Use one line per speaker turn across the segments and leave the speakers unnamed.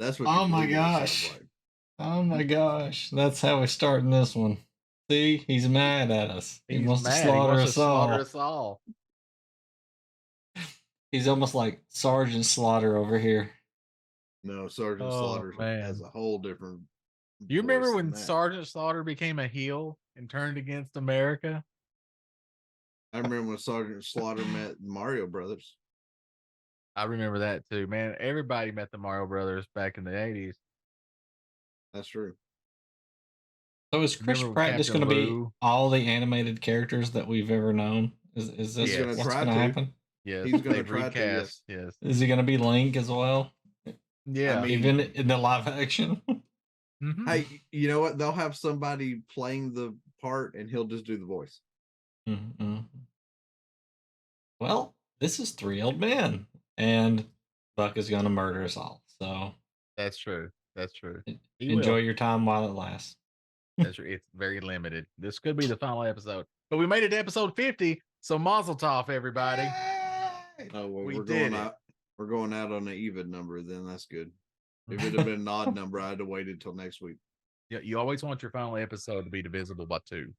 That's what
Oh
your
my
blue one sounds
gosh.
like.
Oh my gosh. That's how we're starting this one. See, he's mad at us. He
He's
wants to
mad. He
slaughter
wants to
us
slaughter
all.
us all.
He's almost like Sergeant Slaughter over here.
No, Sergeant
Oh,
Slaughter
man.
has a whole different.
You remember
voice
when
than that.
Sergeant Slaughter became a heel and turned against America?
I remember when Sergeant Slaughter met Mario Brothers.
I remember that too, man. Everybody met the Mario Brothers back in the 80s.
That's true.
So is Chris
Remember
Pratt just going
Captain
to be
Lou?
all the animated characters that we've ever known? Is this
He's gonna
what's
try
going to
to.
happen?
Yes,
He's gonna
they've
try to, yes.
recast. Yes.
Is he going to be Link as well?
Yeah.
I mean,
Even in the live action?
Mhm.
hey, you know what? They'll have somebody playing the part, and he'll just do the voice.
Mm-hmm. Well, this is Three Old Men, and Buck is going to murder us all. So
That's true. That's true. He
enjoy
will.
your time while it lasts.
That's true. It's very limited. This could be the final episode, but we made it to episode 50. So Mazel Tov, everybody.
Oh well,
We
we're
did
going
it.
out. We're going out on an even number. Then that's good. If it had been an odd number, I'd have waited till next week.
Yeah, you always want your final episode to be divisible by 2.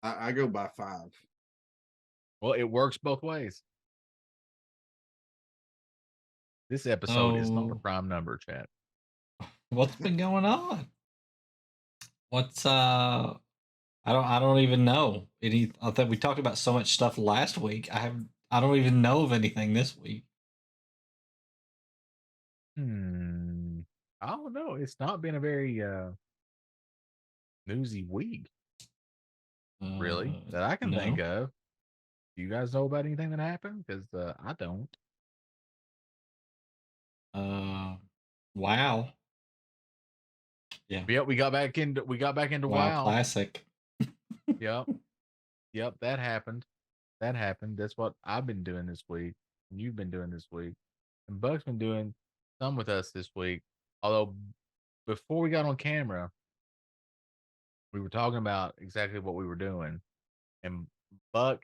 I go by 5.
Well, it works both ways. This episode is not a prime number, chat.
What's been going on? What's I don't even know. I thought we talked about so much stuff last week. I don't even know of anything this week.
I don't know. It's not been a very newsy week, really, that I can think of. Do you guys know about anything that happened? Because I don't.
Wow. Yeah.
Yep, we got back into WoW.
Classic.
Yep. Yep, that happened. That's what I've been doing this week. And you've been doing this week. And Buck's been doing some with us this week. Although before we got on camera, we were talking about exactly what we were doing. And Buck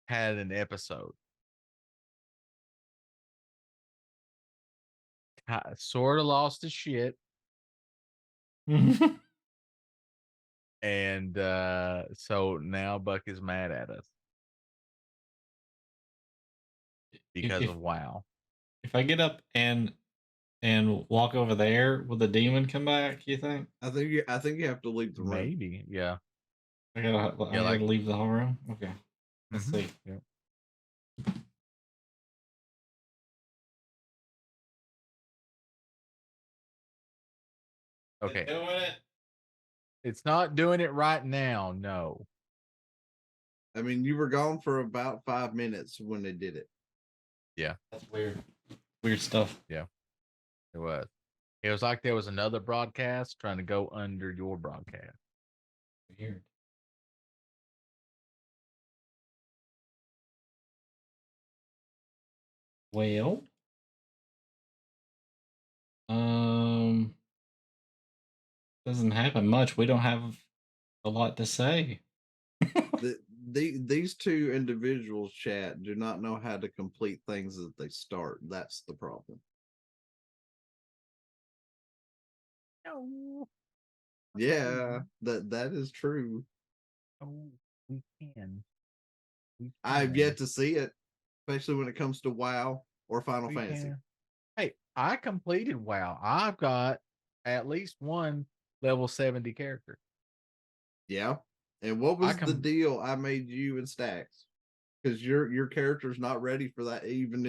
had an episode. Sort of lost his shit. And so now Buck is mad at us because of WoW.
If I get up and walk over there, will the demon come back, you think?
I think you have to leave the room.
Maybe, yeah.
I gotta leave the whole room. Okay. Let's see.
Yep. Okay.
Doing it.
It's not doing it right now, no.
I mean, you were gone for about 5 minutes when they did it.
Yeah.
That's weird. Weird stuff.
Yeah. It was. It was like there was another broadcast trying to go under your broadcast.
Weird. Well, doesn't happen much. We don't have a lot to say.
These two individuals, chat, do not know how to complete things that they start. That's the problem.
No.
Yeah, that is true.
Oh, we can.
I've yet to see it, especially when it comes to WoW or Final
We
Fantasy.
can. Hey, I completed WoW. I've got at least one level 70 character.
Yeah. And what was the deal I made you and Stacks? Because your character's not ready for that. Even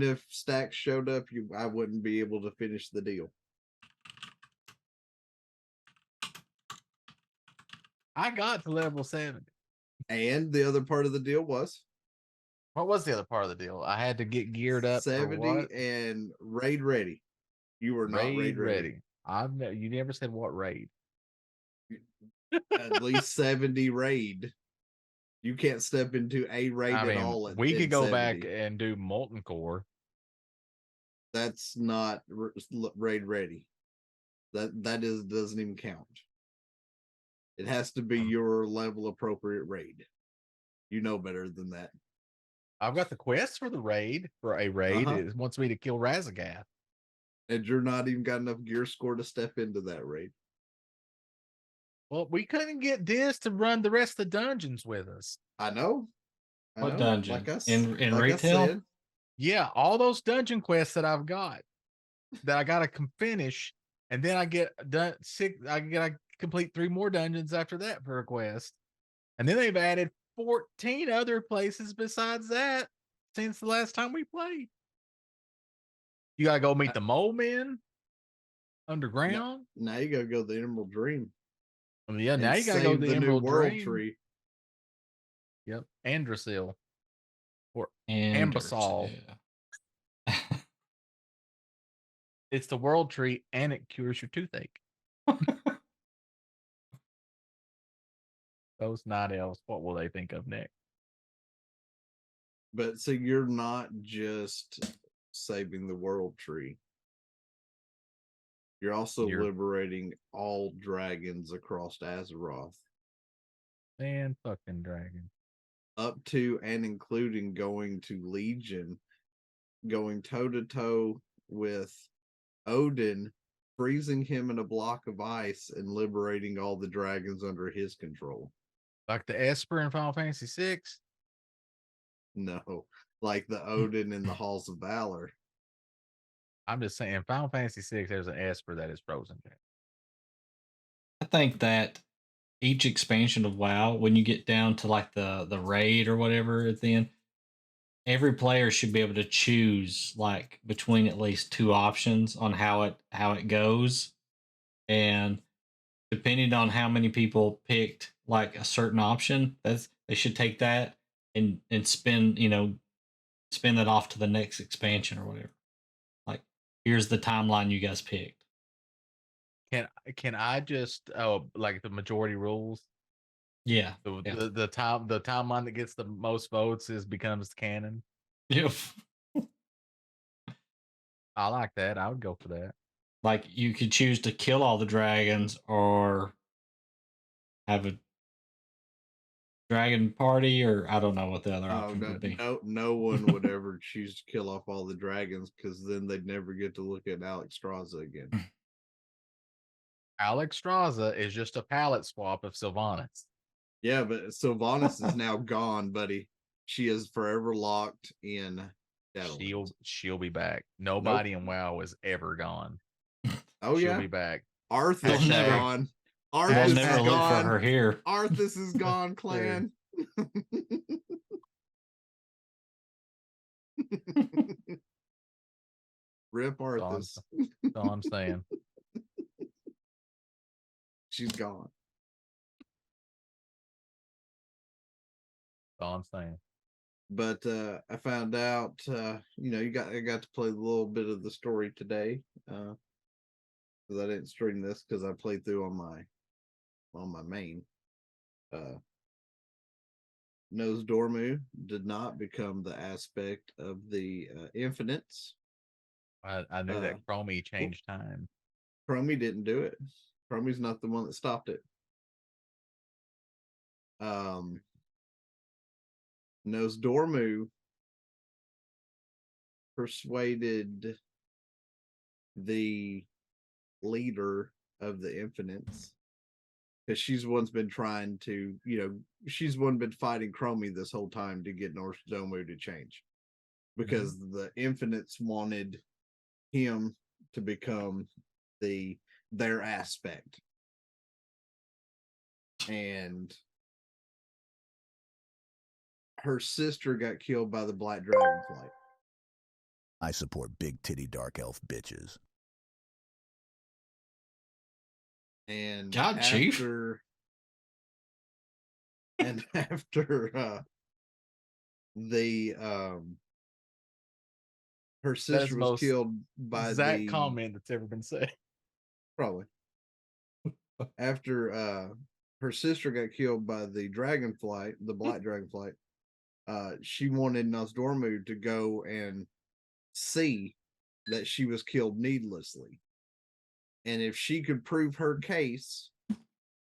if Stacks showed up, I wouldn't be able to finish the deal.
I got to level 70.
And the other part of the deal was?
What was the other part of the deal? I had to get geared up
70
for what?
and raid ready. You were not raid ready.
You never said what raid.
At least 70 raid. You can't step into a raid at all.
We could go 70. Back and do Molten Core.
That's not raid ready. That doesn't even count. It has to be your level appropriate raid. You know better than that.
I've got the quest for the raid. For a raid, it wants me to kill Razagath.
And you're not even got enough gear score to step into that raid.
Well, we couldn't get Diz to run the rest of the dungeons with us.
I know.
What dungeon?
Like
in
like
retail?
I said,
Yeah, all those dungeon quests that I've got that I gotta finish, and then I get done I gotta complete 3 more dungeons after that for a quest. And then they've added 14 other places besides that since the last time we played. You gotta go meet the mole men underground.
now you gotta go to the Emerald Dream.
I mean, yeah, now
and
you gotta go to
save
the Emerald
World
Dream.
Tree.
Yep, Andrasil or
Anders,
Ambasol.
yeah.
It's the World Tree, and it cures your toothache. Those night elves, what will they think of next?
But so you're not just saving the World Tree. You're also liberating all dragons across Azeroth.
And fucking dragon.
Up to and including going to Legion, going toe-to-toe with Odin, freezing him in a block of ice and liberating all the dragons under his control.
Like the Esper in Final Fantasy VI?
No, like the Odin in the Halls of Valor.
I'm just saying, in Final Fantasy VI, there's an Esper that is frozen.
I think that each expansion of WoW, when you get down to like the raid or whatever at the end, every player should be able to choose like between at least 2 options on how it goes, and depending on how many people picked like a certain option, they should take that and spin that off to the next expansion or whatever. Like, here's the timeline you guys picked.
Can I just like the majority rules?
Yeah.
The timeline that gets the most votes becomes canon.
Yep.
I like that. I would go for that.
Like, you could choose to kill all the dragons or have a dragon party, or I don't know what the other option would be.
No one would ever choose to kill off all the dragons, because then they'd never get to look at Alexstrasza again.
Alexstrasza is just a palette swap of Sylvanas.
Yeah, but Sylvanas is now gone, buddy. She is forever locked in Shadowlands.
She'll be back. Nobody in WoW is ever gone.
Oh,
she'll be back.
Arthas is gone.
Arthas will never look for her here.
Arthas is gone, clan. Rip Arthas.
That's all I'm saying.
She's gone.
That's all I'm saying.
But I found out, I got to play a little bit of the story today. Because I didn't stream this because I played through on my main. Nose Dormu did not become the aspect of the infinites.
I knew that Chromie changed time.
Chromie didn't do it. Chromie's not the one that stopped it. Nose Dormu persuaded the leader of the infinites, because she's the one's been trying to, she's the one been fighting Chromie this whole time to get Nose Dormu to change, because the infinites wanted him to become their aspect. And her sister got killed by the Black Dragonflight.
I support big titty dark elf bitches.
And
God, Chief.
after her sister was killed by
the comment that's ever been said.
Probably. After her sister got killed by the Dragonflight, the Black Dragonflight, she wanted Nosdormu to go and see that she was killed needlessly. And if she could prove her case,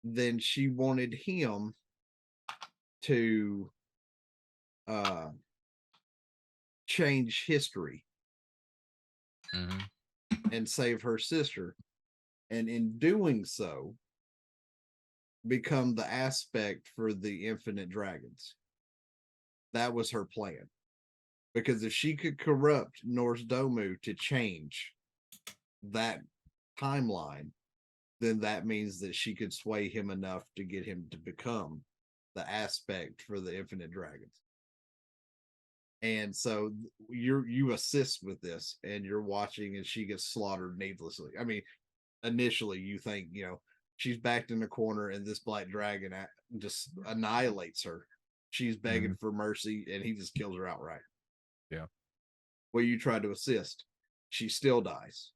then she wanted him to change history. and save her sister. And in doing so, become the aspect for the infinite dragons. That was her plan. Because if she could corrupt Norse Domu to change that timeline, then that means that she could sway him enough to get him to become the aspect for the infinite dragons. And so you assist with this, and you're watching, and she gets slaughtered needlessly. I mean, initially you think, she's backed in the corner, and this black dragon just annihilates her. She's begging for mercy, and he just kills her outright.
Yeah.
Well, you try to assist. She still dies.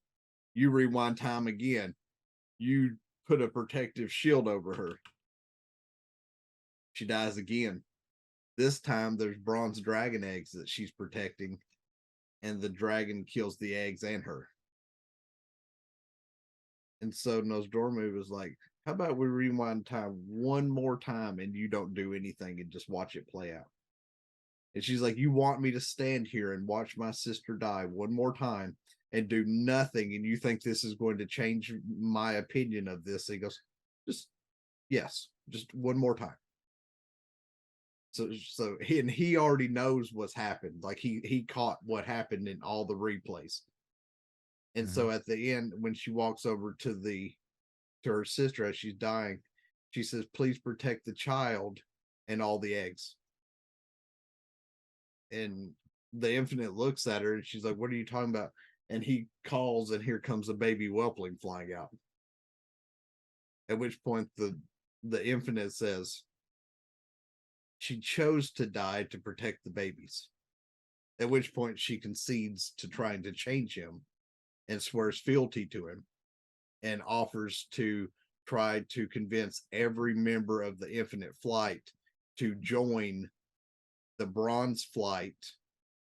You rewind time again. You put a protective shield over her. She dies again. This time there's bronze dragon eggs that she's protecting, and the dragon kills the eggs and her. And so Nosdormu was like, how about we rewind time one more time and you don't do anything and just watch it play out? And she's like, you want me to stand here and watch my sister die one more time and do nothing, and you think this is going to change my opinion of this? And he goes, yes, just one more time. So he already knows what's happened. Like he caught what happened in all the replays. And so at the end, when she walks over to her sister as she's dying, she says, please protect the child and all the eggs. And the Infinite looks at her and she's like, what are you talking about? And he calls, and here comes a baby whelpling flying out. At which point the Infinite says, she chose to die to protect the babies. At which point she concedes to trying to change him and swears fealty to him, and offers to try to convince every member of the Infinite Flight to join the Bronze Flight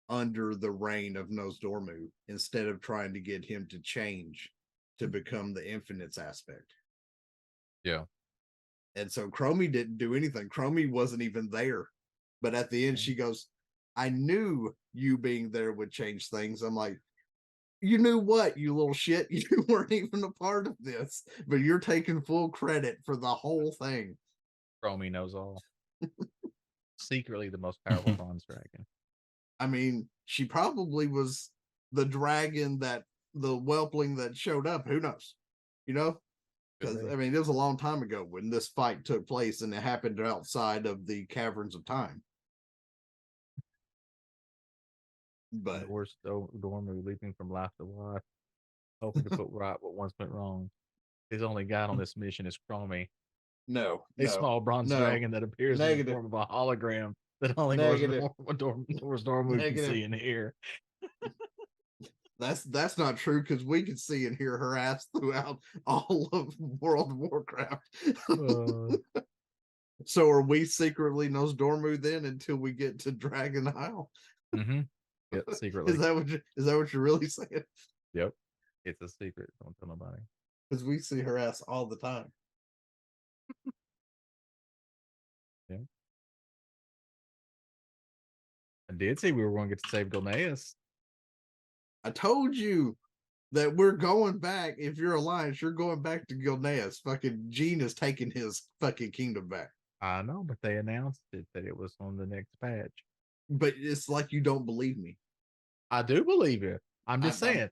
under the reign of Nosdormu, instead of trying to get him to change to become the Infinite's aspect.
Yeah.
And so Chromie didn't do anything. Chromie wasn't even there. But at the end, she goes, I knew you being there would change things. I'm like, you knew what, you little shit? You weren't even a part of this, but you're taking full credit for the whole thing.
Chromie knows all. Secretly the most powerful bronze dragon.
I mean, she probably was the dragon the whelpling that showed up. Who knows? Because I mean, it was a long time ago when this fight took place, and it happened outside of the caverns of time. But
worst Dormu leaping from life to life, hoping to put right what once went wrong. His only guide on this mission is Chromie, a small bronze dragon that appears in the form of a hologram that only Dormu can see and hear.
That's not true, because we can see and hear her ass throughout all of World of Warcraft. So are we secretly Nosdormu then until we get to Dragon Isle?
Yep, secretly.
Is that what you're really saying?
Yep. It's a secret. Don't tell nobody.
Because we see her ass all the time.
Yeah. I did say we were going to get to save Gilneas.
I told you that we're going back. If you're Alliance, you're going back to Gilneas. Fucking Gene is taking his fucking kingdom back.
I know, but they announced that it was on the next patch.
But it's like you don't believe me.
I do believe you. I'm just saying.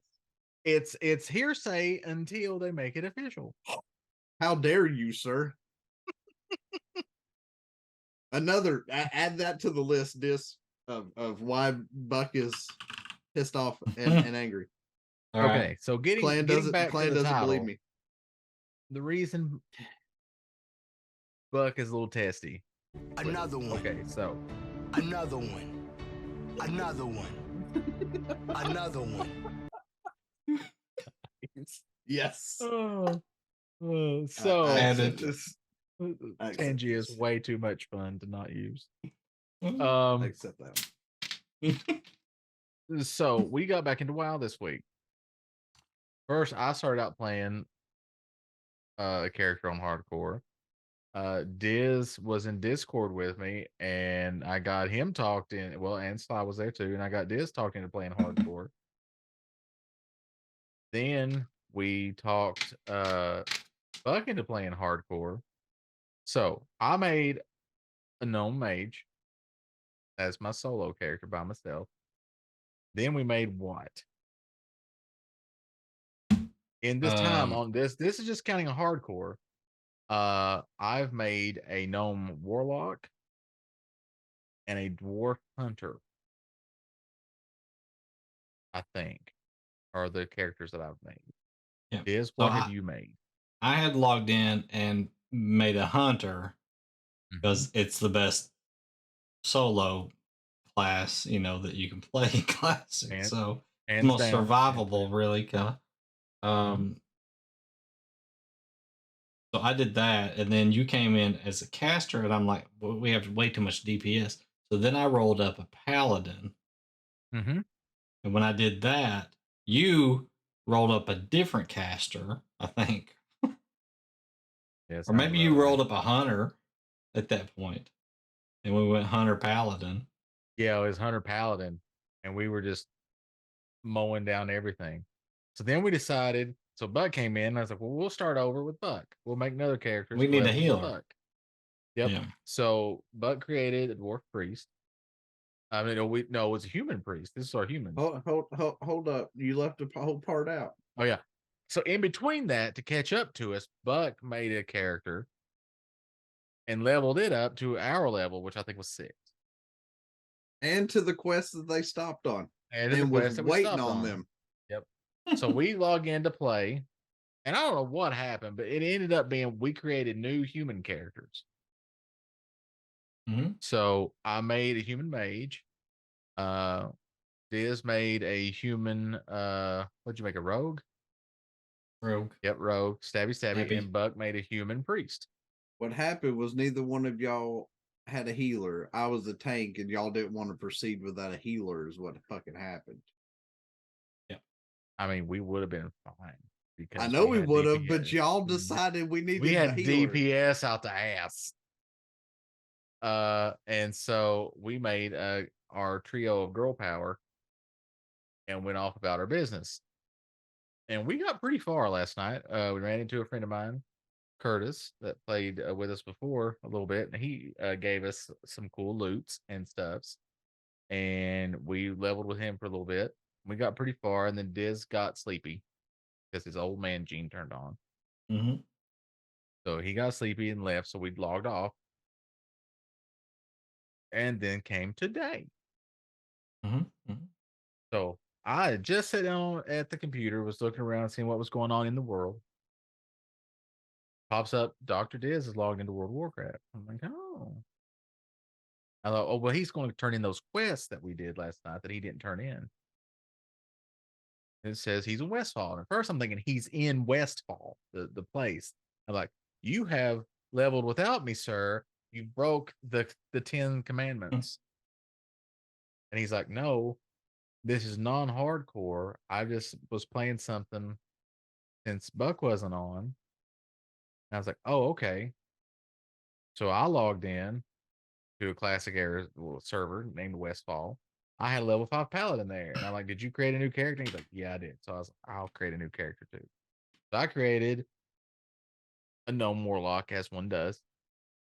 It's hearsay until they make it official.
How dare you, sir? Add that to the list, Dis, of why Buck is pissed off and angry.
Okay, so getting back to the
doesn't
title,
believe me.
The reason Buck is a little testy.
Another one.
Okay, so
another one. Another one. Another one.
Yes.
So Tangy is way too much fun to not use.
I accept that.
So we got back into WoW this week. First, I started out playing a character on hardcore. Diz was in Discord with me, and I got him talked in. Well, and Sly was there too, and I got Diz talking to playing hardcore. Then we talked Buck into playing hardcore. So I made a gnome mage as my solo character by myself. Then we made what? In this time on this is just counting a hardcore. I've made a gnome warlock and a dwarf hunter. I think are the characters that I've made.
Yeah.
Diz, what have you made?
I had logged in and made a hunter because it's the best solo class, that you can play in classic. So it's most survivable, really. So I did that, and then you came in as a caster, and I'm like, well, we have way too much DPS. So then I rolled up a paladin, and when I did that, you rolled up a different caster, I think.
Yeah,
or maybe you rolled up a hunter at that point, and we went hunter paladin.
Yeah, it was hunter paladin, and we were just mowing down everything. So then we decided. So Buck came in, and I was like, "Well, we'll start over with Buck. We'll make another character.
We need a healer."
Buck. Yep.
Yeah.
So Buck created a dwarf priest. I mean, it was a human priest. This is our human.
Hold up! You left a whole part out.
Oh yeah. So in between that, to catch up to us, Buck made a character and leveled it up to our level, which I think was 6.
And to the quest that they stopped on.
And
was waiting on them.
Yep. So we log in to play, and I don't know what happened, but it ended up being we created new human characters. So I made a human mage. Diz made a human. What'd you make, a rogue?
Rogue.
Yep, rogue. Stabby. And Buck made a human priest.
What happened was neither one of y'all had a healer. I was a tank, and y'all didn't want to proceed without a healer. Is what fucking happened.
Yeah, I mean, we would have been fine because
I know we would have, but y'all decided we needed.
We had
the healer.
DPS out the ass. And so we made our trio of girl power and went off about our business. And we got pretty far last night. We ran into a friend of mine, Curtis, that played with us before a little bit, and he gave us some cool loots and stuffs. And we leveled with him for a little bit. We got pretty far, and then Diz got sleepy because his old man gene turned on. So he got sleepy and left. So we logged off. And then came today. So I just sat down at the computer, was looking around, seeing what was going on in the world. Pops up, DrDiz is logged into World of Warcraft. I'm like, oh. I thought, oh, well, he's going to turn in those quests that we did last night that he didn't turn in. It says he's in Westfall. And at first I'm thinking he's in Westfall, the place. I'm like, you have leveled without me, sir. You broke the 10 commandments. And he's like, no, this is non-hardcore. I just was playing something since Buck wasn't on. And I was like, oh, okay. So I logged in to a classic era server named Westfall. I had a level 5 paladin there. And I'm like, did you create a new character? And he's like, yeah, I did. So I was like, I'll create a new character too. So I created a gnome warlock, as one does.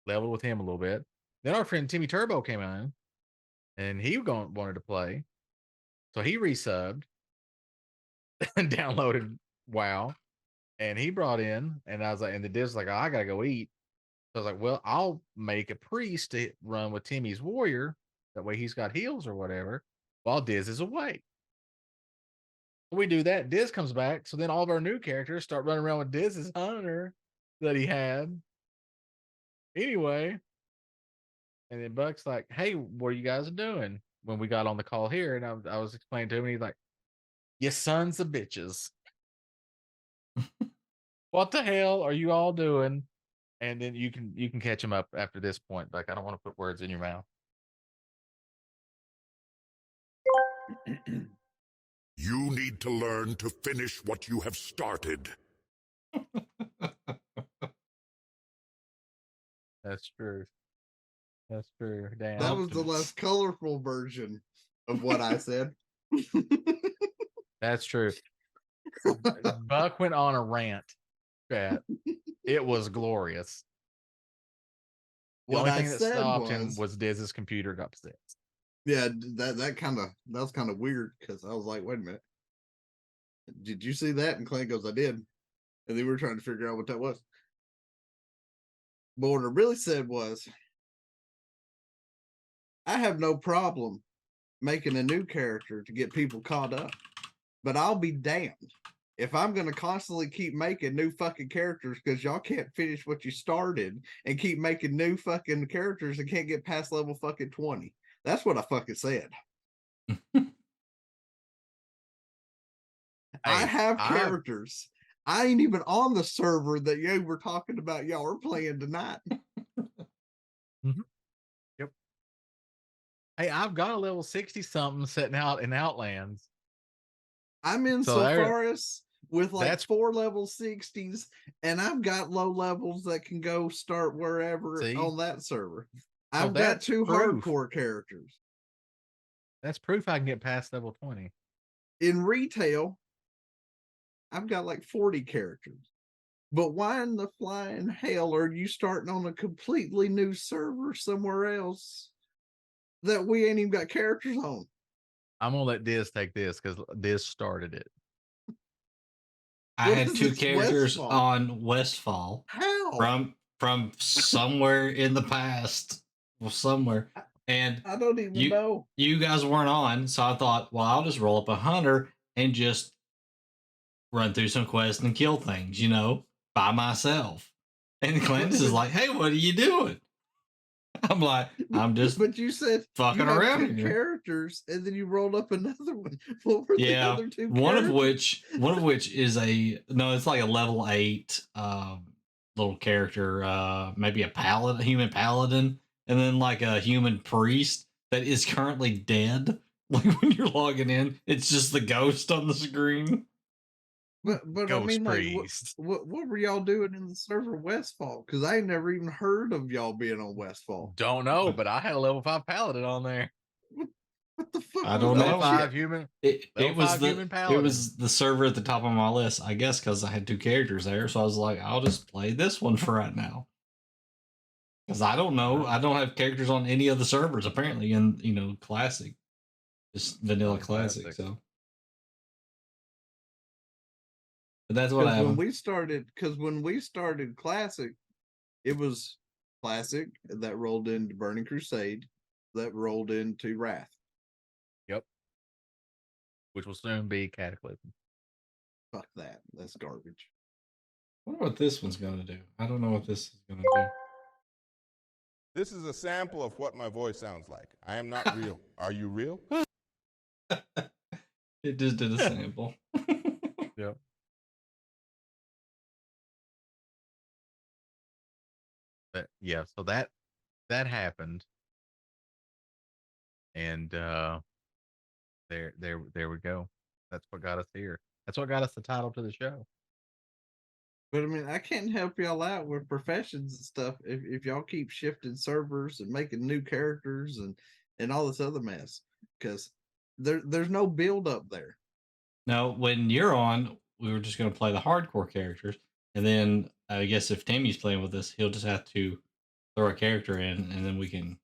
Leveled with him a little bit. Then our friend Timmy Turbo came in, and he wanted to play. So he resubbed and downloaded WoW, and he brought in, and I was like, and the Diz was like, oh, I gotta go eat. So I was like, well, I'll make a priest to run with Timmy's warrior. That way he's got heals or whatever, while Diz is away. We do that. Diz comes back. So then all of our new characters start running around with Diz's hunter that he had. Anyway, and then Buck's like, hey, what are you guys doing? When we got on the call here, and I was explaining to him, and he's like, you sons of bitches. What the hell are you all doing? And then you can catch him up after this point. Like, I don't want to put words in your mouth.
You need to learn to finish what you have started.
That's true. That's true. Damn.
That was the less colorful version of what I said.
That's true. Buck went on a rant. Chat. It was glorious. The
What
only
I
thing that
said
stopped him was Diz's computer got possessed.
yeah, that was kind of weird because I was like, wait a minute, did you see that? And Clint goes, I did, and then we were trying to figure out what that was. But what I really said was, I have no problem making a new character to get people caught up, but I'll be damned if I'm going to constantly keep making new fucking characters because y'all can't finish what you started and keep making new fucking characters and can't get past level fucking 20. That's what I fucking said. I have characters. I ain't even on the server that you were talking about. Y'all are playing tonight.
Yep. Hey, I've got a level 60 something sitting out in Outlands.
I'm in
So
Sopharis with like
that's
4 level 60s, and I've got low levels that can go start wherever on that server. I've got 2 hardcore characters.
That's proof I can get past level 20.
In retail, I've got like 40 characters. But why in the flying hell are you starting on a completely new server somewhere else that we ain't even got characters on?
I'm gonna let Diz take this because Diz started it.
I had 2 characters on Westfall.
How?
From somewhere in the past. Well, somewhere. And
I don't even know.
You guys weren't on, so I thought, well, I'll just roll up a hunter and just run through some quests and kill things, by myself. And Clandiesel is like, hey, what are you doing? I'm like, I'm just
but you said
fucking
you have
around
2
here.
Characters, and then you rolled up another one. What were the other 2
one
characters?
One of which is it's like a level 8 little character, maybe a human paladin, and then like a human priest that is currently dead. Like when you're logging in, it's just the ghost on the screen.
But I mean, like, what were y'all doing in the server Westfall? Because I never even heard of y'all being on Westfall.
Don't know, but I had a level 5 paladin on there.
What the fuck?
I don't know.
Level 5 human.
It was
human paladin.
It was the server at the top of my list, I guess, because I had 2 characters there. So I was like, I'll just play this one for right now. Because I don't know, I don't have characters on any of the servers apparently in classic, just vanilla classic. So. But that's what happened.
When we started Classic, it was Classic that rolled into Burning Crusade, that rolled into Wrath.
Yep. Which will soon be Cataclysm.
Fuck that. That's garbage.
I wonder what this one's going to do. I don't know what this is going to do.
This is a sample of what my voice sounds like. I am not real. Are you real?
It just did a sample.
Yep. But yeah, so that happened, and there we go. That's what got us here. That's what got us the title to the show.
But I mean, I can't help y'all out with professions and stuff if y'all keep shifting servers and making new characters and all this other mess, because there's no build up there.
No, when you're on, we were just going to play the hardcore characters, and then I guess if Timmy's playing with us, he'll just have to throw a character in, and then we can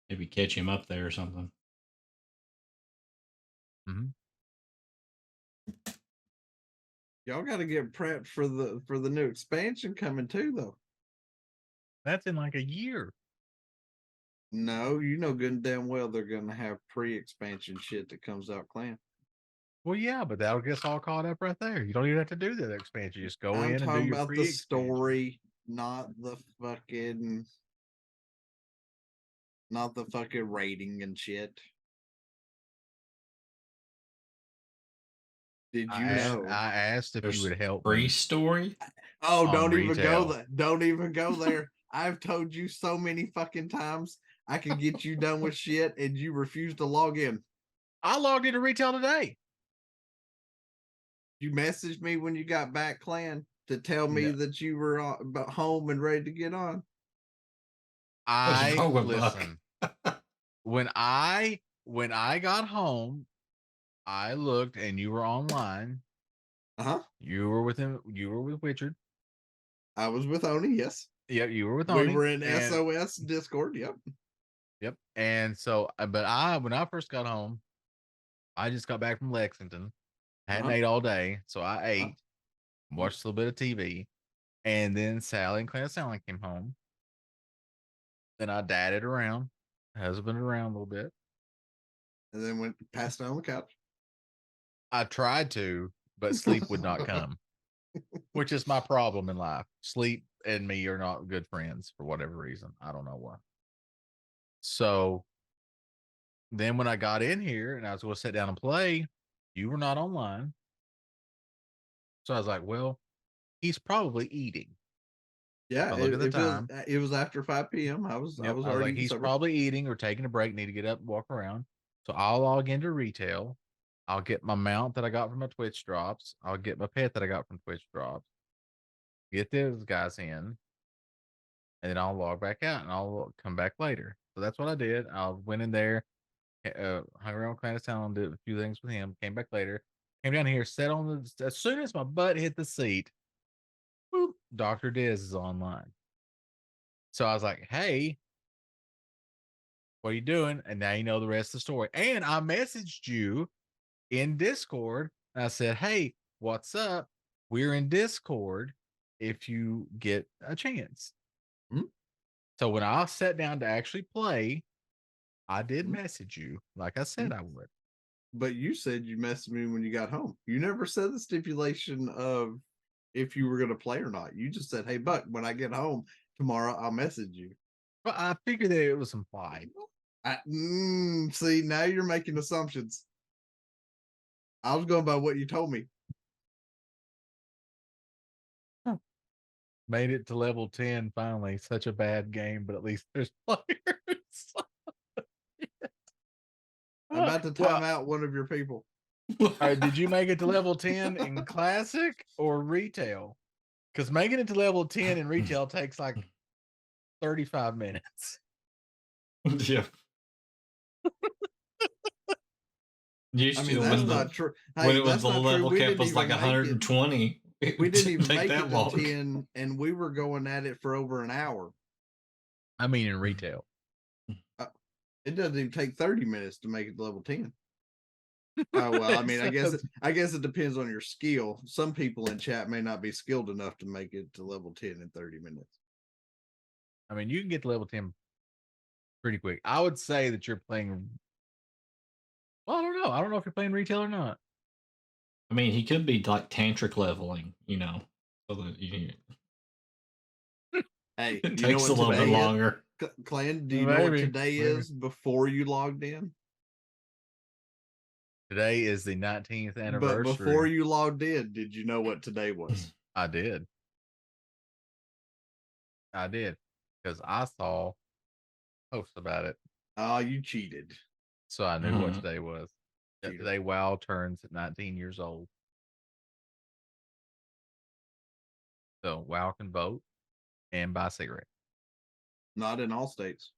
maybe catch him up there or something.
Mm-hmm.
Y'all got to get prepped for the new expansion coming too, though.
That's in like a year.
No, you know good and damn well they're going to have pre-expansion shit that comes out clan.
Well, yeah, but that'll get us all caught up right there. You don't even have to do the expansion. You just go
I'm
in and do
talking
your
about the story, not the fucking rating and shit. Did you know?
I asked if you would help
free
me.
Story?
Oh, don't even go there. Don't even go there. I've told you so many fucking times I can get you done with shit and you refuse to log in.
I logged into retail today.
You messaged me when you got back, clan, to tell me that you were home and ready to get on.
Listen. when I got home, I looked and you were online, You were with him. You were with Richard.
I was with Oni. Yes.
Yep, you were with
We
Oni.
were in
and-
SOS Discord. Yep.
Yep. And so, but when I first got home, I just got back from Lexington. Hadn't ate all day, so I ate, watched a little bit of TV, and then Sally and Clandiesel came home. Then I dadded around, husbanded around a little bit.
And then went passed out on the couch.
I tried to, but sleep would not come, which is my problem in life. Sleep and me are not good friends for whatever reason. I don't know why. So then when I got in here and I was going to sit down and play, you were not online. So I was like, well, he's probably eating.
Yeah,
But look at the time.
It was after 5 p.m. I was already
like, he's
sober.
probably eating or taking a break, need to get up and walk around. So I'll log into retail. I'll get my mount that I got from my Twitch drops. I'll get my pet that I got from Twitch drops. Get those guys in. And then I'll log back out and I'll come back later. So that's what I did. I went in there, hung around Clandiesel, did a few things with him, came back later, came down here, sat on the, as soon as my butt hit the seat, boop, DrDiz is online. So I was like, hey, what are you doing? And now you know the rest of the story. And I messaged you in Discord. And I said, hey, what's up? We're in Discord if you get a chance. So when I sat down to actually play, I did message you like I said I would.
But you said you messaged me when you got home. You never said the stipulation of if you were going to play or not. You just said, hey, Buck, when I get home tomorrow, I'll message you.
But I figured that it was implied.
See, now you're making assumptions. I was going by what you told me.
Made it to level 10 finally. Such a bad game, but at least there's players.
I'm about to time out one of your people.
All right, did you make it to level 10 in classic or retail? Because making it to level 10 in retail takes like 35 minutes.
Yeah.
That's not true.
When it was the level cap was like 120.
We didn't even
take
make
that
it
long.
to 10, and we were going at it for over an hour.
I mean, in retail.
It doesn't even take 30 minutes to make it to level 10. Oh well, I mean, I guess it depends on your skill. Some people in chat may not be skilled enough to make it to level 10 in 30 minutes.
I mean, you can get to level 10 pretty quick. I would say that you're playing. Well, I don't know. I don't know if you're playing retail or not.
I mean, he could be like tantric leveling, you know. So that you
Hey,
it
you
takes
know
a
what
little bit
today is?
longer.
Clan, do you know what today is before you logged in?
Today is the 19th anniversary.
But before you logged in, did you know what today was?
I did. Because I saw posts about it.
Oh, you cheated.
So I knew what today was. Today WoW turns 19 years old. So WoW can vote and buy cigarettes.
Not in all states.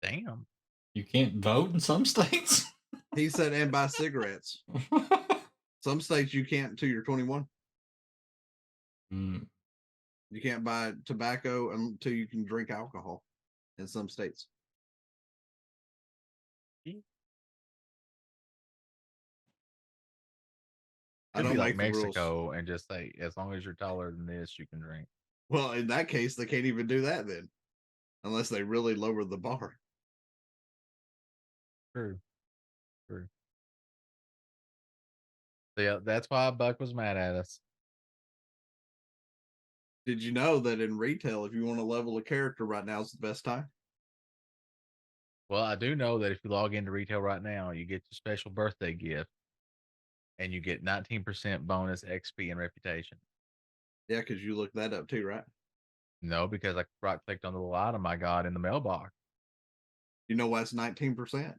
Damn.
You can't vote in some states?
He said and buy cigarettes. Some states you can't until you're 21. You can't buy tobacco until you can drink alcohol in some states.
I don't like Mexico and just say, as long as you're taller than this, you can drink.
Well, in that case, they can't even do that then, unless they really lower the bar.
True. So yeah, that's why Buck was mad at us.
Did you know that in retail, if you want to level a character right now is the best time?
Well, I do know that if you log into retail right now, you get your special birthday gift and you get 19% bonus XP and reputation.
Yeah, because you looked that up too, right?
No, because I right-clicked on the little item I got in the mailbox.
You know why it's 19%?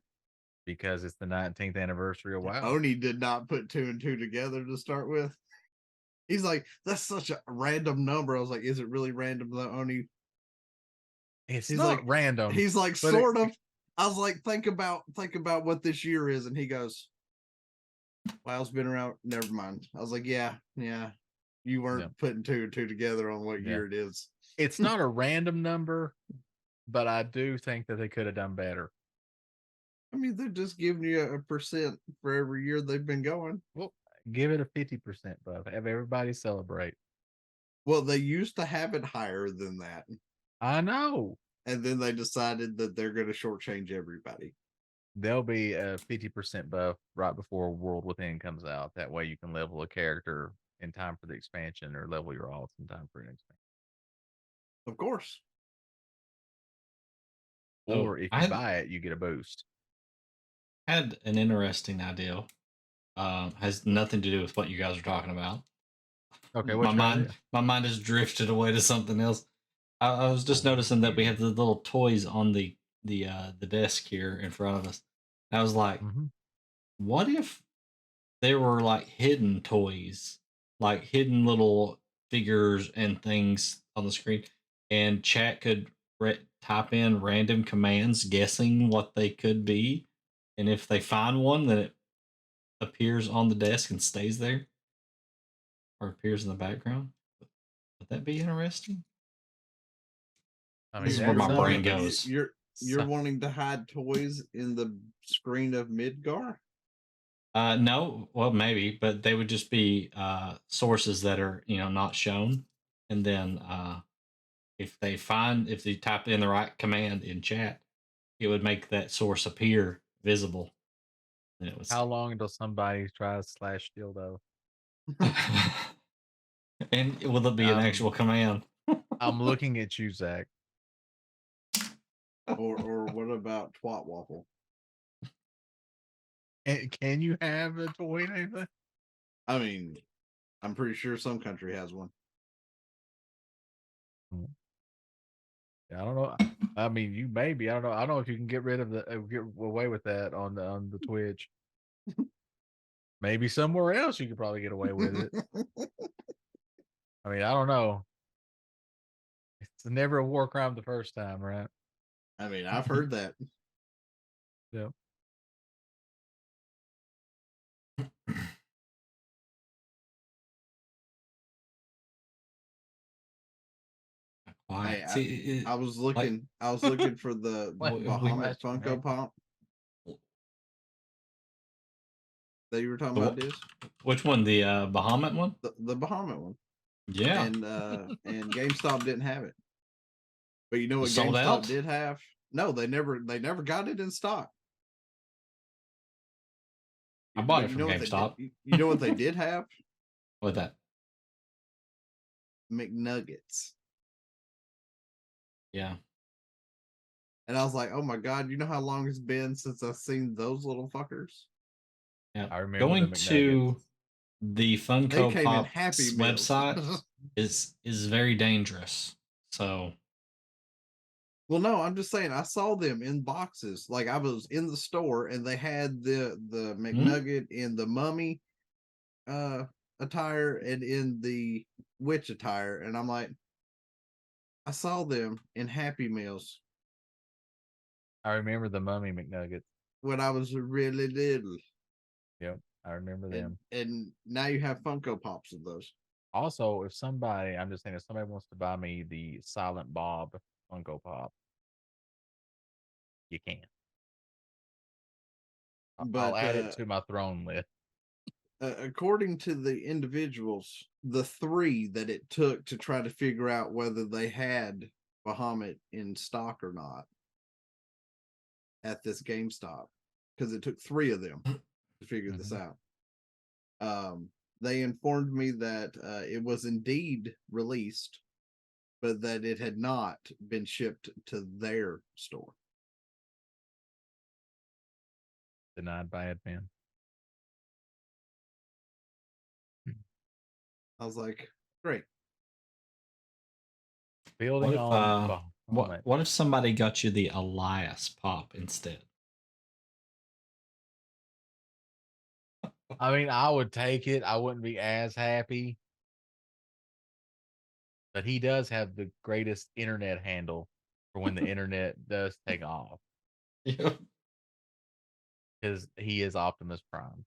Because it's the 19th anniversary of WoW.
Oni did not put 2 and 2 together to start with. He's like, that's such a random number. I was like, is it really random though, Oni?
He's not like random.
He's like, sort of. I was like, think about what this year is, and he goes, WoW's been around. Never mind. I was like, yeah. You weren't putting two and two together on what year it is.
It's not a random number, but I do think that they could have done better.
I mean, they're just giving you a percent for every year they've been going.
Well, give it a 50% buff. Have everybody celebrate.
Well, they used to have it higher than that.
I know.
And then they decided that they're going to shortchange everybody.
There'll be a 50% buff right before World Within comes out. That way you can level a character in time for the expansion or level your alts in time for an expansion.
Of course.
Or if you buy it, you get a boost.
I had an interesting idea. Has nothing to do with what you guys are talking about.
Okay,
my mind has drifted away to something else. I was just noticing that we have the little toys on the desk here in front of us. And I was like, what if there were like hidden toys, like hidden little figures and things on the screen, and chat could type in random commands, guessing what they could be, and if they find one, then it appears on the desk and stays there, or appears in the background. Would that be interesting?
I mean,
this is where my brain goes.
You're wanting to hide toys in the screen of Midgar?
No, well, maybe, but they would just be sources that are not shown, and then if you type in the right command in chat, it would make that source appear visible. And it was
how long until somebody tries /dildo?
And will it be an actual command?
I'm looking at you, Zach.
Or what about twat waffle?
And can you have a toy name that?
I mean, I'm pretty sure some country has one.
I don't know. I mean, you maybe. I don't know. I don't know if you can get rid of get away with that on the Twitch. Maybe somewhere else you could probably get away with it. I mean, I don't know. It's never a war crime the first time, right?
I mean, I've heard that.
Yeah.
Hey, I was looking for the Bahamut Funko Pop that you were talking about, Diz.
Which one? The Bahamut one?
The Bahamut one.
Yeah.
And GameStop didn't have it. But you know what
Sold
GameStop
out?
did have? No, they never got it in stock.
I bought it from GameStop.
You know what they did have?
What's that?
McNuggets.
Yeah.
And I was like, oh my God, you know how long it's been since I've seen those little fuckers?
Yeah.
I remember
going to the Funko Pop
Happy
website is very dangerous. So
well, no, I'm just saying I saw them in boxes. Like I was in the store and they had the McNugget in the mummy attire and in the witch attire, and I'm like, I saw them in Happy Meals.
I remember the Mummy McNuggets
when I was really little.
Yep, I remember them.
And now you have Funko Pops of those.
Also, if somebody wants to buy me the Silent Bob Funko Pop, you can. I'll add it to my throne list.
According to the individuals, the 3 that it took to try to figure out whether they had Bahamut in stock or not at this GameStop, because it took 3 of them to figure this out. They informed me that it was indeed released, but that it had not been shipped to their store.
Denied by admin.
I was like, great.
Building on.
What if somebody got you the Elias Pop instead?
I mean, I would take it. I wouldn't be as happy. But he does have the greatest internet handle for when the internet does take off.
Yeah.
Because he is Optimus Prime.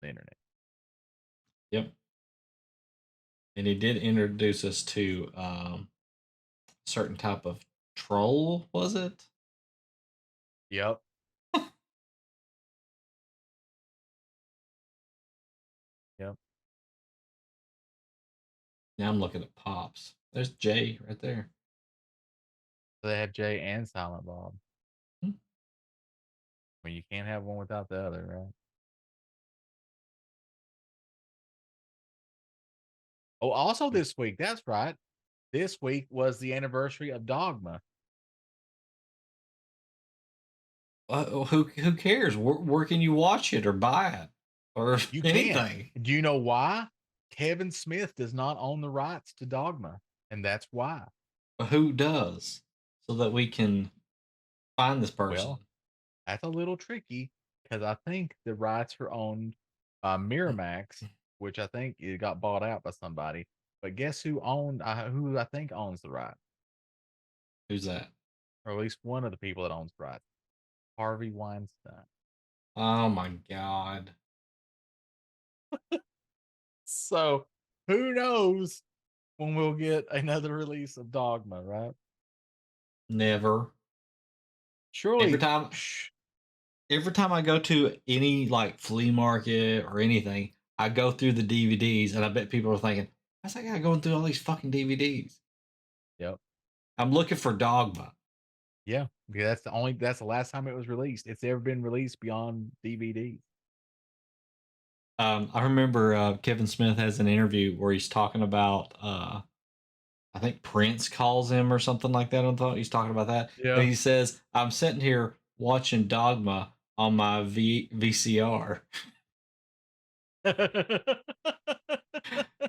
the internet.
Yep. And he did introduce us to certain type of troll, was it?
Yep. Yep.
Now I'm looking at Pops. There's Jay right there.
So they have Jay and Silent Bob.
Hmm.
I mean, you can't have one without the other, right? Oh, also this week, that's right. This week was the anniversary of Dogma.
Who cares? Where can you watch it or buy it or
You
anything?
can't. Do you know why? Kevin Smith does not own the rights to Dogma, and that's why.
Who does? So that we can find this person.
Well, that's a little tricky because I think the rights are owned by Miramax, which I think it got bought out by somebody. But guess who who I think owns the rights,
Who's that?
or at least one of the people that owns the rights? Harvey Weinstein.
Oh my God.
So who knows when we'll get another release of Dogma, right?
Never.
Surely,
Every time I go to any like flea market or anything, I go through the DVDs and I bet people are thinking, how's that guy going through all these fucking DVDs?
Yep.
I'm looking for Dogma.
Yeah, because that's the last time it was released. It's ever been released beyond DVD.
I remember Kevin Smith has an interview where he's talking about I think Prince calls him or something like that. I thought he's talking about that.
Yeah.
And he says, I'm sitting here watching Dogma on my VCR.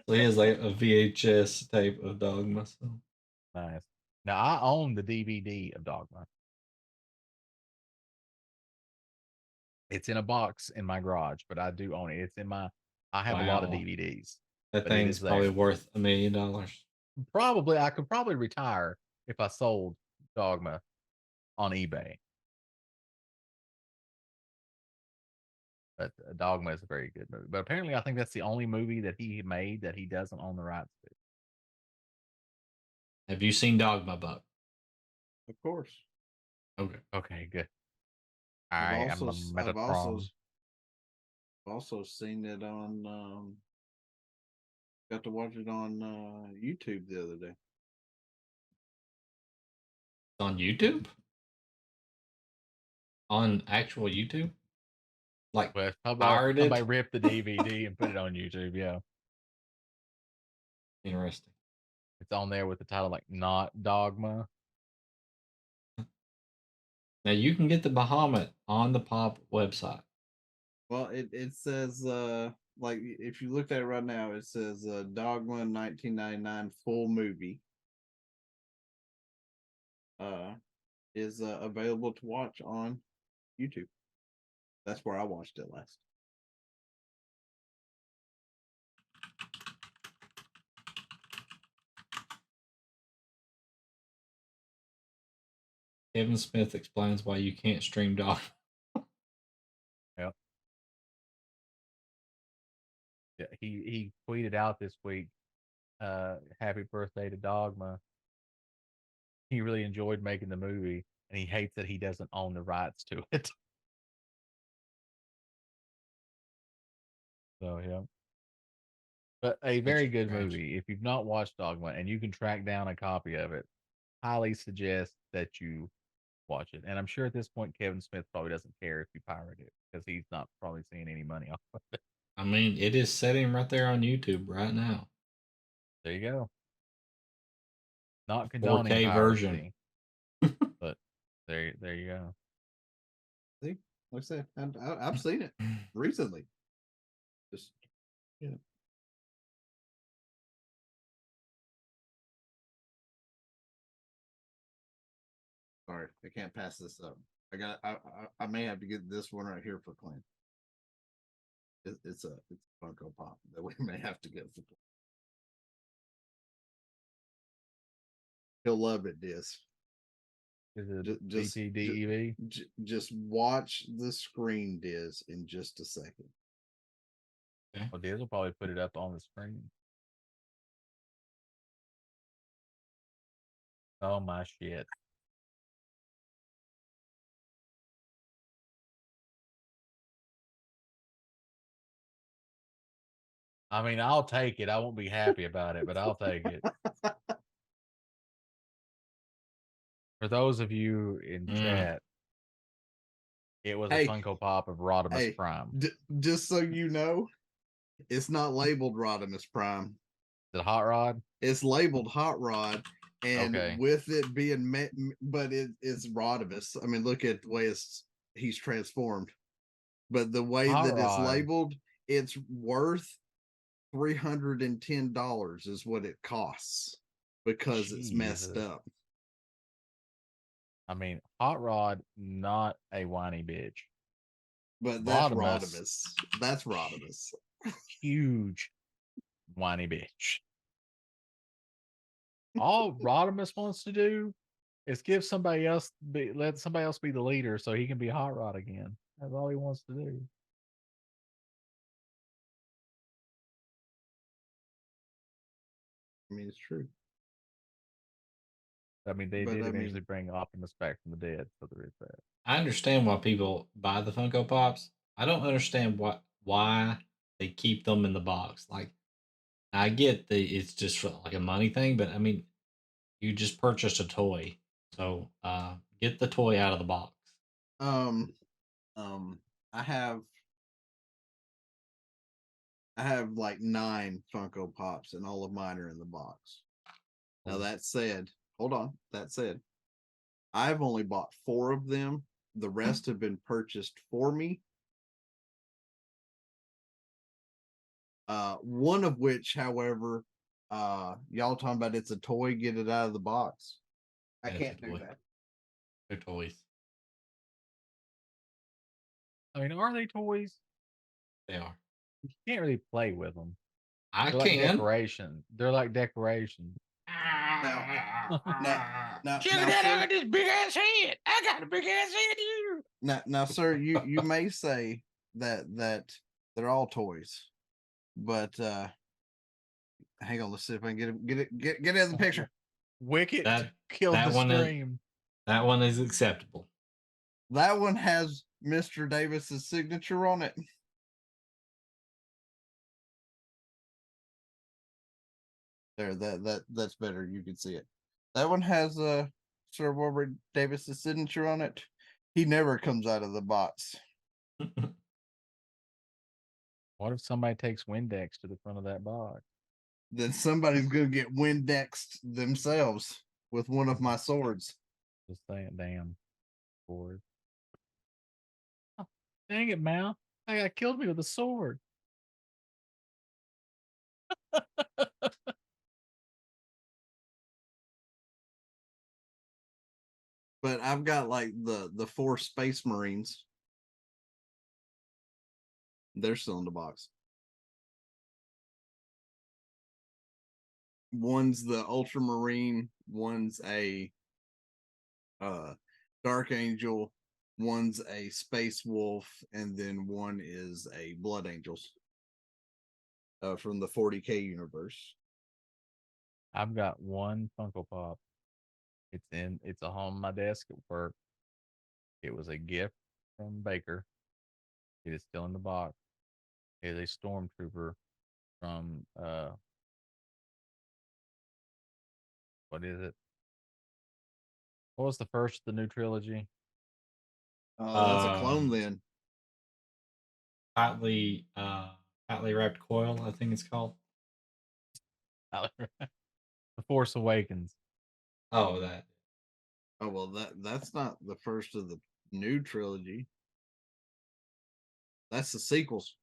So he has like a VHS tape of Dogma. So.
Nice. Now I own the DVD of Dogma. It's in a box in my garage, but I do own it. It's in my. I have a lot of
Wow.
DVDs.
That
but it
thing's
is
probably
there.
worth $1 million.
Probably, I could probably retire if I sold Dogma on eBay. But Dogma is a very good movie. But apparently, I think that's the only movie that he made that he doesn't own the rights to.
Have you seen Dogma, Buck?
Of course.
Okay.
Okay, good.
I've
I am
also
a
s- I've also
Metatron.
also seen it on got to watch it on YouTube the other day.
It's on YouTube? On actual YouTube? Like
Well,
pirated?
somebody ripped the DVD and put it on YouTube. Yeah,
Interesting.
it's on there with the title like "Not Dogma."
Now you can get the Bahamut on the Pop website.
Well, it says like if you looked at it right now, it says Dogma 1999 full movie is available to watch on YouTube. That's where I watched it last.
Kevin Smith explains why you can't stream Dogma.
Yep. Yeah, he tweeted out this week, "Happy birthday to Dogma." He really enjoyed making the movie, and he hates that he doesn't own the rights to it. So yeah, but a
That's
very good
trash.
movie. If you've not watched Dogma and you can track down a copy of it, highly suggest that you watch it. And I'm sure at this point Kevin Smith probably doesn't care if you pirate it because he's not probably seeing any money off of it.
I mean, it is sitting right there on YouTube right now.
There you go. Not
4K
condoning
version.
piracy, but there you go.
See, like I said, I've seen it recently. Just yeah. Sorry, I can't pass this up. I may have to get this one right here for Clint. It's a Funko Pop that we may have to get for Clint. He'll love it, Diz.
Is it
Just
BTDEV?
just watch the screen, Diz, in just a second.
Okay.
Well, Diz will probably put it up on the screen. Oh my shit. I mean, I'll take it. I won't be happy about it, but I'll take it. For those of you in chat, it was a
Hey,
Funko Pop of Rodimus
hey,
Prime.
just so you know, it's not labeled Rodimus Prime.
Is it Hot Rod?
It's labeled Hot Rod, and
Okay.
with it being, but it's Rodimus. I mean, look at the way he's transformed. But the way
Hot
that it's
Rod.
labeled, it's worth $310 is what it costs because it's messed
Jesus.
up.
I mean, Hot Rod, not a whiny bitch.
But that's
Rodimus.
Rodimus. That's Rodimus.
Huge whiny bitch. All Rodimus wants to do is give somebody else let somebody else be the leader so he can be Hot Rod again. That's all he wants to do.
I mean, it's true.
I mean, they
But,
did
I
eventually
mean-
bring Optimus back from the dead, so there is that.
I understand why people buy the Funko Pops. I don't understand why they keep them in the box. Like, I get it's just for like a money thing, but I mean, you just purchased a toy, so get the toy out of the box.
I have like 9 Funko Pops, and all of mine are in the box. Now that said, hold on. That said, I've only bought 4 of them. The rest have been purchased for me. One of which, however, y'all talking about it's a toy, get it out of the box. I
Yeah, it's a
can't do
toy.
that.
They're toys.
I mean, are they toys?
They are.
You can't really play with them.
I
They're like
can.
decoration. They're like decoration.
Now,
Check
now,
it out! I
sir,
got this big ass head. I got a big ass head here.
now, sir, you may say that they're all toys, but hang on, let's see if I can get it in the picture.
Wicket
That-
killed
that
the
one is-
stream.
That one is acceptable.
That one has Mr. Davis's signature on it. There, that's better. You can see it. That one has Sir Robert Davis's signature on it. He never comes out of the box.
What if somebody takes Windex to the front of that box?
Then somebody's gonna get Windexed themselves with one of my swords.
Just saying, damn. Sword. Oh, dang it, Mal. I got killed me with a sword.
But I've got like the 4 Space Marines. They're still in the box. One's the Ultramarine, one's a Dark Angel, one's a Space Wolf, and then one is a Blood Angels from the 40K universe.
I've got one Funko Pop. It's on my desk at work. It was a gift from Baker. It is still in the box. It is a stormtrooper from what is it? What was the first of the new trilogy?
That's a clone then.
Tightly wrapped coil, I think it's called.
The Force Awakens.
Oh, that.
Oh well, that's not the first of the new trilogy. That's the sequels.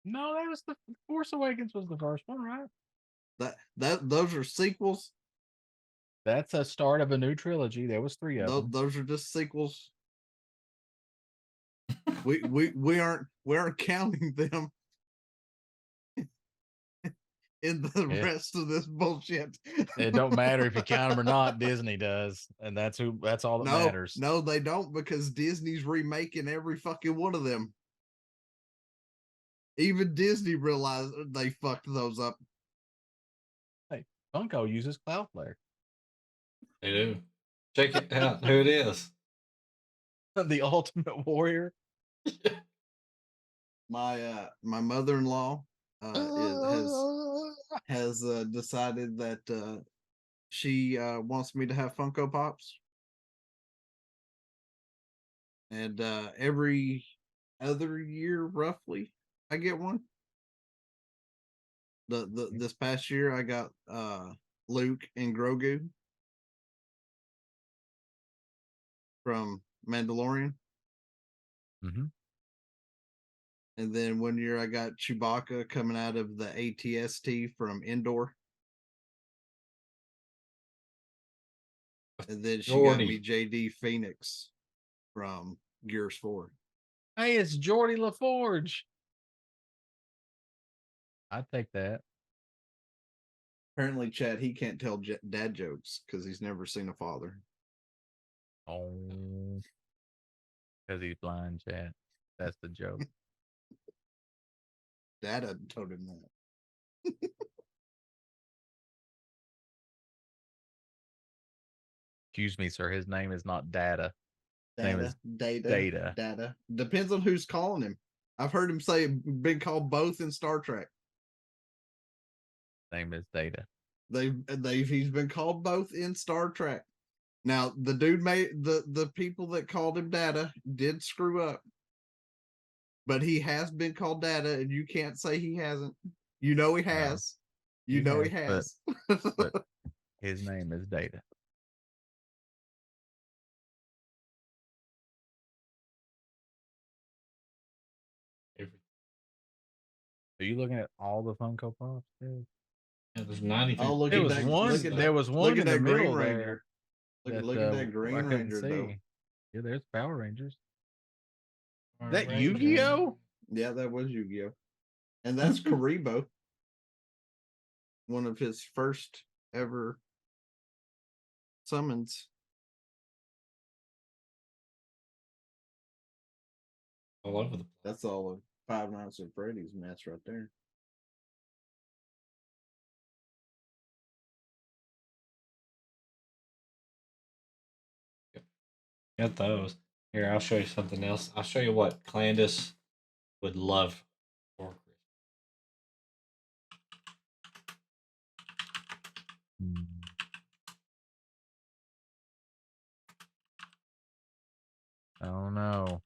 No, that was the Force Awakens was the first one, right?
Those are sequels.
That's a start of a new trilogy. There was 3 of them.
Those are just sequels. we aren't counting them. in the
Yeah.
rest of this bullshit.
It don't matter if you count them or not. Disney does, and that's all that
No,
matters.
no, they don't, because Disney's remaking every fucking one of them. Even Disney realized they fucked those up.
Hey, Funko uses Cloudflare.
They do. Check it out. Who it is?
The Ultimate Warrior.
My mother-in-law has decided that she wants me to have Funko Pops, and every other year, roughly, I get one. This past year, I got Luke and Grogu from Mandalorian.
Mm-hmm.
And then one year I got Chewbacca coming out of the ATST from Endor. And then she got me JD Phoenix from Gears 4.
Hey, it's Geordie LaForge. I'd take that.
Apparently, Chad, he can't tell dad jokes because he's never seen a father.
Oh, because he's blind, Chad. That's the joke.
Dad hadn't told him that.
Excuse me, sir. His name is not Data. His name is
Data. Data. Depends on who's calling him. I've heard him say been called both in Star Trek.
Name is Data.
He's been called both in Star Trek. Now the dude the people that called him Data did screw up. But he has been called Data, and you can't say he hasn't. You know he has. No, he has.
But his name is Data. Are you looking at all the Funko Pops? Dude?
Yeah, there's 93.
Oh, look
There
at
was
that,
one.
look at
There
that,
was one
look
in
at
the
that Green
middle
Ranger.
there.
Look at that Green
I couldn't
Ranger,
see.
though.
Yeah, there's Power Rangers.
Power
That
Ranger.
Yu-Gi-Oh?
Yeah, that was Yu-Gi-Oh. And that's Karibo. One of his first ever summons.
All over the place.
That's all of Five Nights at Freddy's mess right there.
Got those. Here, I'll show you something else. I'll show you what Clandis would love for Christmas.
I don't know.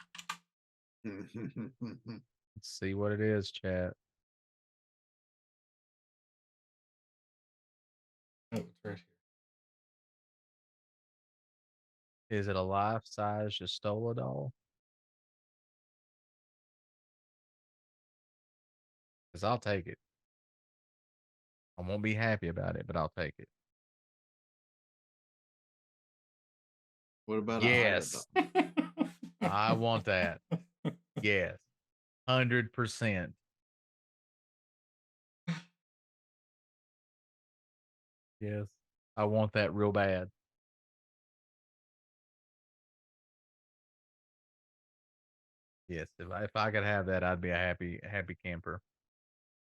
Let's see what it is, chat.
Oh, it's right here.
Is it a life-size Justola doll? Because I'll take it. I won't be happy about it, but I'll take it.
What about
yes? I want that. Yes, 100%. Yes, I want that real bad. Yes, if I could have that, I'd be a happy camper.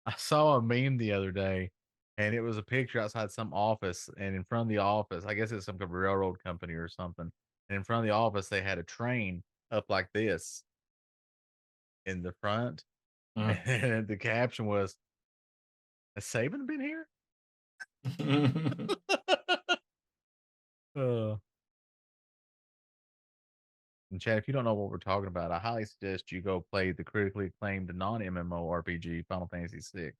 I saw a meme the other day, and it was a picture outside some office, and in front of the office, I guess it's some kind of railroad company or something. And in front of the office, they had a train up like this in the front, and the caption was, "Has Saban been here?" And Chad, if you don't know what we're talking about, I highly suggest you go play the critically acclaimed non-MMO RPG Final Fantasy VI,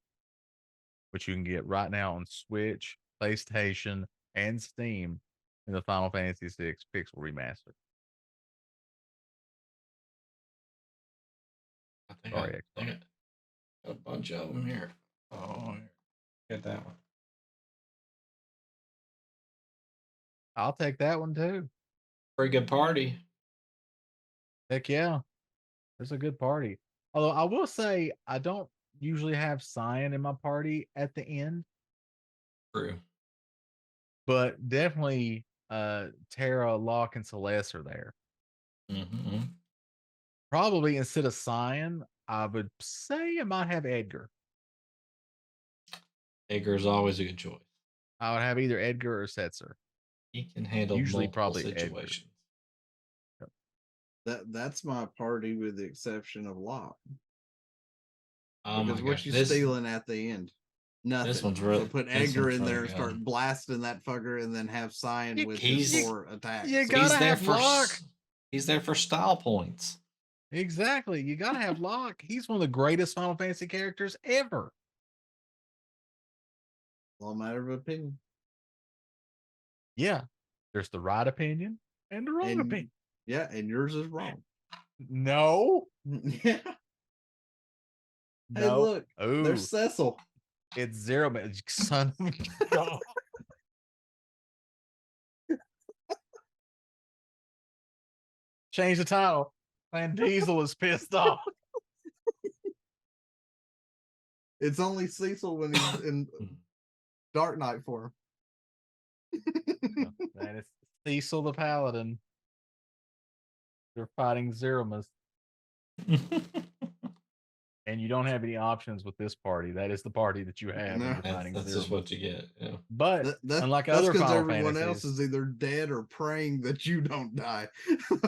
which you can get right now on Switch, PlayStation, and Steam in the Final Fantasy VI Pixel Remaster.
I think
Sorry,
I got a bunch of them here. Oh, here. Get that one.
I'll take that one too.
Pretty good party.
Heck yeah. It's a good party. Although I will say, I don't usually have Cyan in my party at the end,
True.
but definitely Terra, Locke, and Celeste are there.
Mm-hmm.
Probably instead of Cyan, I would say I might have Edgar.
Edgar is always a good choice.
I would have either Edgar or Setzer.
He can handle
Usually
multiple
probably Edgar.
situations.
That's my party with the exception of Locke.
Oh
Because
my
what
gosh,
you
this
stealing at the end? Nothing.
one's
So
really
put
this
Edgar
one's
in
really
there and
good.
start blasting that fucker, and then have Cyan
You-
with
he's-
his 4 attacks.
you
So
gotta
he's there
have
for
Locke.
he's there for style points.
Exactly. You gotta have Locke. He's one of the greatest Final Fantasy characters ever.
it's all a matter of opinion.
Yeah. There's the right opinion and the wrong
And-
opinion.
Yeah, and yours is wrong.
No.
Yeah. Hey,
No.
look,
Ooh,
there's Cecil.
it's Zero Man. Son of a God. Change the title. Clandiesel is pissed off.
It's only Cecil when he's in Dark Knight form.
That is Cecil the Paladin. They're fighting Zeromus. And you don't have any options with this party. That is the party that you have.
No.
When you're fighting
That's
Zeromus.
just what you get. Yeah.
But
That's
unlike other
because
Final
everyone
Fantasies,
else is either dead or praying that you don't die.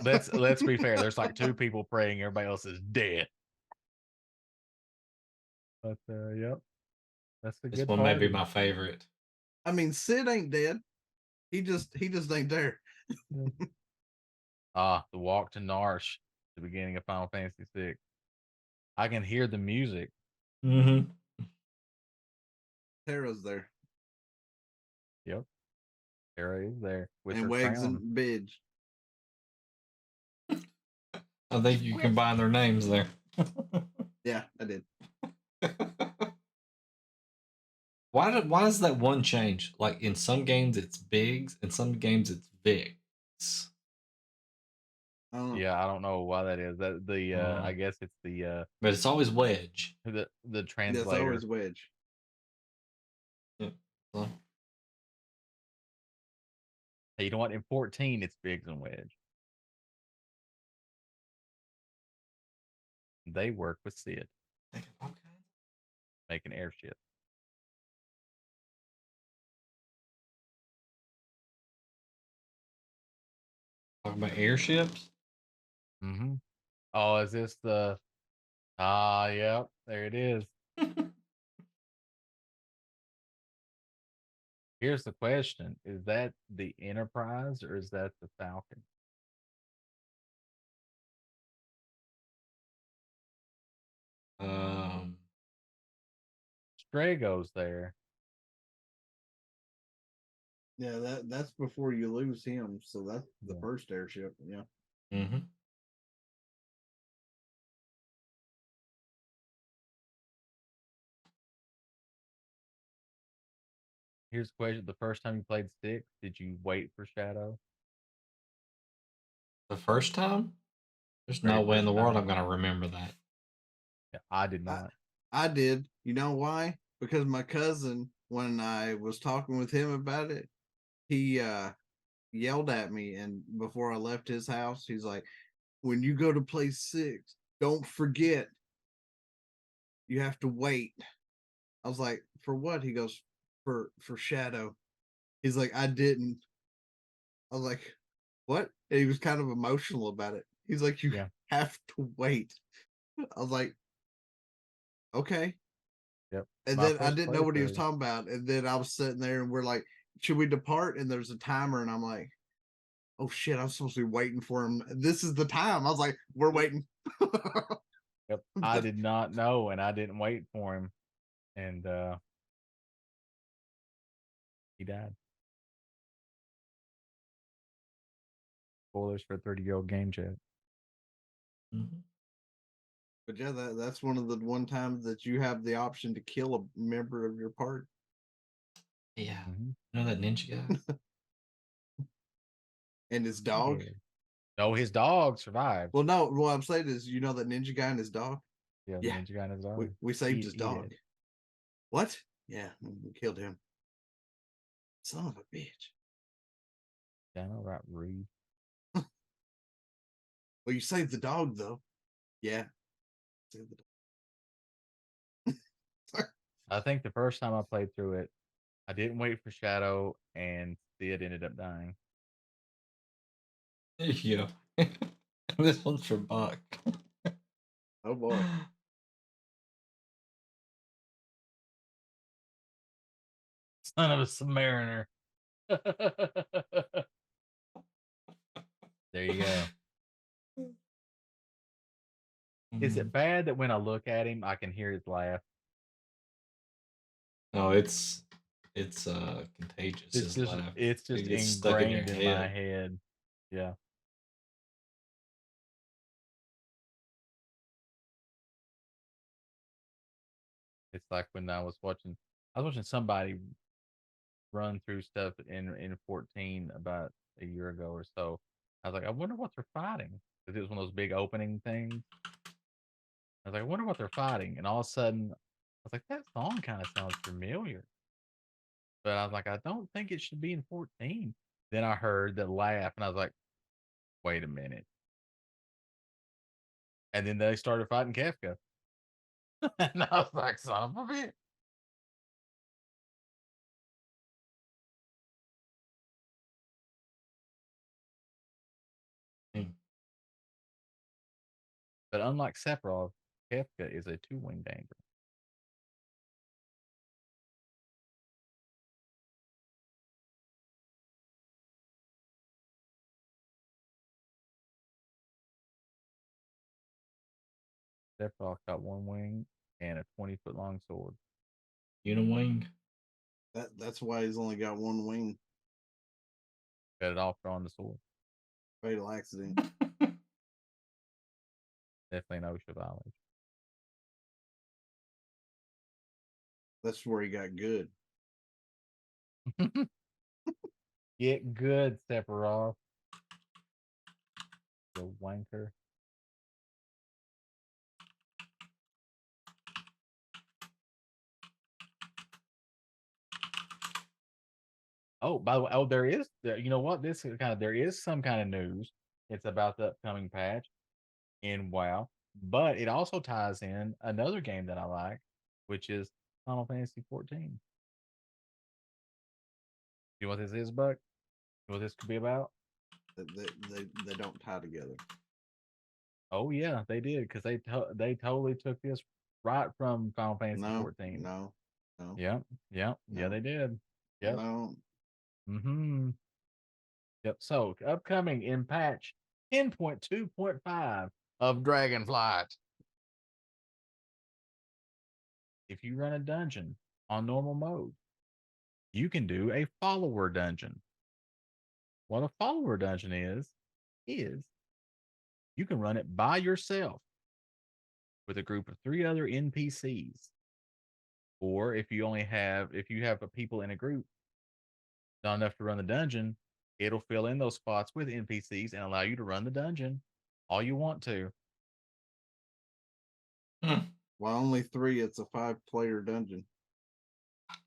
let's be fair. There's like 2 people praying. Everybody else is dead. But yep, that's a
This
good
one may be
party.
my favorite.
I mean, Sid ain't dead. He just ain't there.
The walk to Narsh, the beginning of Final Fantasy VI. I can hear the music.
Mm-hmm.
Tara's there.
Yep, Terra is there with
And
her
Wags
crown.
and Bidge.
I think you combine their names there.
Yeah, I did.
Why does that one change? Like in some games it's Biggs, in some games it's Vicks.
I don't know.
Yeah, I don't know why that is. That the I guess it's the
But it's always Wedge.
the
That's
translator.
always Wedge.
So,
Hey, you know what? In 14, it's Biggs and Wedge. They work with Sid, making airships.
talking about airships.
Mm-hmm. Oh, is this the? Yep, there it is. Here's the question: is that the Enterprise or is that the Falcon? Strago's there.
Yeah, that's before you lose him. So that's the
Yeah.
first airship. Yeah.
Mm-hmm.
Here's the question: the first time you played 6, did you wait for Shadow?
The first time? There's
Very
no way in the
first
world
time.
I'm gonna remember that.
Yeah, I did not.
I did. You know why? Because my cousin, when I was talking with him about it, he yelled at me, and before I left his house, he's like, when you go to play 6, don't forget you have to wait. I was like, for what? He goes, for Shadow. He's like, I didn't. I was like, what? And he was kind of emotional about it. He's like, you
Yeah.
have to wait. I was like, okay.
Yep.
And
My
then I
first
didn't know what he was
playthrough-
talking about. And then I was sitting there and we're like, should we depart? And there's a timer. And I'm like, oh shit, I'm supposed to be waiting for him. This is the time. I was like, we're waiting.
Yep. I did not know, and I didn't wait for him, and he died. Spoilers for a 30-year-old game chat.
Mm-hmm.
But yeah, that's one of the one times that you have the option to kill a member of your party.
Yeah.
Mm-hmm.
You know that ninja guy?
And his dog.
No, his dog survived.
Well, no, what I'm saying is, you know that ninja guy and his dog?
Yeah, the
Yeah.
ninja guy in his arm.
We saved
He-
his
he
dog.
did.
What? Yeah, we killed him. Son of a bitch.
Yeah, I know, right? Rude.
Well, you saved the dog though. Yeah. Saved the dog.
I think the first time I played through it, I didn't wait for Shadow, and Sid ended up dying.
Yeah. This one's for Buck.
Oh boy.
Son of a Submariner. There you go. Is it bad that when I look at him, I can hear his laugh?
No, it's contagious.
It's
His
just
laugh.
it's just
It gets stuck in your
ingrained in my
head.
head. Yeah. It's like when I was watching somebody run through stuff in 14 about a year ago or so. I was like, I wonder what they're fighting. Because it was one of those big opening things. I was like, I wonder what they're fighting. And all of a sudden, I was like, that song kind of sounds familiar. But I was like, I don't think it should be in 14. Then I heard the laugh, and I was like, wait a minute. And then they started fighting Kefka. And I was like, son of a bitch.
Hmm.
But unlike Sephiroth, Kefka is a two-winged angel. Sephiroth got one wing and a 20-foot long sword.
Uniwing.
That's why he's only got one wing.
Cut it off drawing the sword.
Fatal accident.
Definitely an OSHA violation.
That's where he got good.
Get good, Sephiroth. You wanker. Oh, by the way, you know what? There is some kind of news. It's about the upcoming patch in WoW, but it also ties in another game that I like, which is Final Fantasy 14. You know what this is, Buck? You know what this could be about?
They don't tie together.
Oh yeah, they did because they totally took this right from Final Fantasy 14.
No.
Yeah,
No.
they did. Yep.
No.
Mm-hmm. Yep. So upcoming in patch 10.2.5 of Dragonflight. If you run a dungeon on normal mode, you can do a follower dungeon. What a follower dungeon is you can run it by yourself with a group of 3 other NPCs. Or if you have a people in a group not enough to run the dungeon, it'll fill in those spots with NPCs and allow you to run the dungeon all you want to.
Well, only 3. It's a 5-player dungeon.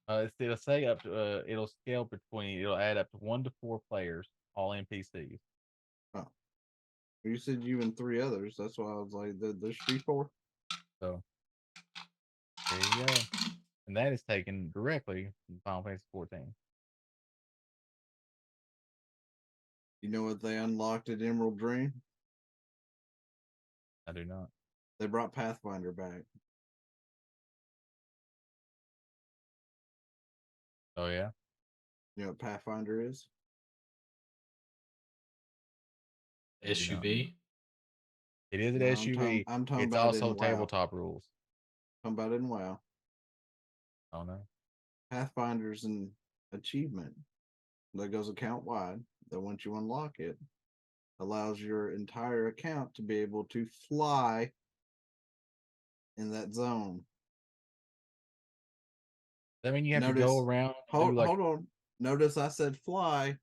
It'll say up to it'll scale between it'll add up to 1 to 4 players, all NPCs.
Oh, you said you and 3 others. That's why I was like, there should be 4.
So there you go. And that is taken directly from Final Fantasy 14.
You know what they unlocked at Emerald Dream?
I do not.
They brought Pathfinder back.
Oh yeah.
You know what Pathfinder is?
SUV.
It is an
No,
SUV.
I'm talking
It's
about
also
in WoW.
tabletop rules.
I'm talking about in WoW.
Oh no.
Pathfinder's an achievement that goes account wide. That once you unlock it, allows your entire account to be able to fly in that zone.
I mean, you have to
Notice-
go around.
Hold on. Notice I said fly,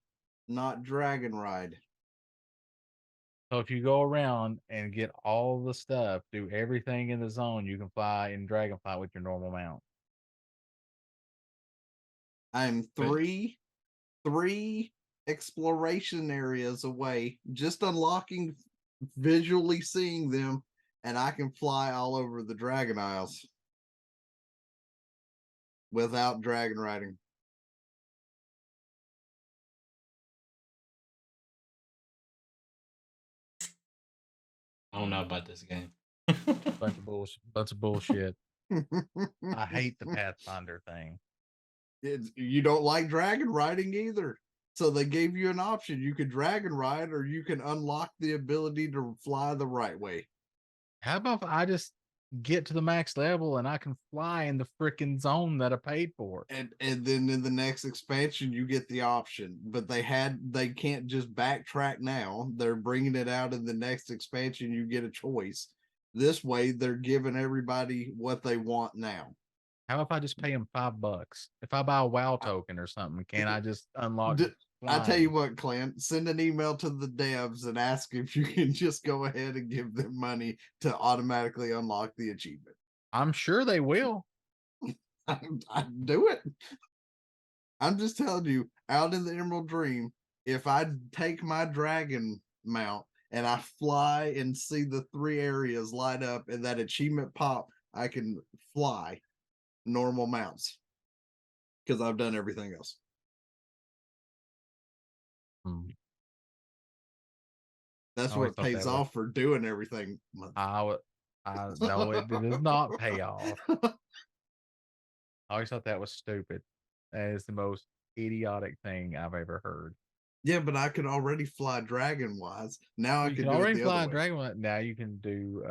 not dragon ride.
So if you go around and get all the stuff, do everything in the zone, you can fly in Dragonflight with your normal mount.
I'm three exploration areas away, just unlocking, visually seeing them, and I can fly all over the Dragon Isles without dragon riding.
I don't know about this game.
Bunch of bullshit. Bunch of bullshit. I hate the Pathfinder thing.
You don't like dragon riding either. So they gave you an option. You could dragon ride, or you can unlock the ability to fly the right way.
How about if I just get to the max level and I can fly in the freaking zone that I paid for?
And then in the next expansion, you get the option. But they can't just backtrack now. They're bringing it out in the next expansion. You get a choice. This way, they're giving everybody what they want now.
How if I just pay them $5? If I buy a WoW token or something, can I just unlock?
I tell you what, Clint, send an email to the devs and ask if you can just go ahead and give them money to automatically unlock the achievement.
I'm sure they will.
I do it. I'm just telling you, out in the Emerald Dream, if I take my dragon mount and I fly and see the 3 areas light up and that achievement pop, I can fly normal mounts because I've done everything else. That's what pays off for doing everything.
No, it does not pay off. I always thought that was stupid. That is the most idiotic thing I've ever heard.
Yeah, but I could already fly dragon wise. Now I can
already
do it the
fly
other way.
dragon. Now you can do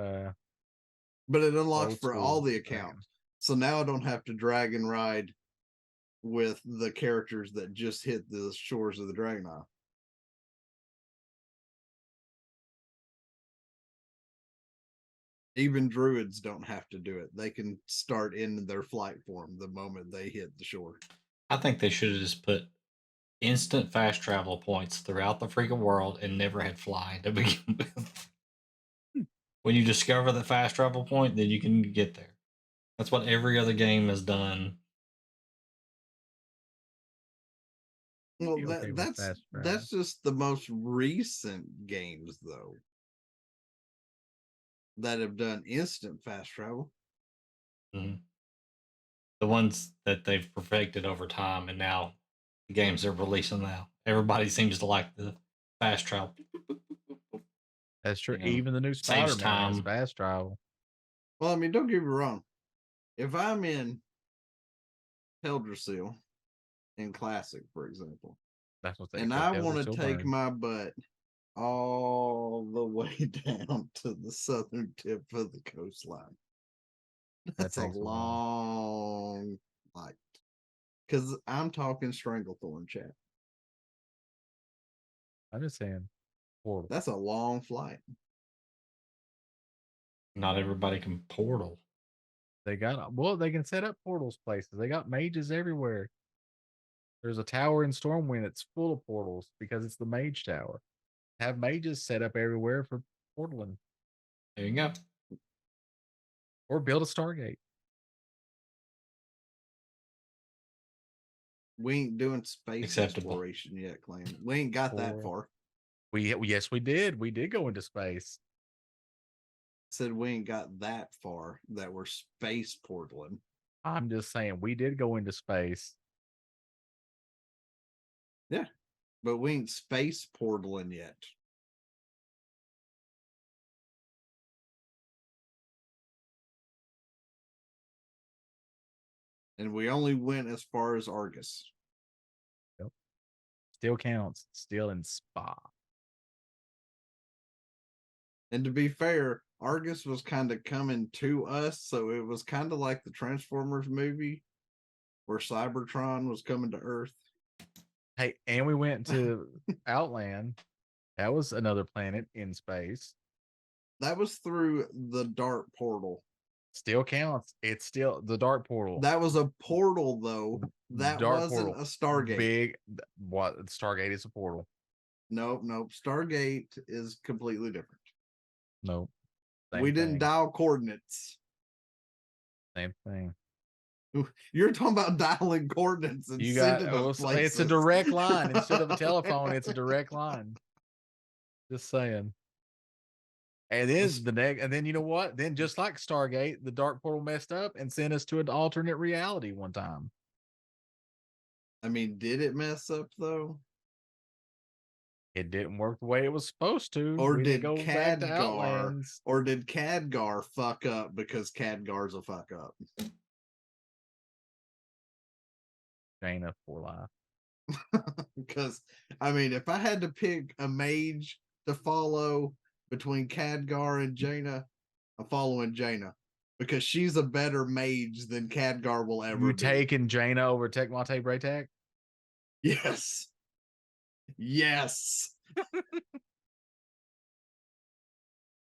but it unlocks
old
for all
school
the accounts. So now I don't have to dragon ride with the characters that just hit the shores of the Dragon Isle. Even druids don't have to do it. They can start in their flight form the moment they hit the shore.
I think they should have just put instant fast travel points throughout the freaking world and never had flying to begin with. When you discover the fast travel point, then you can get there. That's what every other game has done.
Well, that's just the most recent games, though, that have done instant fast travel.
Mm-hmm. The ones that they've perfected over time, and now the games they're releasing now, everybody seems to like the fast travel.
That's true. Even the new Spider-Man has fast travel.
Well, I mean, don't get me wrong. If I'm in Eldrasil in Classic, for example,
that's what
and I want to take my butt all the way down to the southern tip of the coastline. That's a long flight. Because I'm talking Stranglethorn, chat.
I'm just saying. Portal.
That's a long flight.
Not everybody can portal.
They can set up portals places. They got mages everywhere. There's a tower in Stormwind that's full of portals because it's the mage tower. Have mages set up everywhere for portaling.
There you go.
Or build a Stargate.
We ain't doing space exploration yet, Clan. We ain't got that far.
Yes, we did. We did go into space.
Said we ain't got that far that we're space portaling.
I'm just saying we did go into space.
Yeah, but we ain't space portaling yet. And we only went as far as Argus.
Yep. Still counts. Still in Spa.
And to be fair, Argus was kind of coming to us, so it was kind of like the Transformers movie where Cybertron was coming to Earth.
Hey, and we went to Outland. That was another planet in space.
That was through the Dart portal.
Still counts. It's still the Dart portal.
That was a portal, though. That
Dart
wasn't
portal.
a Stargate.
Stargate is a portal.
Nope. Stargate is completely different.
Nope.
We didn't dial coordinates.
Same thing.
You're talking about dialing coordinates and
You got
sending them places.
it's a direct line instead of a telephone. It's a direct line. Just saying. And then you know what? Then just like Stargate, the dark portal messed up and sent us to an alternate reality one time.
I mean, did it mess up though?
It didn't work the way it was supposed to.
Or
We
did
didn't go back to Outlands.
Khadgar fuck up because Khadgar's a fuck up?
Jaina for life.
Because I mean, if I had to pick a mage to follow between Khadgar and Jaina, I'm following Jaina because she's a better mage than Khadgar will ever
You
be.
taking Jaina over Tecmate Braytak?
Yes.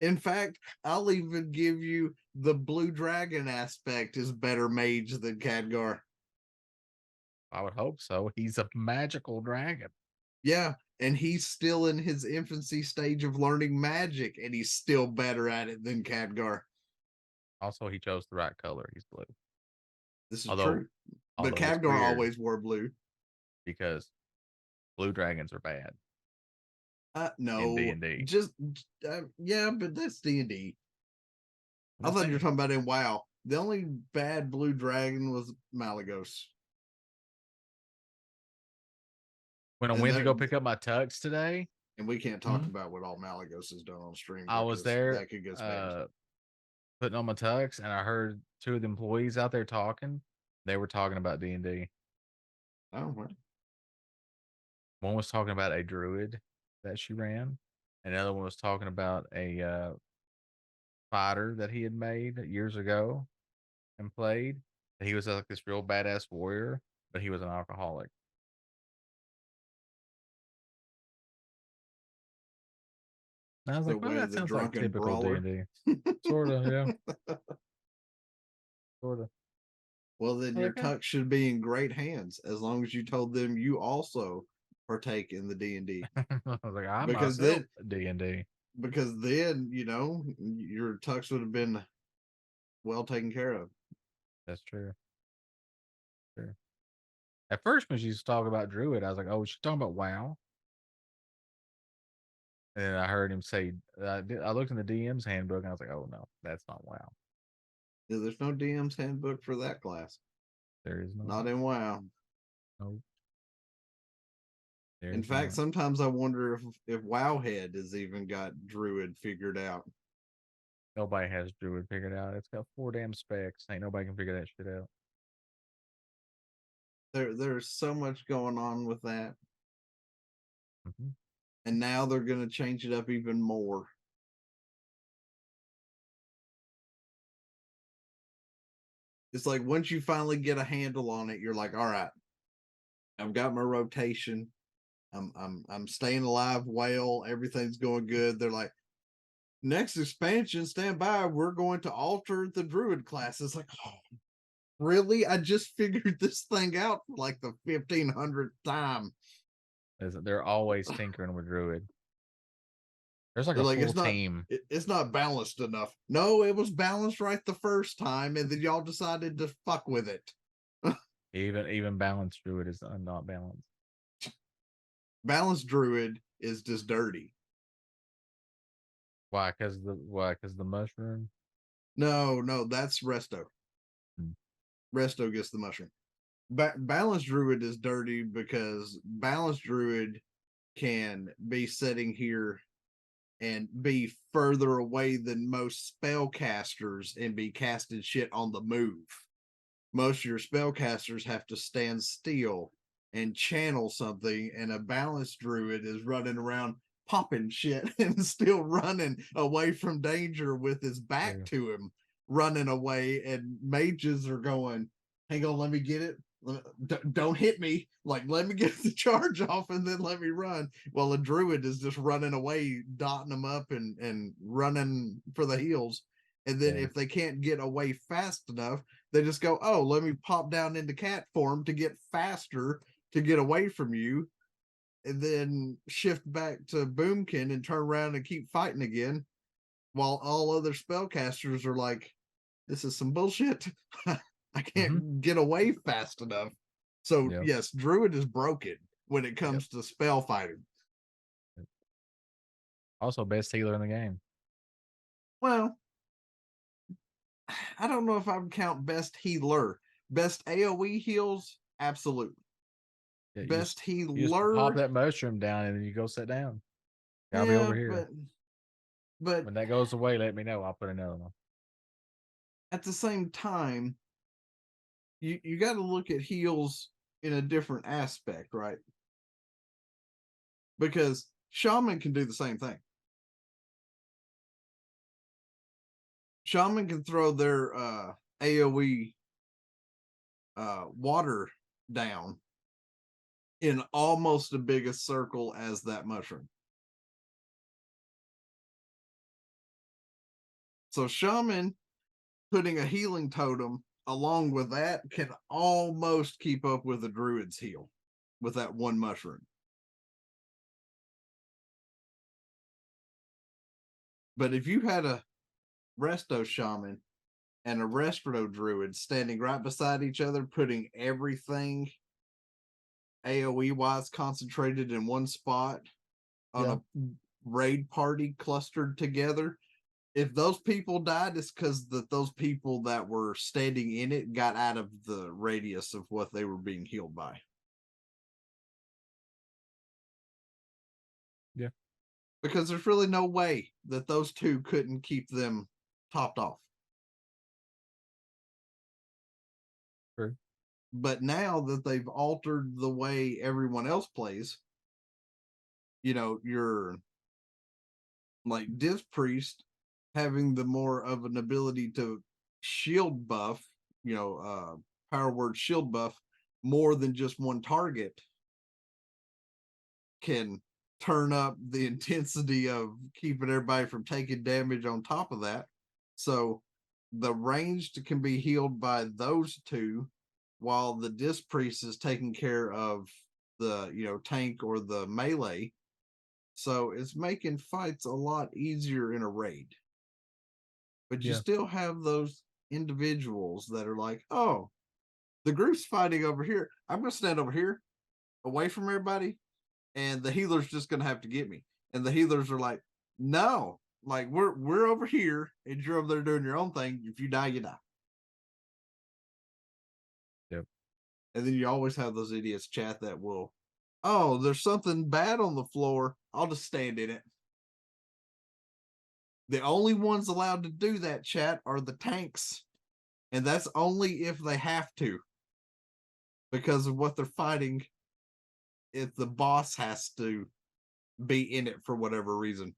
In fact, I'll even give you the blue dragon aspect is better mage than Khadgar.
I would hope so. He's a magical dragon.
Yeah, and he's still in his infancy stage of learning magic, and he's still better at it than Khadgar.
Also, he chose the right color. He's blue.
This is true. But
it's
Khadgar
weird
always wore blue.
because blue dragons are bad.
No,
in D&D.
just yeah, but that's D&D. I thought you were talking about in WoW. The only bad blue dragon was Malagos.
When I
And
went to go pick up my tux today,
and we can't talk about what all Malagos has done on stream.
I was
because
there
that could get bad.
putting on my tux, and I heard two of the employees out there talking. They were talking about D&D.
Oh, well.
One was talking about a druid that she ran, and the other one was talking about a fighter that he had made years ago and played. He was like this real badass warrior, but he was an alcoholic. And I was like, well, that sounds like typical D&D. Sort of, yeah. Sort of.
Well, then your tux should be in great hands as long as you told them you also partake in the D&D.
I was like, I
because
myself
then
D&D.
Because then, your tux would have been well taken care of.
That's true. Sure. At first, when she was talking about Druid, I was like, oh, she's talking about WoW. And then I heard him say, I looked in the DM's handbook and I was like, oh, no, that's not WoW.
Yeah, there's no DM's handbook for that class.
There is
not in WoW.
No.
In fact, sometimes I wonder if Wowhead has even got Druid figured out.
Nobody has Druid figured out. It's got 4 damn specs. Ain't nobody can figure that shit out.
There's so much going on with that.
Mm-hmm.
And now they're going to change it up even more. It's like once you finally get a handle on it, you're like, all right, I've got my rotation. I'm staying alive well. Everything's going good. They're like, next expansion, stand by. We're going to alter the Druid class. It's like, oh, really? I just figured this thing out for like the 1500th time.
They're always tinkering with Druid. There's like a full team.
It's not balanced enough. No, it was balanced right the first time, and then y'all decided to fuck with it.
Even balanced Druid is not balanced.
Balanced Druid is just dirty.
Why? Because the mushroom?
No, that's Resto. Resto gets the mushroom. Balanced Druid is dirty because Balanced Druid can be sitting here and be further away than most spellcasters and be casting shit on the move. Most of your spellcasters have to stand still and channel something, and a Balanced Druid is running around popping shit and still running away from danger with his back to him, running away, and mages are going, hang on, let me get it. Don't hit me. Like, let me get the charge off and then let me run. Well, a Druid is just running away, dotting them up and running for the heels. And then if they can't get away fast enough, they just go, oh, let me pop down into cat form to get faster to get away from you. and then shift back to Boomkin and turn around and keep fighting again, while all other spellcasters are like, this is some bullshit. I can't get away fast enough. So yes, Druid is broken when it comes to spell fighting.
Also, best healer in the game.
Well, I don't know if I would count best healer. Best AoE heals, absolutely.
Yeah,
Best
you just
healer.
pop that mushroom down and then you go sit down. I'll be over here.
But
when that goes away, let me know. I'll put another one.
At the same time, you got to look at heals in a different aspect, right? Because Shaman can do the same thing. Shaman can throw their AoE water down in almost the biggest circle as that mushroom. So Shaman putting a healing totem along with that can almost keep up with a Druid's heal with that one mushroom. But if you had a Resto Shaman and a Resto Druid standing right beside each other, putting everything AoE wise concentrated in one spot on a raid party clustered together, if those people died, it's because those people that were standing in it got out of the radius of what they were being healed by.
Yeah.
Because there's really no way that those two couldn't keep them topped off.
True.
But now that they've altered the way everyone else plays, you're like Div Priest having the more of an ability to shield buff, power word shield buff more than just one target can turn up the intensity of keeping everybody from taking damage on top of that. So the ranged can be healed by those two while the Disc Priest is taking care of the, tank or the melee. So it's making fights a lot easier in a raid. But you still have those individuals that are like, oh, the group's fighting over here. I'm going to stand over here away from everybody, and the healer's just going to have to get me. And the healers are like, no, like we're over here, and you're over there doing your own thing. If you die, you die.
Yep.
And then you always have those idiots chat that will, oh, there's something bad on the floor. I'll just stand in it. The only ones allowed to do that, chat, are the tanks. And that's only if they have to. Because of what they're fighting, if the boss has to be in it for whatever reason.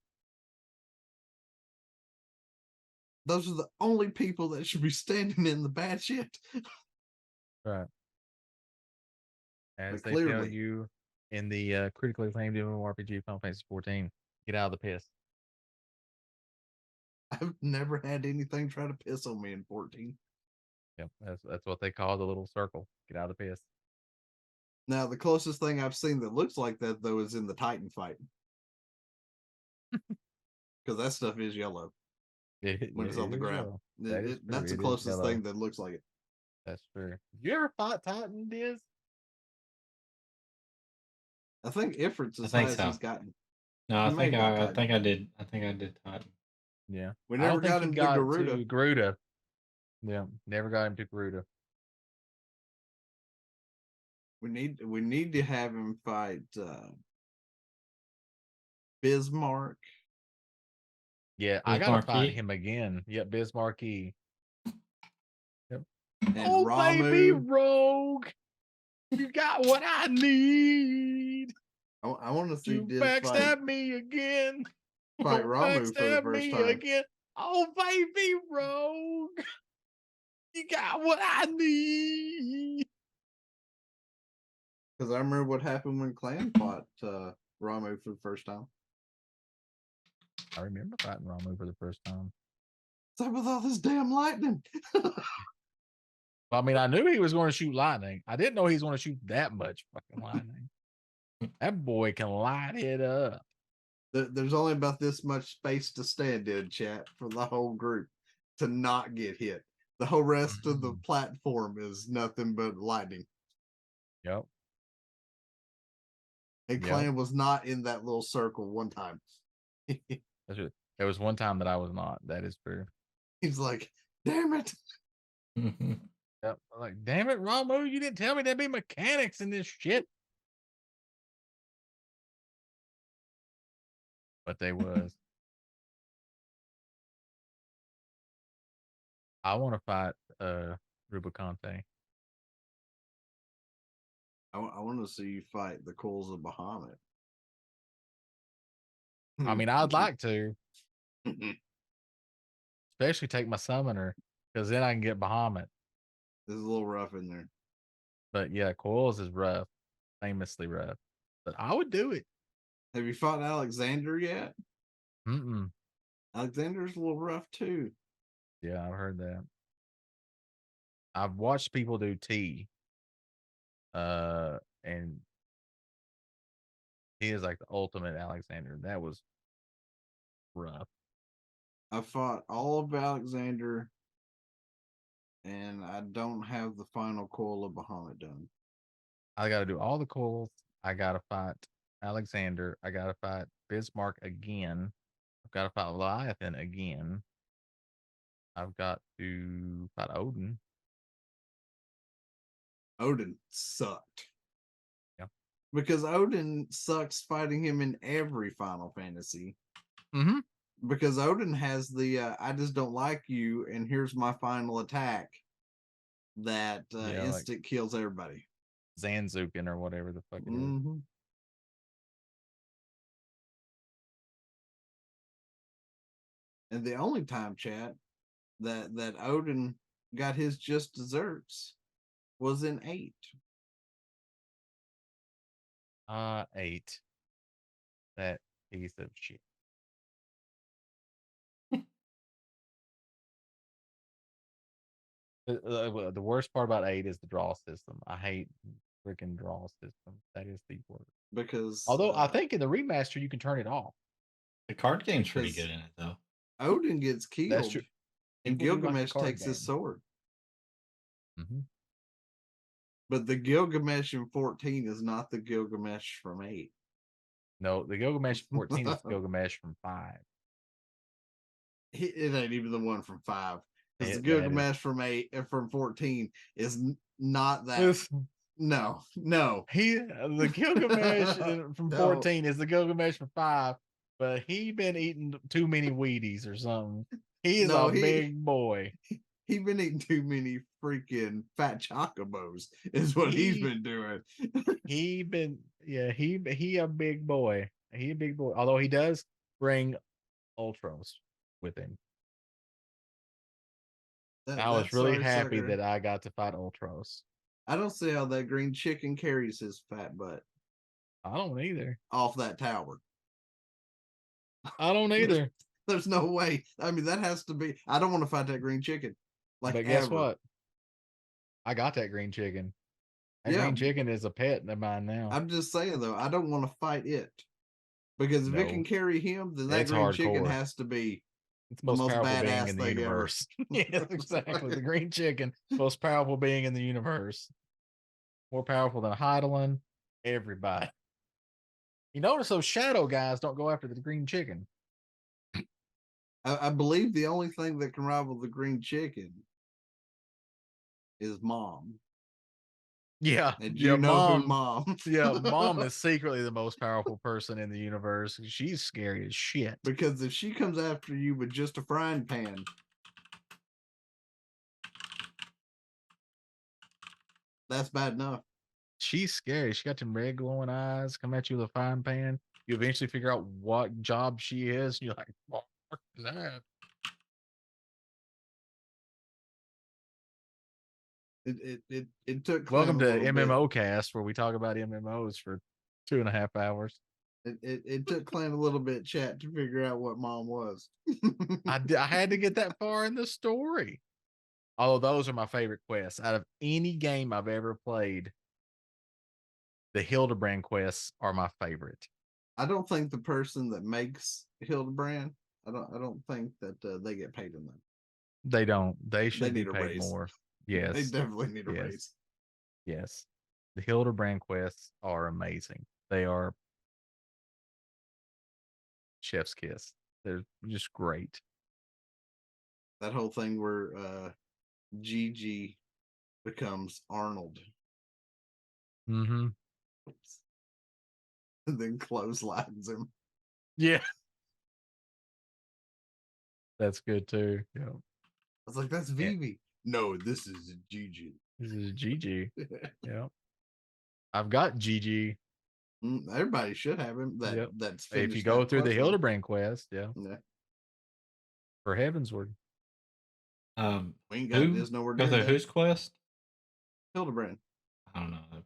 Those are the only people that should be standing in the bad shit.
Right. As
But
they
clearly,
tell you in the critically acclaimed MMORPG Final Fantasy 14, get out of the piss.
I've never had anything try to piss on me in 14.
Yep, that's what they call the little circle. Get out of the piss.
Now, the closest thing I've seen that looks like that, though, is in the Titan fight. Because that stuff is yellow when it's on the ground. That's the closest thing that looks like it.
That's true. Did you ever fight Titan, Diz?
I think Ifrit's as
think
high as
so.
he's gotten.
No, I
He
think
may got
I
Titan.
think I did. I think I did Titan.
Yeah.
We
I
never
don't think
got
he
him to
got
Garuda.
to Garuda. Yeah, never got him to Garuda.
We need to have him fight Bismarck.
Yeah, I gotta fight
Bismarcky?
him again. Yep, Bismarcky. Yep.
And
baby,
Ramu.
Rogue, you got what I need.
I want to see
You
Diz
backstab me again.
fight
Don't
Ramu for the
backstab
first
me
time.
again. Oh, baby, Rogue, you got what I need.
Because I remember what happened when Clan fought Ramu for the first time.
I remember fighting Ramu for the first time.
What's up with all this damn lightning?
I mean, I knew he was going to shoot lightning. I didn't know he was going to shoot that much fucking lightning. That boy can light it up.
There's only about this much space to stand in, chat, for the whole group to not get hit. The whole rest of the platform is nothing but lightning.
Yep.
And Clan was not in that little circle one time.
That's it. There was one time that I was not. That is true.
He's like, damn it.
Yep. I'm like, damn it, Ramu, you didn't tell me there'd be mechanics in this shit. But they was. I want to fight Rubicante.
I want to see you fight the Coils of Bahamut.
I mean, I'd like to. Especially take my summoner, because then I can get Bahamut.
This is a little rough in there.
But yeah, Coils is rough. Famously rough. But I would do it.
Have you fought Alexander yet?
Mm-mm.
Alexander's a little rough too.
Yeah, I've heard that. I've watched people do T. And he is like the ultimate Alexander. That was rough.
I fought all of Alexander, and I don't have the final Coil of Bahamut done.
I got to do all the coils. I got to fight Alexander. I got to fight Bismarck again. I've got to fight Leviathan again. I've got to fight Odin.
Odin sucked.
Yeah.
Because Odin sucks fighting him in every Final Fantasy.
Mm-hmm.
Because Odin has the I just don't like you, and here's my final attack that instant kills everybody.
Zanzukin or whatever the fuck it is.
Mm-hmm. And the only time, chat, that Odin got his just desserts was in 8.
8. That piece of shit. The worst part about 8 is the draw system. I hate freaking draw system. That is the worst.
Because
although I think in the remaster you can turn it off.
The card game's pretty good in it though.
Odin gets killed.
That's true.
And
People do like the
Gilgamesh
card
takes his
game.
sword.
Mm-hmm.
But the Gilgamesh in 14 is not the Gilgamesh from 8.
No, the Gilgamesh 14 is Gilgamesh from 5.
It ain't even the one from 5. Because the
That is-
Gilgamesh from 8 and from 14 is not that. No.
The Gilgamesh from
No.
14 is the Gilgamesh from 5, but he been eating too many Wheaties or something. He is a big boy.
He been eating too many freaking fat chocobos is what he's been doing.
he a big boy. He a big boy. Although he does bring Ultros with him. I was really happy that I got to fight Ultros.
I don't see how that green chicken carries his fat butt
I don't either.
off that tower.
I don't either.
There's no way. I mean, that has to be. I don't want to fight that green chicken. Like,
but guess
ever.
what? I got that green chicken. That green chicken is a pet of mine now.
I'm just saying though, I don't want to fight it because if it can carry him, then that
It's
green
hardcore.
chicken has to be
It's the most powerful being
badass
in the
thing
universe. Yes, exactly. The green chicken, most powerful being in the universe. More powerful than Heidelin, everybody. You notice those shadow guys don't go after the green chicken.
I believe the only thing that can rival the green chicken is Mom.
Yeah.
And you know who Mom.
Yeah, Mom is secretly the most powerful person in the universe. She's scary as shit.
Because if she comes after you with just a frying pan, that's bad enough.
She's scary. She got them red glowing eyes, come at you with a frying pan. You eventually figure out what job she is. And you're like, what the fuck is that?
It took
Welcome to
Clan a little
MMO Cast, where we talk about MMOs for 2.5 hours.
It took Clan a little bit, chat, to figure out what Mom was.
I had to get that far in the story. Although those are my favorite quests out of any game I've ever played. The Hildebrand quests are my favorite.
I don't think the person that makes Hildebrand, I don't think that they get paid enough.
They don't. They
They
should be
need a
paid
raise.
more.
They
Yes.
definitely need a
Yes.
raise.
Yes. The Hildebrand quests are amazing. They are chef's kiss. They're just great.
That whole thing where Gigi becomes Arnold
Mm-hmm.
and then clotheslines him.
Yeah. That's good too. Yeah.
I was like, that's Vivi. No, this is Gigi.
This is Gigi. Yeah. I've got Gigi.
Everybody should have him.
Yep.
That's
If you
finished
go
that
through the
quest line.
Hildebrand quest, yeah.
Yeah.
For Heavensward.
We ain't got
Who?
this nowhere
Go
near
through
that.
whose quest?
Hildebrand.
I don't know that person.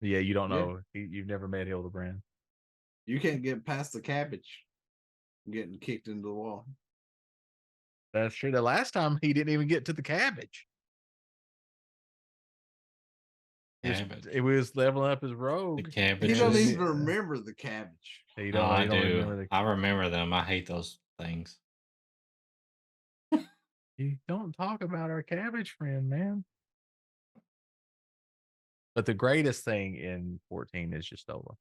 Yeah, you don't
Yeah.
know. You've never met Hildebrand.
You can't get past the cabbage. Getting kicked into the wall.
That's true. The last time he didn't even get to the cabbage.
Cabbage.
It was leveling up his
The
rogue.
cabbage.
He don't
is-
even remember the cabbage.
He
No,
don't,
I
he don't
do.
remember the
I remember them. I hate those things.
You don't talk about our cabbage friend, man. But the greatest thing in 14 is Justola.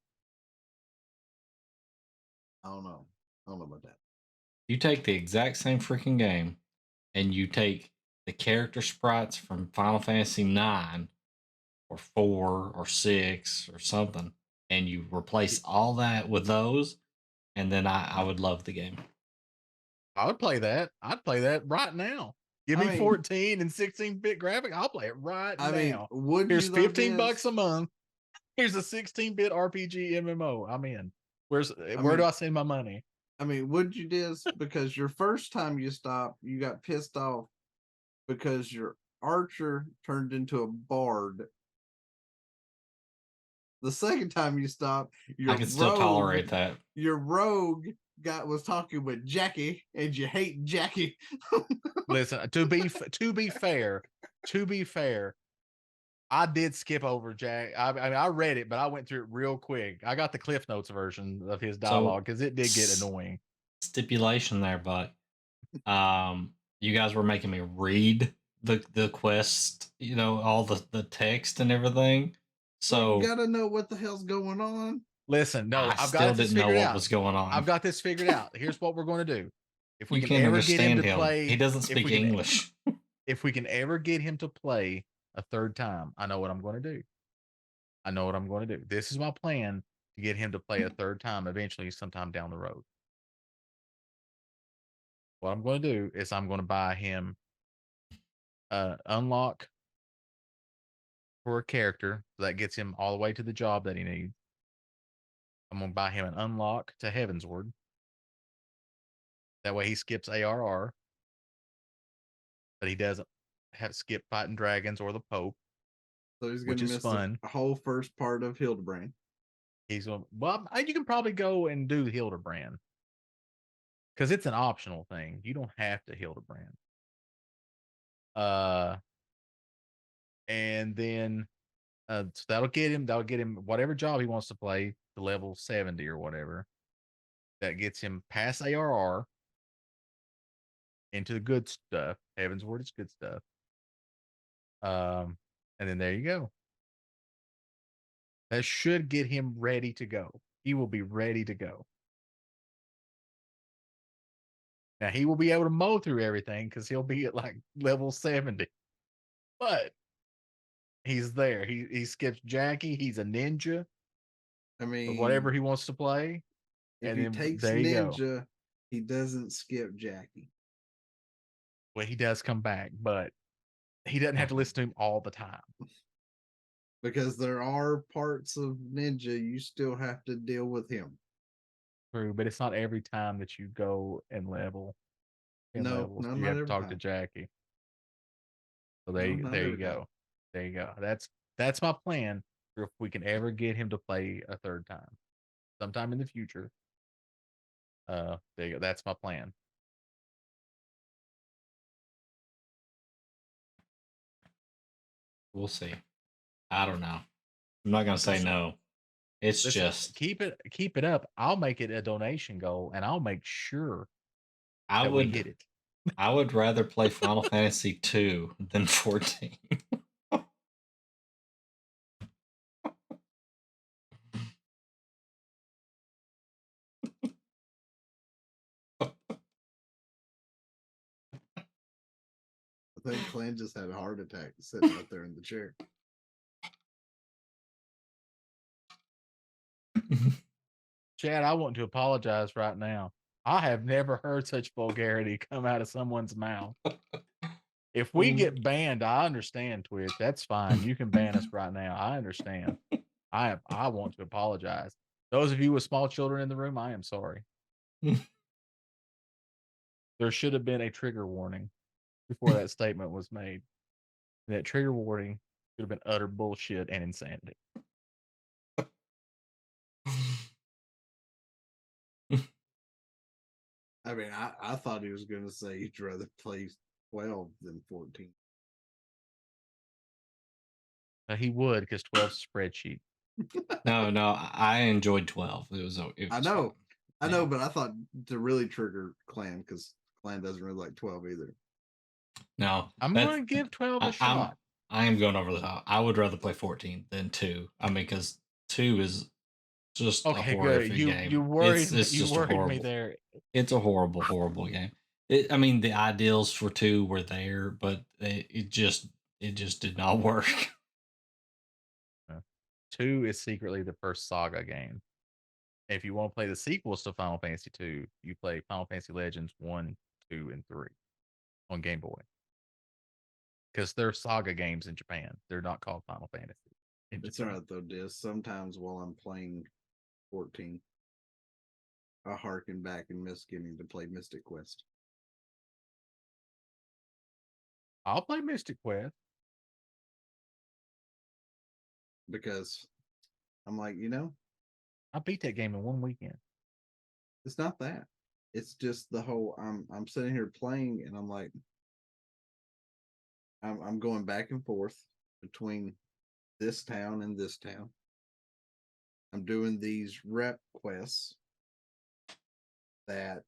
I don't know. I don't know about that.
You take the exact same freaking game, and you take the character sprites from Final Fantasy 9 or 4 or 6 or something, and you replace all that with those, and then I would love the game.
I would play that. I'd play that right now. Give
I
me
mean-
14 and 16-bit graphic. I'll play it right
I
now.
mean, would
Here's
you though,
15
Diz?
bucks a month. Here's a 16-bit RPG MMO. I'm in. Where do I send my money?
I mean, would you, Diz? Because your first time you stopped, you got pissed off because your archer turned into a bard. The second time you stopped, your
I can still tolerate that.
Your rogue was talking with Jackie, and you hate Jackie.
Listen, to be fair, I did skip over Jack. I mean, I read it, but I went through it real quick. I got the Cliff Notes version of his dialogue because it did get annoying.
Stipulation there, but you guys were making me read the quest, all the text and everything. So
you gotta know what the hell's going on.
Listen, no,
I
I've
still
got this
didn't know
figured
what
out.
was going on.
I've got this figured out. Here's what we're going to do. If we
You
can
can't
ever get him
understand
to
him.
play,
He doesn't
if
speak
we can-
English.
if we can ever get him to play a third time, I know what I'm going to do. I know what I'm going to do. This is my plan to get him to play a third time eventually, sometime down the road. What I'm going to do is I'm going to buy him unlock for a character that gets him all the way to the job that he needs. I'm going to buy him an unlock to Heavensward. That way he skips ARR, but he doesn't have to skip fighting dragons or the Pope.
So he's
Which
gonna
is
miss
fun.
the whole first part of Hildebrand.
He's going, well, you can probably go and do Hildebrand because it's an optional thing. You don't have to Hildebrand. And then so that'll get him whatever job he wants to play to level 70 or whatever. That gets him past ARR into the good stuff. Heavensward is good stuff. And then there you go. That should get him ready to go. He will be ready to go. Now he will be able to mow through everything because he'll be at like level 70. But he's there. He skips Jackie. He's a ninja.
I mean,
Whatever he wants to play.
if
and
he
then
takes
there you go.
Ninja, he doesn't skip Jackie.
Well, he does come back, but he doesn't have to listen to him all the time.
Because there are parts of Ninja you still have to deal with him.
True, but it's not every time that you go and level.
No,
you
not
have to
every
talk
time.
to Jackie. So
No, not
there you
every time.
go. There you go. That's my plan for if we can ever get him to play a third time, sometime in the future. There you go. That's my plan.
We'll see. I don't know. I'm not gonna say no. It's
Listen,
just
keep it up. I'll make it a donation goal, and I'll make sure
I
that we
would
hit it.
I would rather play Final Fantasy 2 than 14.
I think Clan just had a heart attack sitting up there in the chair.
Chad, I want to apologize right now. I have never heard such vulgarity come out of someone's mouth. If we get banned, I understand, Twitch. That's fine. You can ban us right now. I understand. I want to apologize. Those of you with small children in the room, I am sorry. There should have been a trigger warning before that statement was made. That trigger warning should have been utter bullshit and insanity.
I mean, I thought he was going to say he'd rather play 12 than 14.
He would, because 12's a spreadsheet.
No, I enjoyed 12. It was
I know,
fun.
I know, but I thought to really trigger Clan, because Clan doesn't really like 12 either.
No,
I'm going to give 12 a shot.
I am going over the top. I would rather play 14 than 2. I mean, because 2 is just a horrific game.
You worried,
it's
you
just
worried
horrible.
me there.
It's a horrible game. I mean, the ideals for 2 were there, but it just did not work.
2 is secretly the first Saga game. If you want to play the sequels to Final Fantasy 2, you play Final Fantasy Legends 1, 2, and 3 on Game Boy. Because they're Saga games in Japan. They're not called Final Fantasy.
It's all right, though, Diz. Sometimes while I'm playing 14, I harken back and miss getting to play Mystic Quest.
I'll play Mystic Quest.
Because I'm like,
I beat that game in one weekend.
it's not that. It's just the whole I'm sitting here playing and I'm like I'm going back and forth between this town and this town. I'm doing these rep quests that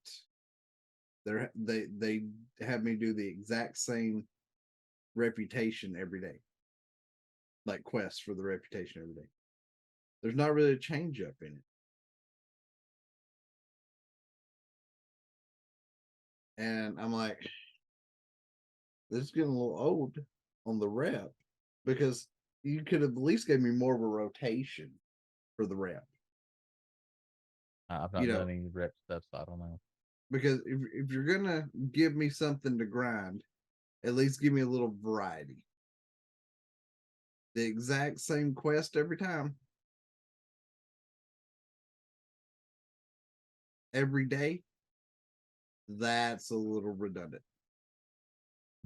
they have me do the exact same reputation every day. Like quests for the reputation every day. There's not really a change up in it. And I'm like, this is getting a little old on the rep, because you could have at least gave me more of a rotation for the rep.
I've not done any rep stuff, so I don't know.
Because if you're gonna give me something to grind, at least give me a little variety. The exact same quest every time, every day, that's a little redundant.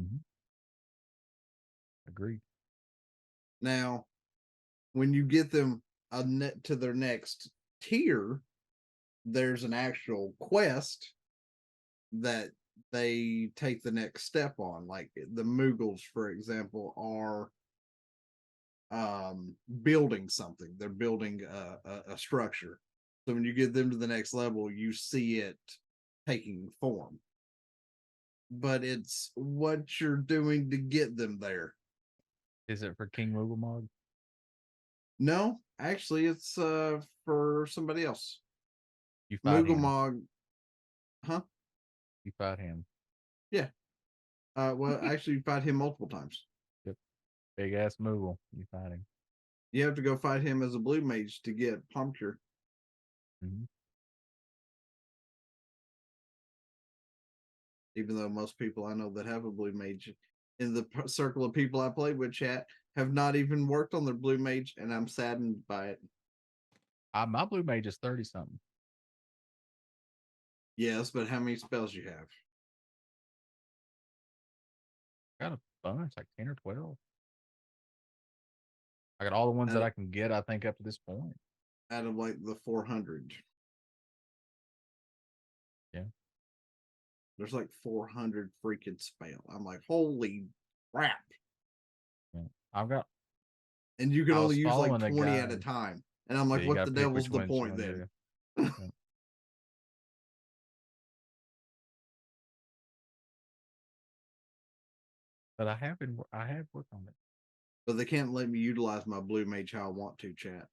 Mm-hmm. Agreed.
Now, when you get them to their next tier, there's an actual quest that they take the next step on. Like the Moogles, for example, are building something. They're building a structure. So when you get them to the next level, you see it taking form. But it's what you're doing to get them there.
Is it for King Moogle?
No, actually, it's for somebody else.
You fight him.
Moogle, huh?
You fight him.
Yeah. Well, actually, you fight him multiple times.
Yep. Big ass Moogle. You fight him.
You have to go fight him as a blue mage to get Pumpcure.
Mm-hmm.
Even though most people I know that have a blue mage in the circle of people I played with, chat, have not even worked on their blue mage, and I'm saddened by it.
My blue mage is 30 something.
Yes, but how many spells you have?
Got a bunch, like 10 or 12. I got all the ones that I can get, I think, up to this point.
Out of like the 400.
Yeah.
There's like 400 freaking spell. I'm like, holy crap.
Yeah. I've got
and you can
I
only
was
use like
following a
20 at a
guy.
time. And I'm
So
like,
you
what
gotta
the
pick
devil's
which
the
ones you
point
wanna
then?
do. Yeah. But I have worked on it.
But they can't let me utilize my blue mage how I want to, chat.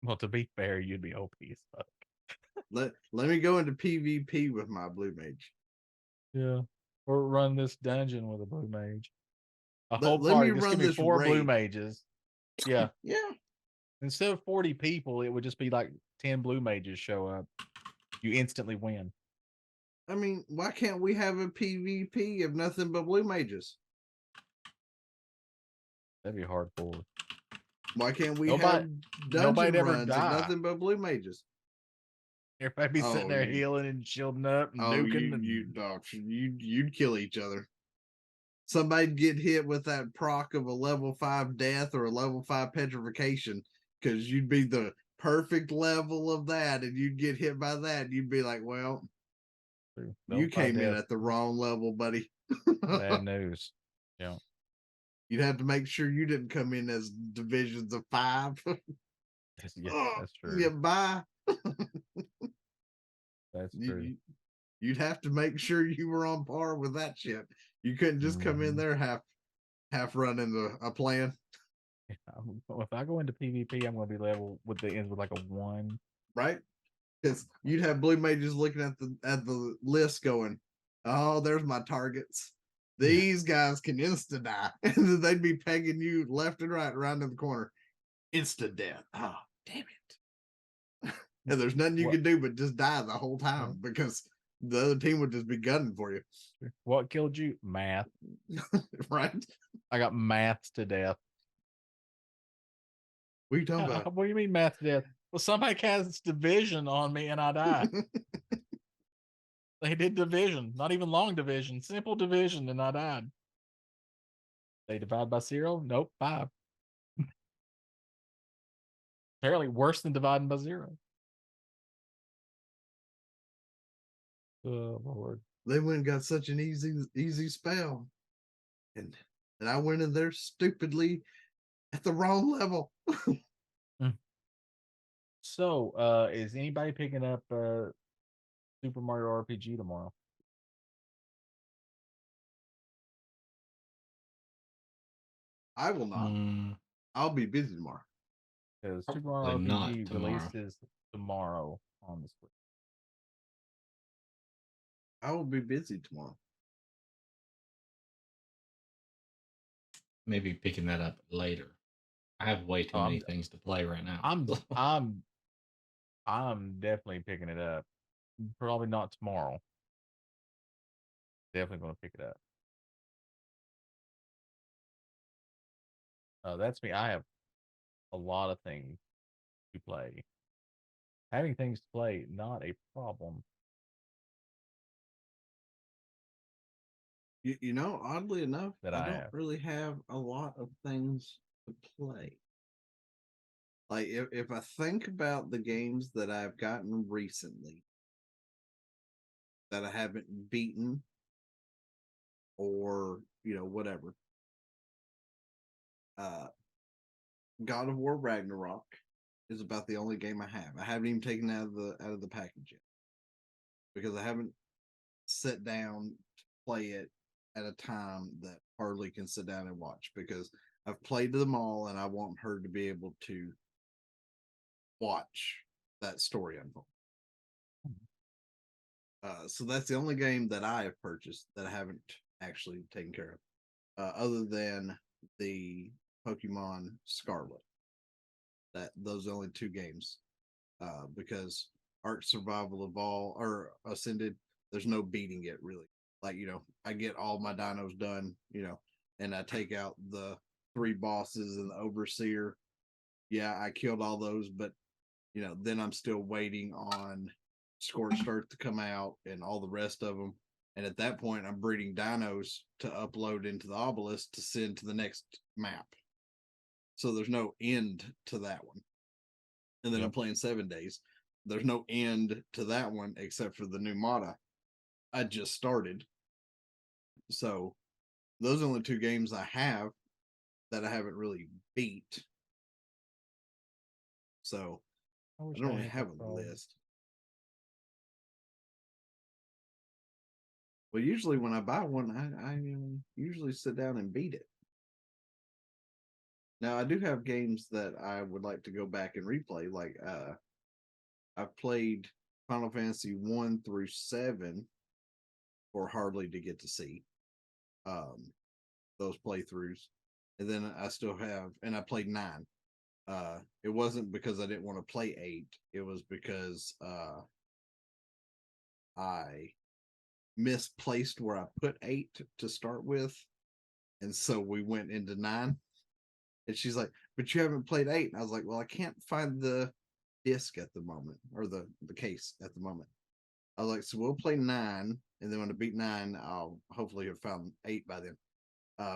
Well, to be fair, you'd be OP as fuck.
Let me go into PvP with my blue mage.
Yeah. Or run this dungeon with a blue mage. A whole
Let me
party. Just
run
give me
this
4 blue
raid.
mages. Yeah.
Yeah.
Instead of 40 people, it would just be like 10 blue mages show up. You instantly win.
I mean, why can't we have a PvP of nothing but blue mages?
That'd be hardcore.
Why can't we
Nobody-
have
nobody'd
dungeon
ever
runs of
die.
nothing but blue mages?
Everybody be sitting
Oh,
there
you-
healing and shielding up and nuking.
You'd kill each other. Somebody'd get hit with that proc of a level 5 death or a level 5 petrification because you'd be the perfect level of that, and you'd get hit by that. And you'd be like, well, you came in at the wrong level, buddy.
Bad news. Yeah.
You'd have to make sure you didn't come in as divisions of 5.
Yeah, that's true.
Yeah, bye.
That's true.
You'd have to make sure you were on par with that shit. You couldn't just come in there half running a plan.
If I go into PvP, I'm going to be level with the ends with like a 1.
Right? Because you'd have blue mages looking at the list going, oh, there's my targets. These guys can insta die. And then they'd be pegging you left and right around in the corner. Insta death. Oh, damn it. And there's nothing you can do but just die the whole time because the other team would just be gunning for you.
What killed you? Math.
Right?
I got maths to death.
What are you talking about?
What do you mean math to death? Well, somebody cast division on me and I died. They did division, not even long division, simple division, and I died. They divide by 0? Nope, 5. Apparently worse than dividing by 0. Oh Lord.
They went and got such an easy spell. And I went in there stupidly at the wrong level.
So, is anybody picking up Super Mario RPG tomorrow?
I will not. I'll be busy tomorrow.
Because Super Mario
Probably not
RPG
tomorrow.
releases tomorrow on the Switch.
I will be busy tomorrow.
Maybe picking that up later. I have way too many things to play right now.
I'm definitely picking it up. Probably not tomorrow. Definitely going to pick it up. That's me. I have a lot of things to play. Having things to play, not a problem.
You know, oddly enough,
That
I
I
don't
have.
really have a lot of things to play. Like if I think about the games that I've gotten recently that I haven't beaten or, whatever. God of War Ragnarok is about the only game I have. I haven't even taken it out of the package yet. Because I haven't sat down to play it at a time that Harley can sit down and watch, because I've played them all and I want her to be able to watch that story unfold. So that's the only game that I have purchased that I haven't actually taken care of, other than the Pokemon Scarlet. Those are the only 2 games, because Ark Survival Evolved or Ascended, there's no beating it really. Like, I get all my dinos done, and I take out the 3 bosses and the Overseer. Yeah, I killed all those, but then I'm still waiting on Scorched Earth to come out and all the rest of them. And at that point, I'm breeding dinos to upload into the obelisk to send to the next map. So there's no end to that one. And then I'm playing 7 days. There's no end to that one except for the new Mata I just started. So those are the only 2 games I have that I haven't really beat. So I
wish
don't really
had
have
that
a
problem.
list. Well, usually when I buy one, I usually sit down and beat it. Now I do have games that I would like to go back and replay. Like I've played Final Fantasy 1 through 7 for hardly to get to see those playthroughs, and then I still have, and I played 9. It wasn't because I didn't want to play 8. It was because I misplaced where I put 8 to start with, and so we went into 9. And she's like, "But you haven't played 8." And I was like, "Well, I can't find the disc at the moment, or the case at the moment." I was like, "So we'll play 9, and then when I beat 9, I'll hopefully have found 8 by then,"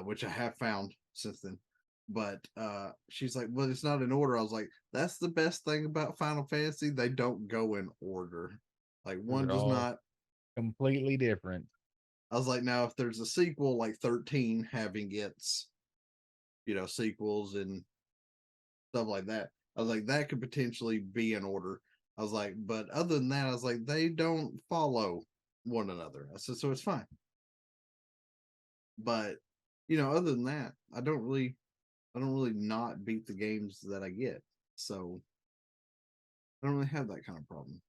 which I have found since then. But she's like, "Well, it's not in order." I was like, "That's the best thing about Final Fantasy. They don't go in order. Like, one
They're
does
all
not."
completely different.
I was like, "Now, if there's a sequel, like 13 having its, sequels and stuff like that," I was like, "That could potentially be in order." I was like, "But other than that," I was like, "they don't follow one another." I said, "So it's fine." But other than that, I don't really not beat the games that I get. So I don't really have that kind of problem.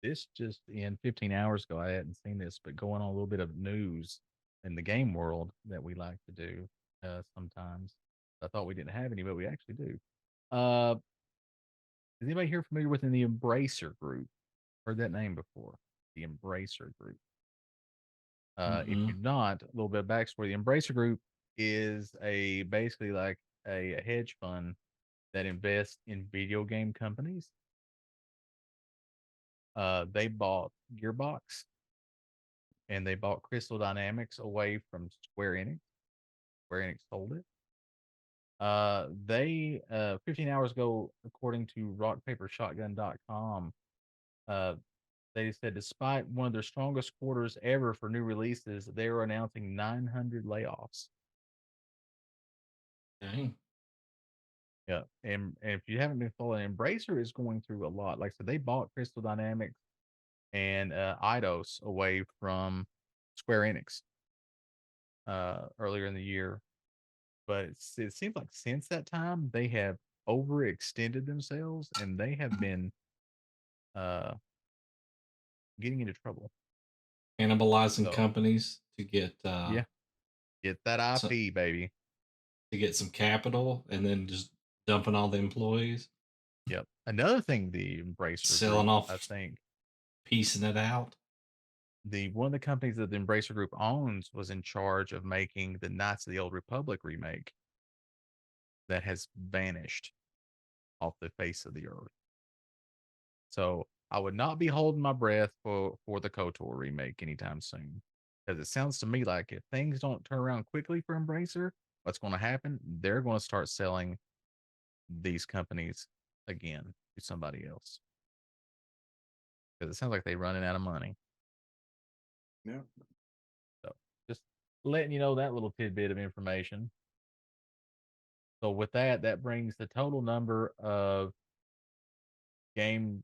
This just in 15 hours ago, I hadn't seen this, but going on a little bit of news in the game world that we like to do sometimes. I thought we didn't have any, but we actually do. Is anybody here familiar with the Embracer Group? Heard that name before? The Embracer Group. If you're not, a little bit of backstory. The Embracer Group is basically like a hedge fund that invests in video game companies. They bought Gearbox and they bought Crystal Dynamics away from Square Enix. Square Enix sold it. They 15 hours ago, according to rockpapershotgun.com, they said despite one of their strongest quarters ever for new releases, they are announcing 900 layoffs.
Dang.
Yeah, and if you haven't been following, Embracer is going through a lot. Like I said, they bought Crystal Dynamics and Eidos away from Square Enix earlier in the year. But it seems like since that time, they have overextended themselves and they have been uh, getting into trouble.
Cannibalizing
So,
companies to get
yeah, get that IP, baby.
to get some capital and then just dumping all the employees,
Yep. Another thing the Embracer
selling
Group,
off,
I think,
piecing it out.
one of the companies that the Embracer Group owns was in charge of making the Knights of the Old Republic remake that has vanished off the face of the earth. So I would not be holding my breath for the KOTOR remake anytime soon. Because it sounds to me like if things don't turn around quickly for Embracer, what's going to happen? They're going to start selling these companies again to somebody else. Because it sounds like they're running out of money.
Yeah.
So just letting you know that little tidbit of information. So with that, that brings the total number of game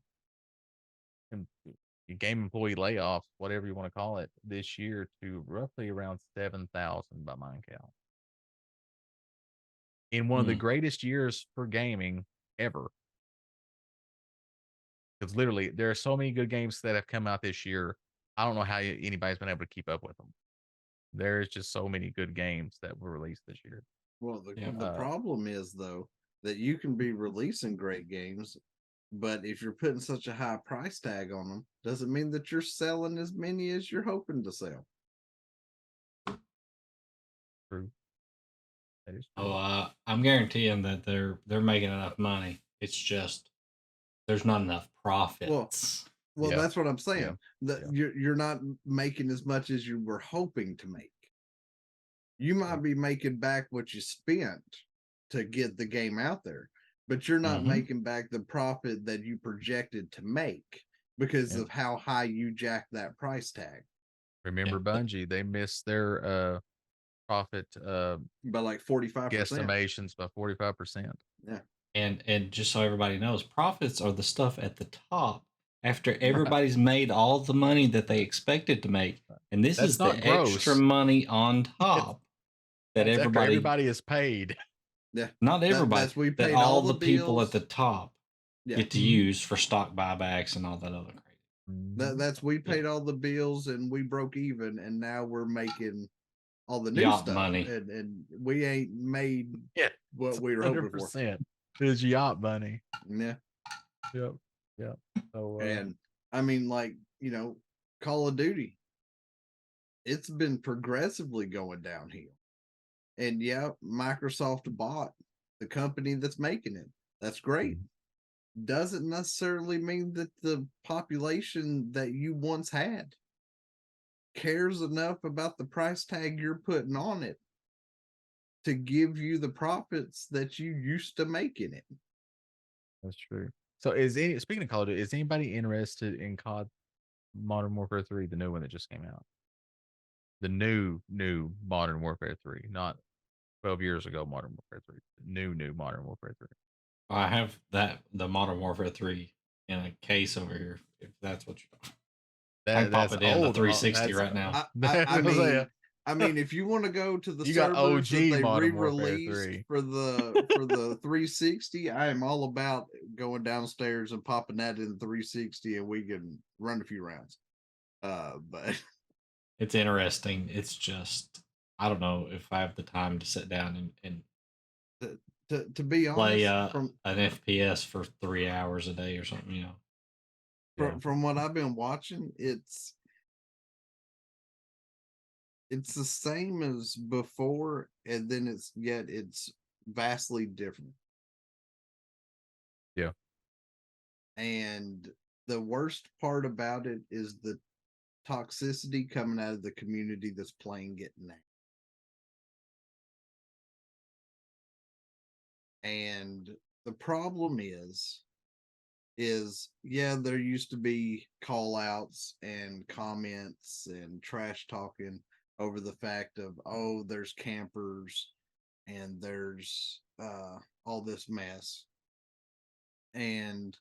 employee layoffs, whatever you want to call it, this year to roughly around 7,000 by my count. In one of the greatest years for gaming ever. Because literally, there are so many good games that have come out this year. I don't know how anybody's been able to keep up with them. There's just so many good games that were released this year.
Well, the problem is, though, that you can be releasing great games, but if you're putting such a high price tag on them, doesn't mean that you're selling as many as you're hoping to sell.
True. That is true.
Oh, I'm guaranteeing that they're making enough money. It's just there's not enough profits.
Well,
Yeah.
that's what I'm saying.
Yeah.
That
Yeah.
you're not making as much as you were hoping to make. You might be making back what you spent to get the game out there, but you're not making back the profit that you projected to make because of how high you jacked that price tag.
Remember Bungie, they missed their profit
by like 45%.
guesstimations by 45%.
Yeah.
And just so everybody knows, profits are the stuff at the top after everybody's made all the money that they expected to make. And this
That's
is the
not gross.
extra money on top that
That's after
everybody
is paid.
Yeah.
not everybody,
that's we
that
paid
all
all
the
the
people at
bills.
the top
Yeah.
get to use for stock buybacks and all that other crazy.
That's we paid all the bills and we broke even, and now we're making all the new
Yacht
stuff.
money.
And we ain't made
Yeah,
what we were hoping for.
100% is yacht money.
Yeah.
Yep. Yep. So
And I mean, like, Call of Duty, it's been progressively going downhill. And yeah, Microsoft bought the company that's making it. That's great. Doesn't necessarily mean that the population that you once had cares enough about the price tag you're putting on it to give you the profits that you used to make in it.
that's true. So speaking of Call of Duty, is anybody interested in COD Modern Warfare 3, the new one that just came out? The new Modern Warfare 3, not 12 years ago Modern Warfare 3. New Modern Warfare 3.
I have the Modern Warfare 3 in a case over here, if that's what you're I can pop it in the 360 right now.
I mean, if you want to go to the
You got
servers that
OG
they
Modern Warfare
re-released
3.
for the 360, I am all about going downstairs and popping that in the 360, and we can run a few rounds. But
it's interesting. It's just I don't know if I have the time to sit down and
to be honest,
play an FPS for 3 hours a day or something.
From what I've been watching, it's the same as before, and then it's vastly different.
Yeah.
And the worst part about it is the toxicity coming out of the community that's playing it now. And the problem is yeah, there used to be call outs and comments and trash talking over the fact of, oh, there's campers and there's all this mess. And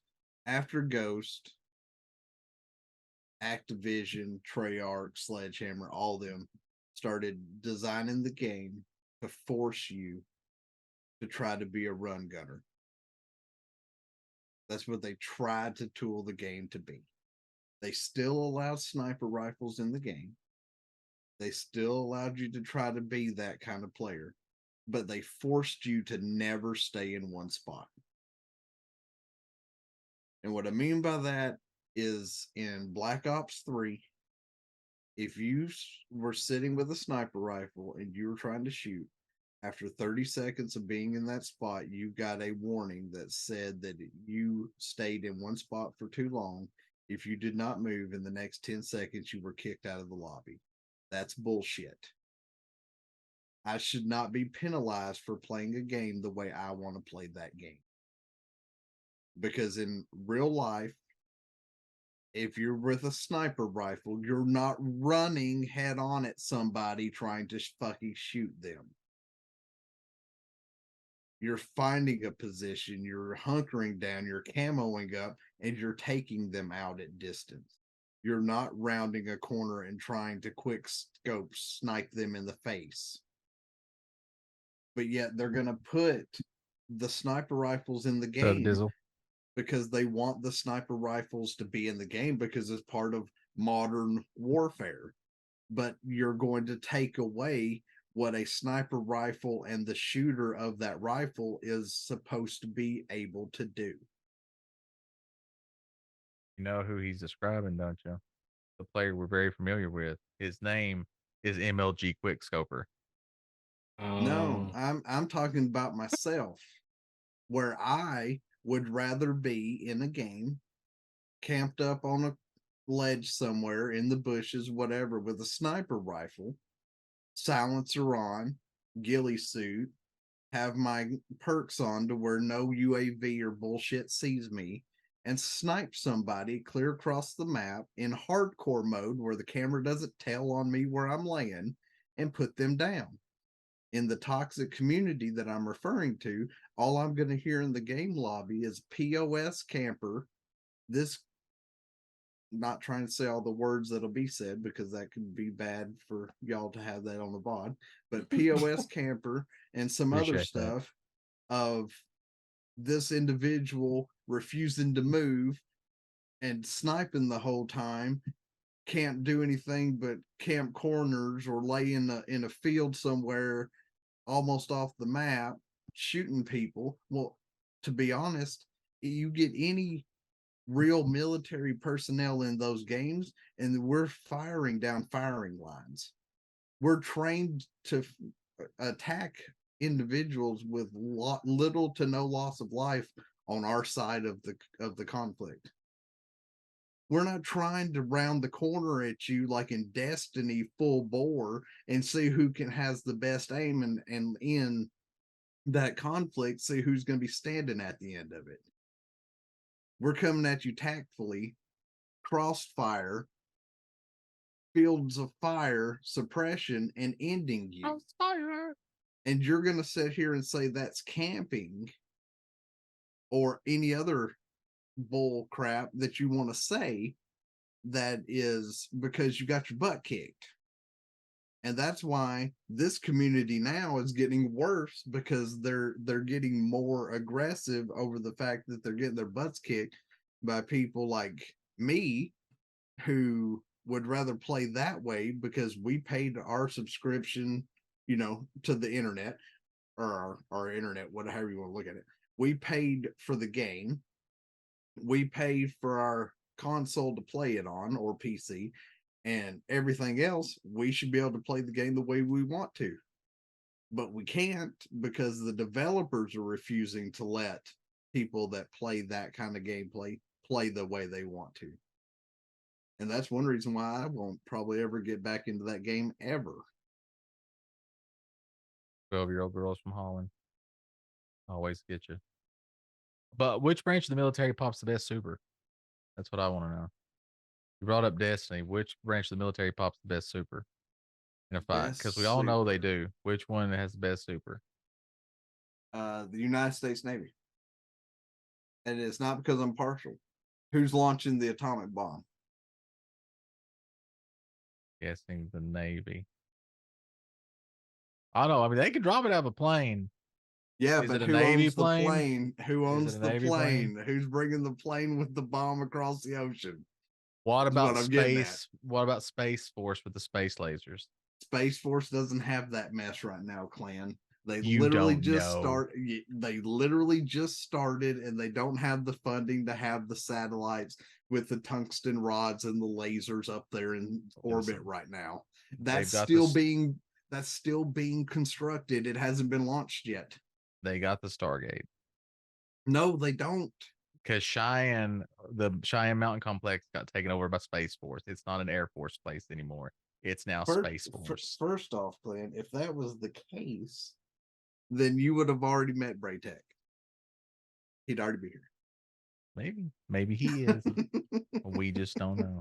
after Ghost, Activision, Treyarch, Sledgehammer, all them started designing the game to force you to try to be a run gunner. That's what they tried to tool the game to be. They still allowed sniper rifles in the game. They still allowed you to try to be that kind of player, but they forced you to never stay in one spot. And what I mean by that is in Black Ops 3, if you were sitting with a sniper rifle and you were trying to shoot, after 30 seconds of being in that spot, you got a warning that said that you stayed in one spot for too long. If you did not move in the next 10 seconds, you were kicked out of the lobby. That's bullshit. I should not be penalized for playing a game the way I want to play that game. Because in real life, if you're with a sniper rifle, you're not running head on at somebody trying to fucking shoot them. You're finding a position, you're hunkering down, you're camoing up, and you're taking them out at distance. You're not rounding a corner and trying to quick scope snipe them in the face. But yet they're going to put the sniper rifles in the game because they want the sniper rifles to be in the game because it's part of modern warfare. But you're going to take away what a sniper rifle and the shooter of that rifle is supposed to be able to do.
You know who he's describing, don't you? The player we're very familiar with. His name is MLG Quickscoper.
No, I'm talking about myself, where I would rather be in a game, camped up on a ledge somewhere in the bushes, whatever, with a sniper rifle, silencer on, ghillie suit, have my perks on to where no UAV or bullshit sees me, and snipe somebody clear across the map in hardcore mode where the camera doesn't tell on me where I'm laying and put them down. In the toxic community that I'm referring to, all I'm going to hear in the game lobby is POS camper. This, not trying to say all the words that'll be said because that could be bad for y'all to have that on the VOD, but POS camper and some other
Appreciate that.
stuff of this individual refusing to move and sniping the whole time, can't do anything but camp corners or lay in a field somewhere almost off the map shooting people. Well, to be honest, you get any real military personnel in those games and we're firing down firing lines. We're trained to attack individuals with little to no loss of life on our side of the conflict. We're not trying to round the corner at you like in Destiny full bore and see who has the best aim and in that conflict, see who's going to be standing at the end of it. We're coming at you tactfully, crossfire, fields of fire, suppression, and ending you.
Crossfire.
And you're going to sit here and say that's camping or any other bull crap that you want to say that is because you got your butt kicked. And that's why this community now is getting worse because they're getting more aggressive over the fact that they're getting their butts kicked by people like me who would rather play that way because we paid our subscription, to the internet or our internet, whatever you want to look at it. We paid for the game. We paid for our console to play it on or PC. And everything else, we should be able to play the game the way we want to. But we can't because the developers are refusing to let people that play that kind of gameplay play the way they want to. And that's one reason why I won't probably ever get back into that game ever.
12-year-old girls from Holland always get you. But which branch of the military pops the best super? That's what I want to know. You brought up Destiny. Which branch of the military pops the best super in a fight? Because we all know they do. Which one has the best super?
The United States Navy. And it's not because I'm partial. Who's launching the atomic bomb?
Guessing the Navy. I don't know. I mean, they can drop it out of a plane.
Yeah,
Is
but
it a
who
Navy
owns
plane?
the plane? Who
Is
owns
it a
the
Navy
plane?
plane?
Who's bringing the plane with the bomb across the ocean?
What
That's
about
what I'm getting at.
space? What about Space Force with the space lasers?
Space Force doesn't have that mess right now, Clan. They
You
literally
don't
just
know.
They literally just started, and they don't have the funding to have the satellites with the tungsten rods and the lasers up there in orbit right now. That's still being constructed. It hasn't been launched yet.
They got the Stargate.
No, they don't.
Because the Cheyenne Mountain Complex got taken over by Space Force. It's not an Air Force place anymore. It's now Space Force.
First off, Glenn, if that was the case, then you would have already met Braytech. He'd already be here.
Maybe he is. We just don't know.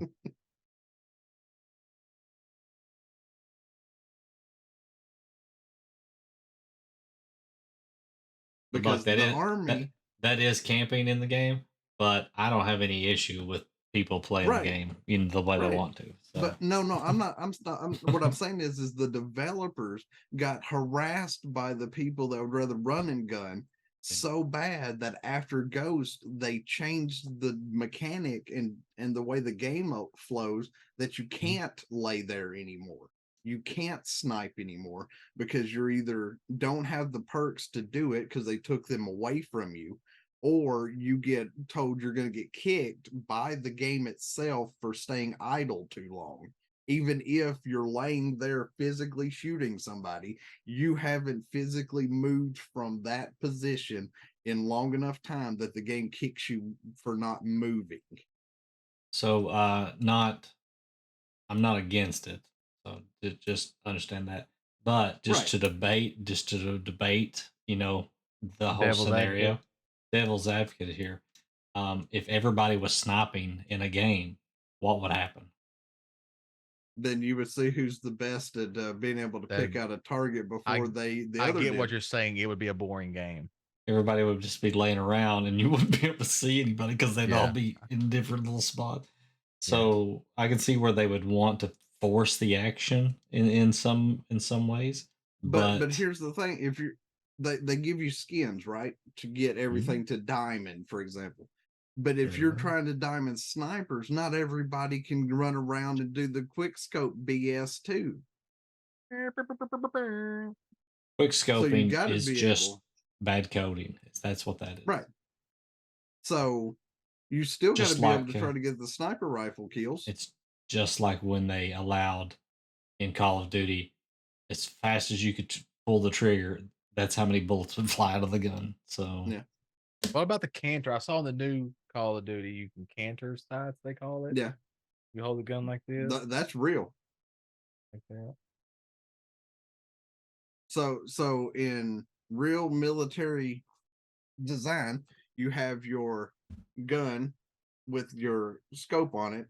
Because
Look,
the army
that is camping in the game, but I don't have any issue with people playing the game in the way they want to. So.
But no, I'm not. What I'm saying is the developers got harassed by the people that would rather run and gun so bad that after Ghost they changed the mechanic and the way the game flows that you can't lay there anymore. You can't snipe anymore because you're either don't have the perks to do it because they took them away from you, or you get told you're going to get kicked by the game itself for staying idle too long. Even if you're laying there physically shooting somebody, you haven't physically moved from that position in long enough time that the game kicks you for not moving.
So, I'm not against it. So just understand that. But just to debate, the whole scenario. Devil's advocate here. If everybody was sniping in a game, what would happen?
then you would see who's the best at being able to pick out a target before
I
the
I
other
get
did.
what you're saying. It would be a boring game.
Everybody would just be laying around, and you wouldn't be able to see anybody because they'd all
Yeah.
be in different little spots. So I can see where they would want to force the action in some ways.
But here's the thing: if you they give you skins, right, to get
Mm-hmm.
everything to diamond, for example. But if you're trying to diamond snipers, not everybody can run around and do the quick scope BS too.
quick
So you
scoping
got to
is
be
just
able,
bad coding. That's what that is.
right? So you still got to
Just
be able
like
to try to get the sniper rifle kills.
it's just like when they allowed in Call of Duty, as fast as you could pull the trigger, that's how many bullets would fly out of the gun. So
Yeah.
What about the canter? I saw in the new Call of Duty, you can canter sights, they call it.
Yeah,
You hold the gun like this.
that's real.
Like that.
So in real military design, you have your gun with your scope on it,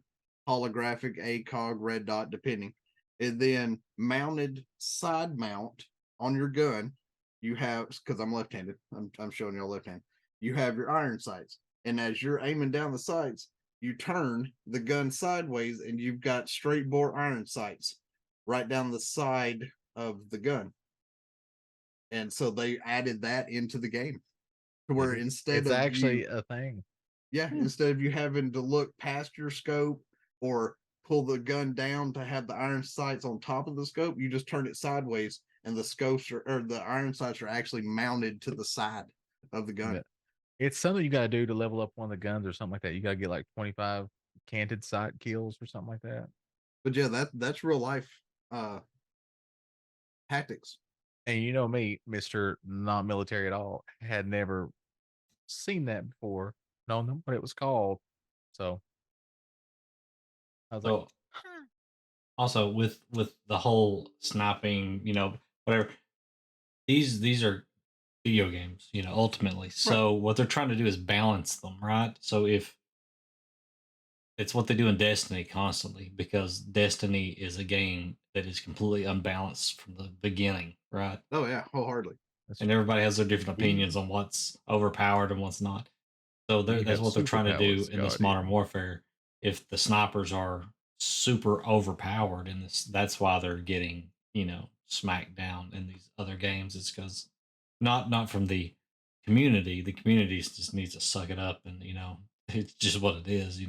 holographic, ACOG, red dot, depending. And then mounted side mount on your gun, you have, because I'm left-handed, I'm showing y'all left hand. You have your iron sights, and as you're aiming down the sights, you turn the gun sideways, and you've got straight bore iron sights right down the side of the gun. And so they added that into the game to where instead
It's
of
actually
you,
a thing.
yeah, instead of you having to look past your scope or pull the gun down to have the iron sights on top of the scope, you just turn it sideways, and the scopes or the iron sights are actually mounted to the side of the gun.
But it's something you got to do to level up one of the guns or something like that. You got to get like 25 canted sight kills or something like that.
But yeah, that's real life tactics.
And you know me, Mr. Non-military at all, had never seen that before, known what it was called. So I was like,
So also with the whole sniping, whatever. These are video games, ultimately. So what they're trying to do is balance them, right? So if it's what they do in Destiny constantly, because Destiny is a game that is completely unbalanced from the beginning, right?
Oh yeah, wholeheartedly.
And everybody has their different opinions on what's overpowered and what's not. So
You
that's
have
what they're trying to do
superpowers,
in this
Scotty.
modern warfare. If the snipers are super overpowered in this, that's why they're getting, smacked down in these other games. It's because not from the community. The community just needs to suck it up, and it's just what it is.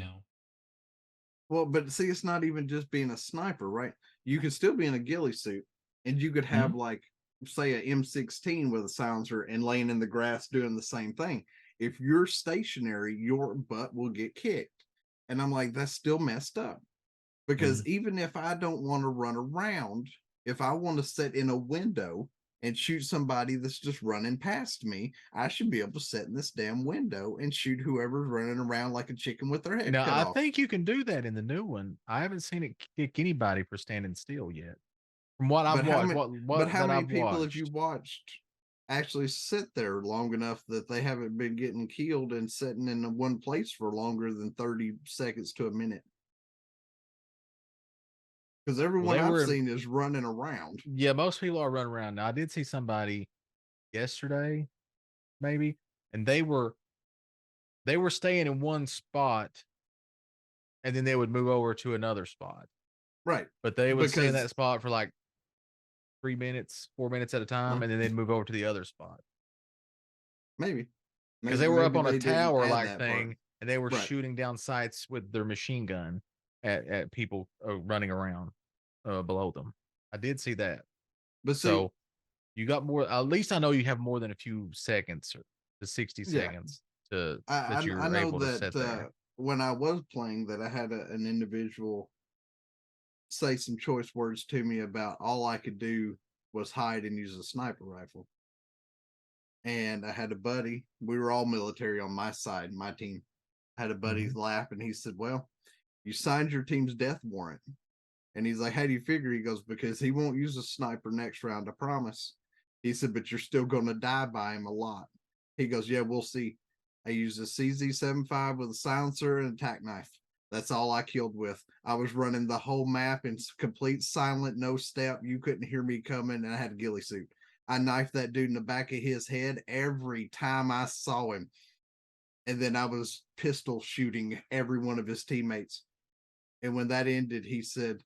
Well, but see, it's not even just being a sniper, right? You could still be in a ghillie suit, and you could have like, say, a M16 with a silencer and laying in the grass doing the same thing. If you're stationary, your butt will get kicked. And I'm like, that's still messed up. Because even if I don't want to run around, if I want to sit in a window and shoot somebody that's just running past me, I should be able to sit in this damn window and shoot whoever's running around like a chicken with their head cut
I
off.
think you can do that in the new one. I haven't seen it kick anybody for standing still yet. From what I've watched,
but how many
I've
people have you
watched.
watched actually sit there long enough that they haven't been getting killed and sitting in one place for longer than 30 seconds to a minute? Because everyone I've seen is running around.
Yeah, most people are running around. Now, I did see somebody yesterday, maybe, and they were staying in one spot, and then they would move over to another spot.
Right.
But they would stay in that spot for like 3 minutes, 4 minutes at a time, and then they'd move over to the other spot.
Maybe.
Because they were up on a
they didn't
tower
add
like
that
thing,
part.
and they were shooting down sights with their machine gun at people running around below them. I did see that.
But
so you got more. At least I know you have more than a few seconds, to 60 seconds to that you're
I know
able to
that
set there.
when I was playing, that I had an individual say some choice words to me about all I could do was hide and use a sniper rifle. And I had a buddy, we were all military on my side, my team. I had a buddy laugh, and he said, well, you signed your team's death warrant. And he's like, how do you figure? He goes, because he won't use a sniper next round, I promise. He said, but you're still going to die by him a lot. He goes, yeah, we'll see. I used a CZ75 with a silencer and a tack knife. That's all I killed with. I was running the whole map in complete silent, no step. You couldn't hear me coming, and I had a ghillie suit. I knifed that dude in the back of his head every time I saw him. And then I was pistol shooting every one of his teammates. And when that ended, he said,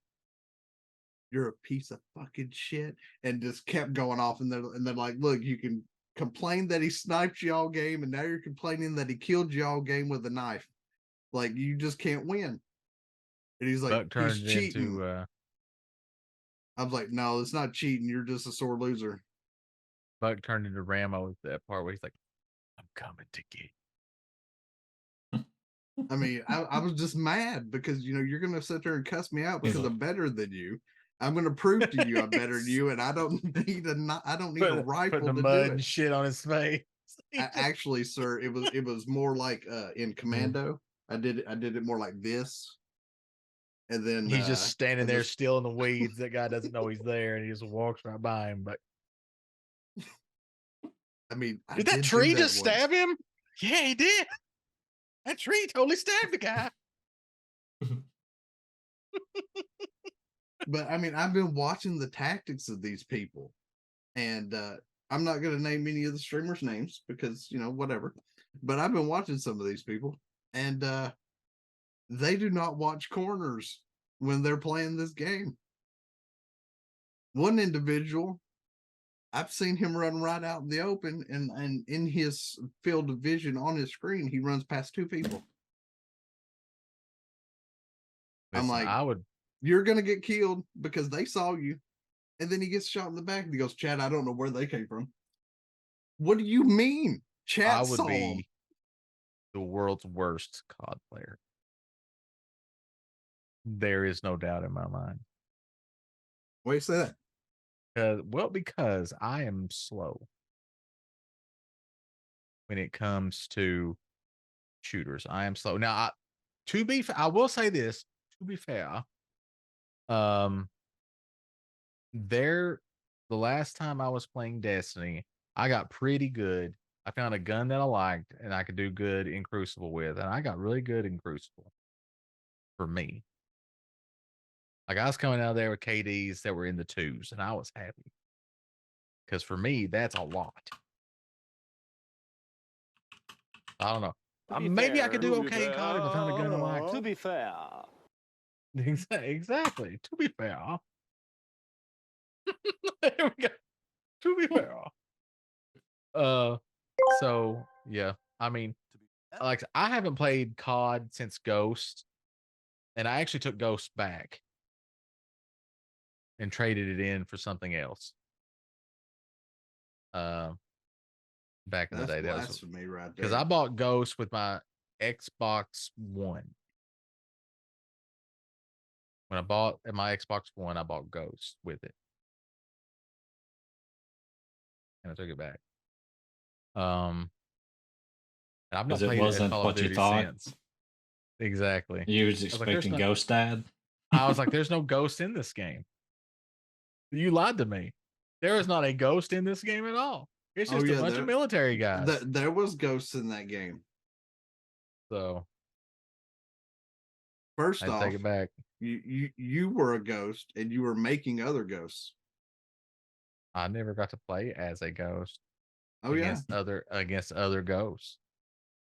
"You're a piece of fucking shit," and just kept going off. And they're like, "Look, you can complain that he sniped you all game, and now you're complaining that he killed you all game with a knife. Like, you just can't win." And he's like,
Buck turned
"He's
it
cheating."
into
I was like, "No, it's not cheating. You're just a sore loser."
Buck turned into Rambo at that part where he's like, "I'm coming to get you."
I mean, I was just mad because, you're going to sit there and cuss me out because I'm better than you. I'm going to prove to you I'm better than you, and I don't need a rifle
Putting the
to
mud
do
and
it.
shit on his face.
Actually, sir, it was more like in Commando. I did it more like this, and then
He's just standing
and
there
this-
still in the weeds. That guy doesn't know he's there, and he just walks right by him. But
I mean, I
did that
did
tree
do that
just
once.
stab him? Yeah, he did. That tree totally stabbed the guy.
But I mean, I've been watching the tactics of these people, and I'm not going to name any of the streamers' names because whatever. But I've been watching some of these people, and they do not watch corners when they're playing this game. One individual, I've seen him run right out in the open, and in his field of vision on his screen, he runs past two people. I'm
Listen,
like,
I would.
"You're going to get killed because they saw you." And then he gets shot in the back and he goes, "Chad, I don't know where they came from." What do you mean? Chat
I would
saw
be
'em.
the world's worst COD player. There is no doubt in my mind.
Why you say that?
Because I am slow when it comes to shooters. I am slow. Now, I will say this. To be fair, the last time I was playing Destiny, I got pretty good. I found a gun that I liked, and I could do good in Crucible with, and I got really good in Crucible. For me, like I was coming out of there with KDs that were in the 2s, and I was happy because for me, that's a lot. I don't know. Maybe I could do okay in COD if I found a gun I liked.
To be fair.
Exactly. To be fair. There we go. To be fair. So yeah. I mean, like I haven't played COD since Ghost, and I actually took Ghost back and traded it in for something else. Back in
That's
the day, that was
blasphemy right there.
because I bought Ghost with my Xbox One. When I bought my Xbox One, I bought Ghost with it, and I took it back. And I've not
Because it
played
wasn't
Call of
what you
Duty
thought.
since. Exactly.
You was
like, there's
expecting
not-
Ghost Dad.
I was like, "There's no ghost in this game." You lied to me. There is not a ghost in this game at all. It's
Oh,
just
yeah,
a bunch of military guys.
There was ghosts in that game.
So
First
I
off,
take it back.
you were a ghost and you were making other ghosts.
I never got to play as a ghost
Oh yeah,
against other ghosts.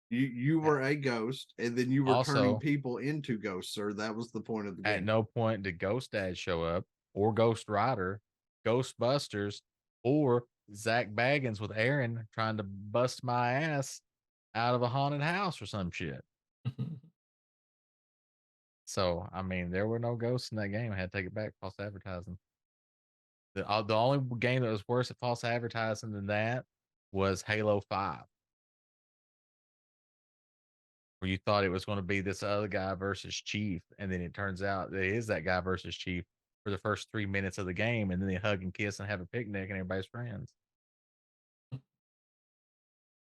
you were a ghost, and then you were turning
Also-
people into ghosts, sir. That was the point of the game.
At no point did Ghost Dad show up, or Ghost Rider, Ghostbusters, or Zach Baggins with Aaron trying to bust my ass out of a haunted house or some shit. So, I mean, there were no ghosts in that game. I had to take it back. False advertising. The only game that was worse at false advertising than that was Halo 5. Where you thought it was going to be this other guy versus Chief, and then it turns out that it is that guy versus Chief for the first 3 minutes of the game, and then they hug and kiss and have a picnic, and everybody's friends.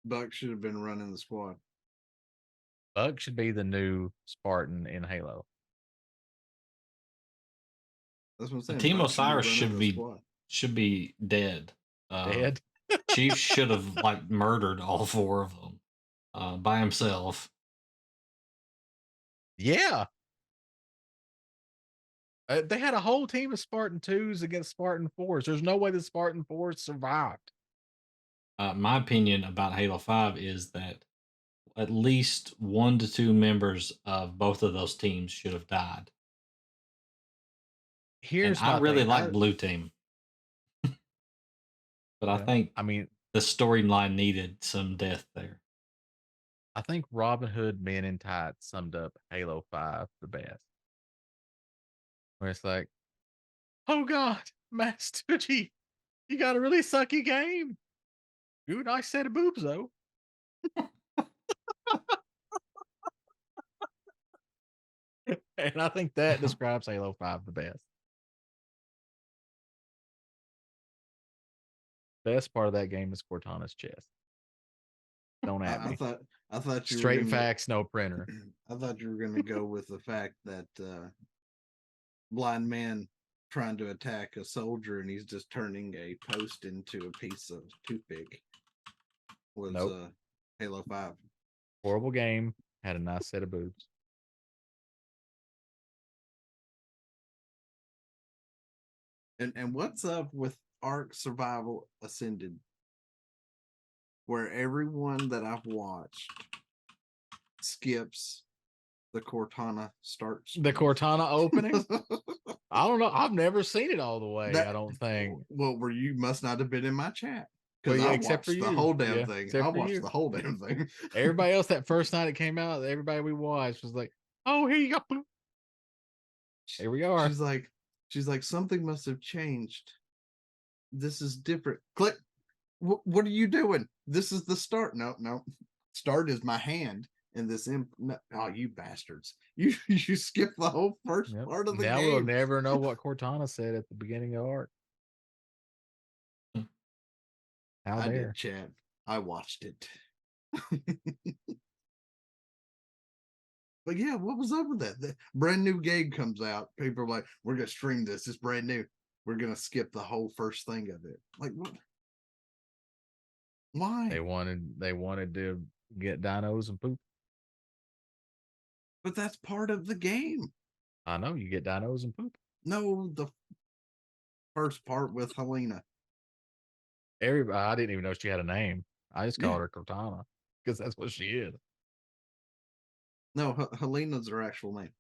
Buck should have been running the squad.
Buck should be the new Spartan in Halo.
That's what I'm saying.
Team
Buck
Osiris
running
should
the
be
squad.
dead.
Dead?
Chief should have like murdered all four of them by himself.
Yeah. They had a whole team of Spartan 2s against Spartan 4s. There's no way the Spartan 4s survived.
My opinion about Halo 5 is that at least 1 to 2 members of both of those teams should have died. And
Here's
I
my
really
thing.
like Blue Team, but I
Yeah,
think
I mean,
the storyline needed some death there.
I think Robin Hood Men in Tights summed up Halo 5 the best. Where it's like, oh God, Master Chief, you got a really sucky game. Ooh, nice set of boobs though. And I think that describes Halo 5 the best. Best part of that game is Cortana's chest. Don't at
I
me.
thought you were
Straight
gonna,
facts, no printer.
I thought you were gonna go with the fact that blind man trying to attack a soldier and he's just turning a post into a piece of toothpick was
Nope.
Halo 5.
Horrible game. Had a nice set of boobs.
And what's up with Ark Survival Ascended? Where everyone that I've watched skips the Cortana start.
The Cortana opening? I don't know. I've never seen it all the way. I don't think.
Well, where you must not have been in my chat
Well,
because
yeah,
I
except for
watched the
you.
whole damn
Yeah,
thing.
except
I
for
watched
you.
the whole damn thing.
Everybody else that first night it came out, everybody we watched was like, "Oh, here you go." Here we are.
She's like, something must have changed. This is different. Click. What are you doing? This is the start. No. Start is my hand. And this no, oh, you bastards! You skipped the whole first
Yep.
part of the
Now
game.
we'll never know what Cortana said at the beginning of Ark. How
I
dare?
did, chat. I watched it. But yeah, what was up with that? The brand new game comes out. People are like, we're gonna stream this. It's brand new. We're gonna skip the whole first thing of it. Like what? Why?
They wanted to get dinos and poop.
But that's part of the game.
I know you get dinos and poop.
No, the first part with Helena.
Everybody, I didn't even know she had a name. I just
Yeah.
called her Cortana because that's what she is.
No, Helena's her actual name.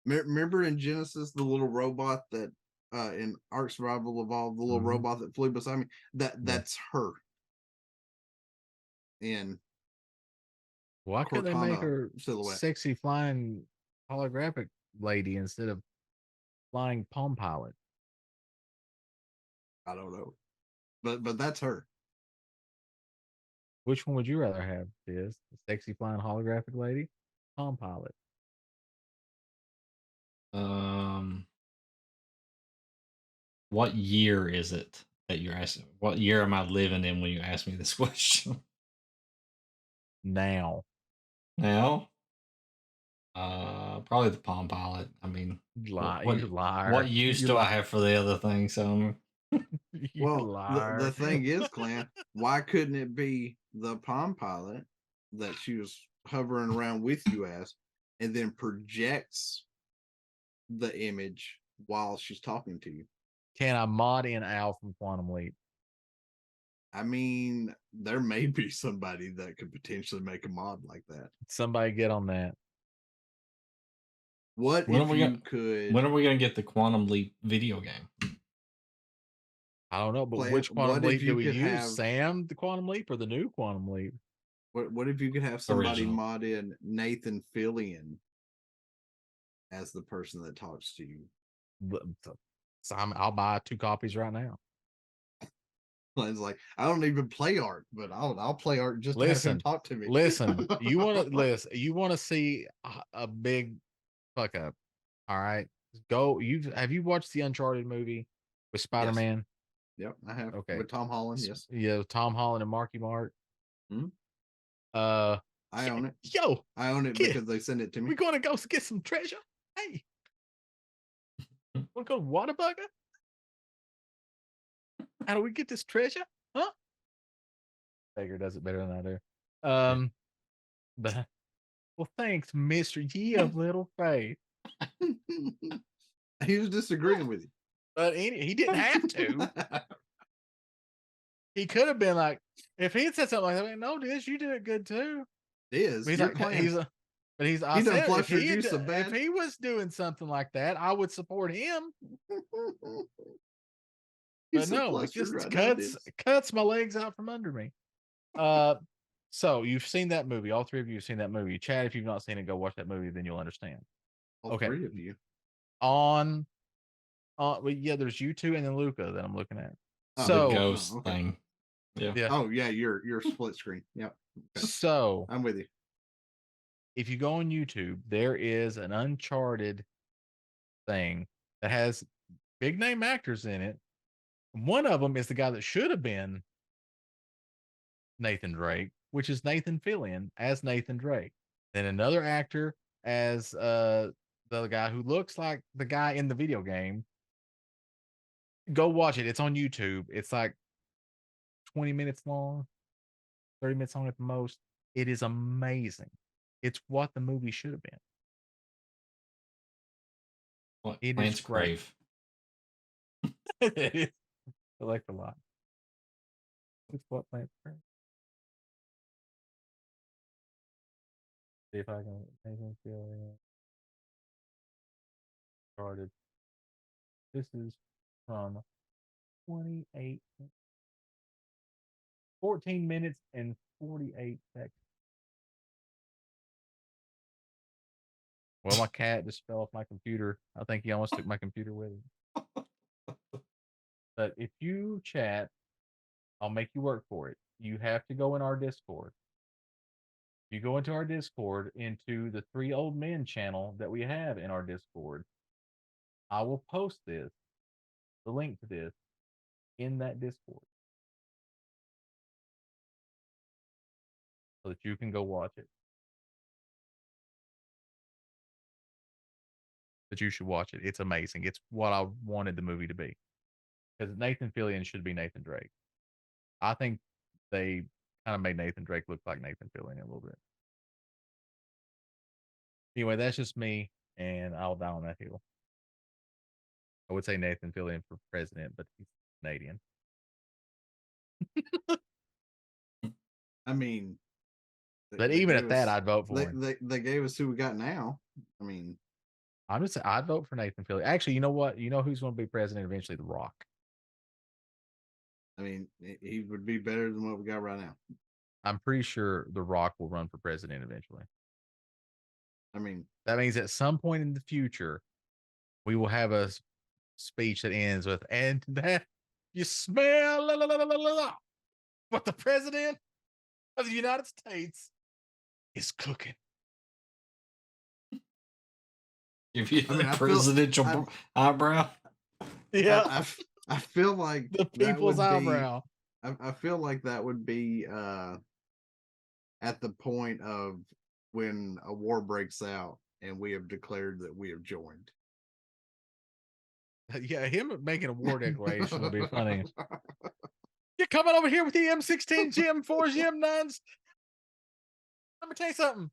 Remember in Genesis, the little robot that in Ark Survival Evolved, the little
Mhm.
robot that flew beside me? That's her. And
Why couldn't they make
Cortana
her
silhouette.
sexy flying holographic lady instead of flying Palm Pilot?
I don't know. But that's her.
Which one would you rather have? Is the sexy flying holographic lady, Palm Pilot?
What year is it that you're asking? What year am I living in when you ask me this question?
Now,
Probably the Palm Pilot. I mean,
you
what
liar.
what use
You
do I
li-
have for the other thing? So
You
Well,
liar.
the thing is, Clan, why couldn't it be the Palm Pilot that she was hovering around with you as, and then projects the image while she's talking to you?
Can I mod in Al from Quantum Leap?
I mean, there may be somebody that could potentially make a mod like that.
Somebody get on that.
What
When
if
are we
you
gonna-
could?
when are we gonna get the Quantum Leap video game?
I don't know, but
Plan-
which Quantum
what if
Leap do
you
we
could
use?
have-
Sam, the Quantum Leap, or the new Quantum Leap?
What if you could have somebody
Original.
mod in Nathan Fillion as the person that talks to you?
So I'll buy 2 copies right now.
It's like, I don't even play art, but I'll play art just to have
Listen,
him talk to me.
Listen, you want to listen? You want to see a big fuck up? All right, go. Have you watched the Uncharted movie with Spider-Man?
Yep, I have.
Okay.
With Tom Holland, yes.
Yeah, Tom Holland and Marky Mark.
Mhm.
I
I own it.
Yo,
I own it
kid,
because they sent it to me.
we going to go get some treasure? Hey, want to go to Whataburger? How do we get this treasure? Huh? Baker does it better than I do. But Well, thanks, Mr. Ye of Little Faith.
He was disagreeing with you.
But he didn't have to. He could have been like, if he had said something like that, like, no, Diz, you did it good too.
Diz,
But he's
your
like,
plan.
I
He done
said,
flushed your juice so
if
bad.
he was doing something like that, I would support him.
He's
But
so
no, it
flustered
just
right now, Diz.
cuts my legs out from under me. So you've seen that movie. All three of you have seen that movie. Chad, if you've not seen it, go watch that movie, then you'll understand.
All
Okay.
three of you.
Well, yeah, there's you two and then Luca that I'm looking at.
Oh,
So
The ghost
okay.
thing. Yeah.
yeah.
Oh yeah, you're split screen. Yep. Okay.
So
I'm with you.
if you go on YouTube, there is an Uncharted thing that has big name actors in it. One of them is the guy that should have been Nathan Drake, which is Nathan Fillion as Nathan Drake. Then another actor as the guy who looks like the guy in the video game. Go watch it. It's on YouTube. It's like 20 minutes long, 30 minutes long at the most. It is amazing. It's what the movie should have been.
What?
It
Lance
is great.
Grave.
It is. I like it a lot. It's what Lance Grave. See if I can Nathan Fillion started. This is from 14 minutes and 48 seconds. Well, my cat just fell off my computer. I think he almost took my computer with him. But if you chat, I'll make you work for it. You have to go in our Discord. You go into our Discord, into the 3 Old Men channel that we have in our Discord. I will post this, the link to this, in that Discord. So that you can go watch it. But you should watch it. It's amazing. It's what I wanted the movie to be. Because Nathan Fillion should be Nathan Drake. I think they kind of made Nathan Drake look like Nathan Fillion a little bit. Anyway, that's just me, and I'll die on that hill. I would say Nathan Fillion for president, but he's Canadian.
I mean,
But even at that, I'd vote for him.
They gave us who we got now. I mean,
I'm just saying, I'd vote for Nathan Fillion. Actually, you know what? You know who's going to be president eventually? The Rock.
I mean, he would be better than what we got right now.
I'm pretty sure The Rock will run for president eventually.
I mean,
that means at some point in the future, we will have a speech that ends with, and that you smell what the president of the United States is cooking.
Give you the presidential eyebrow.
Yeah.
I feel like
the people's eyebrow.
I feel like that would be at the point of when a war breaks out and we have declared that we have joined.
Yeah, him making a war declaration would be funny. You're coming over here with the M16, GM4s, GM9s. Let me tell you something.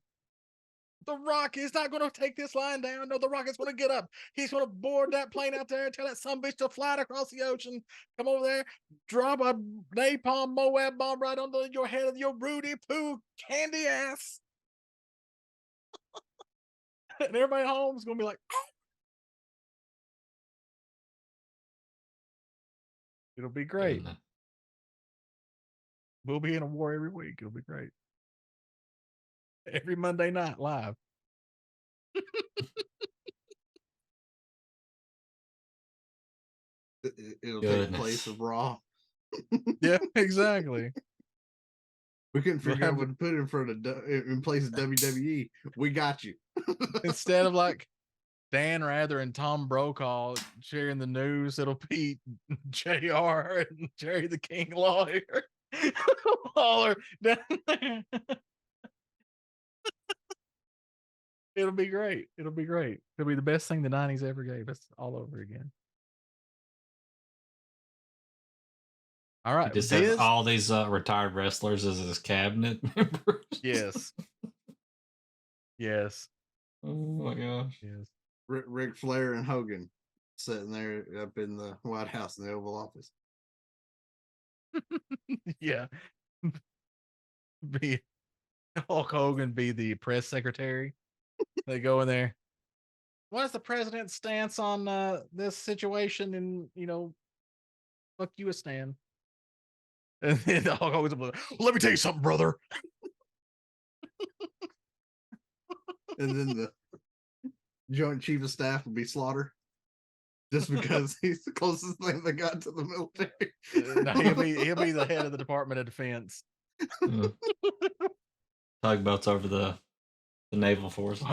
The Rock is not going to take this line down. No, the Rock is going to get up. He's going to board that plane out there and tell that sumbitch to fly it across the ocean. Come over there, drop a napalm Moab bomb right under your head of your Rudy Poo candy ass. And everybody home is going to be like, oh. It'll be great. We'll be in a war every week. It'll be great. Every Monday night live.
It'll take place of Raw.
Yeah, exactly.
We couldn't figure out what to put in front of in place of WWE. We got you.
Instead of like Dan Rather and Tom Brokaw sharing the news, it'll be JR and Jerry the King Lawyer. Holler down there. It'll be great. It'll be great. It'll be the best thing the 90s ever gave us all over again. All right.
Just have all these retired wrestlers as his cabinet members.
Yes. Yes.
Oh my gosh.
Yes.
Ric Flair and Hogan sitting there up in the White House in the Oval Office.
Yeah. Be Hulk Hogan be the press secretary. They go in there. What is the president's stance on this situation? And fuck you, a Stan. And then Hulk Hogan's like, let me tell you something, brother.
And then the Joint Chief of Staff will be Slaughter. Just because he's the closest thing they got to the military.
No, he'll be the head of the Department of Defense.
Tugboats over the naval force.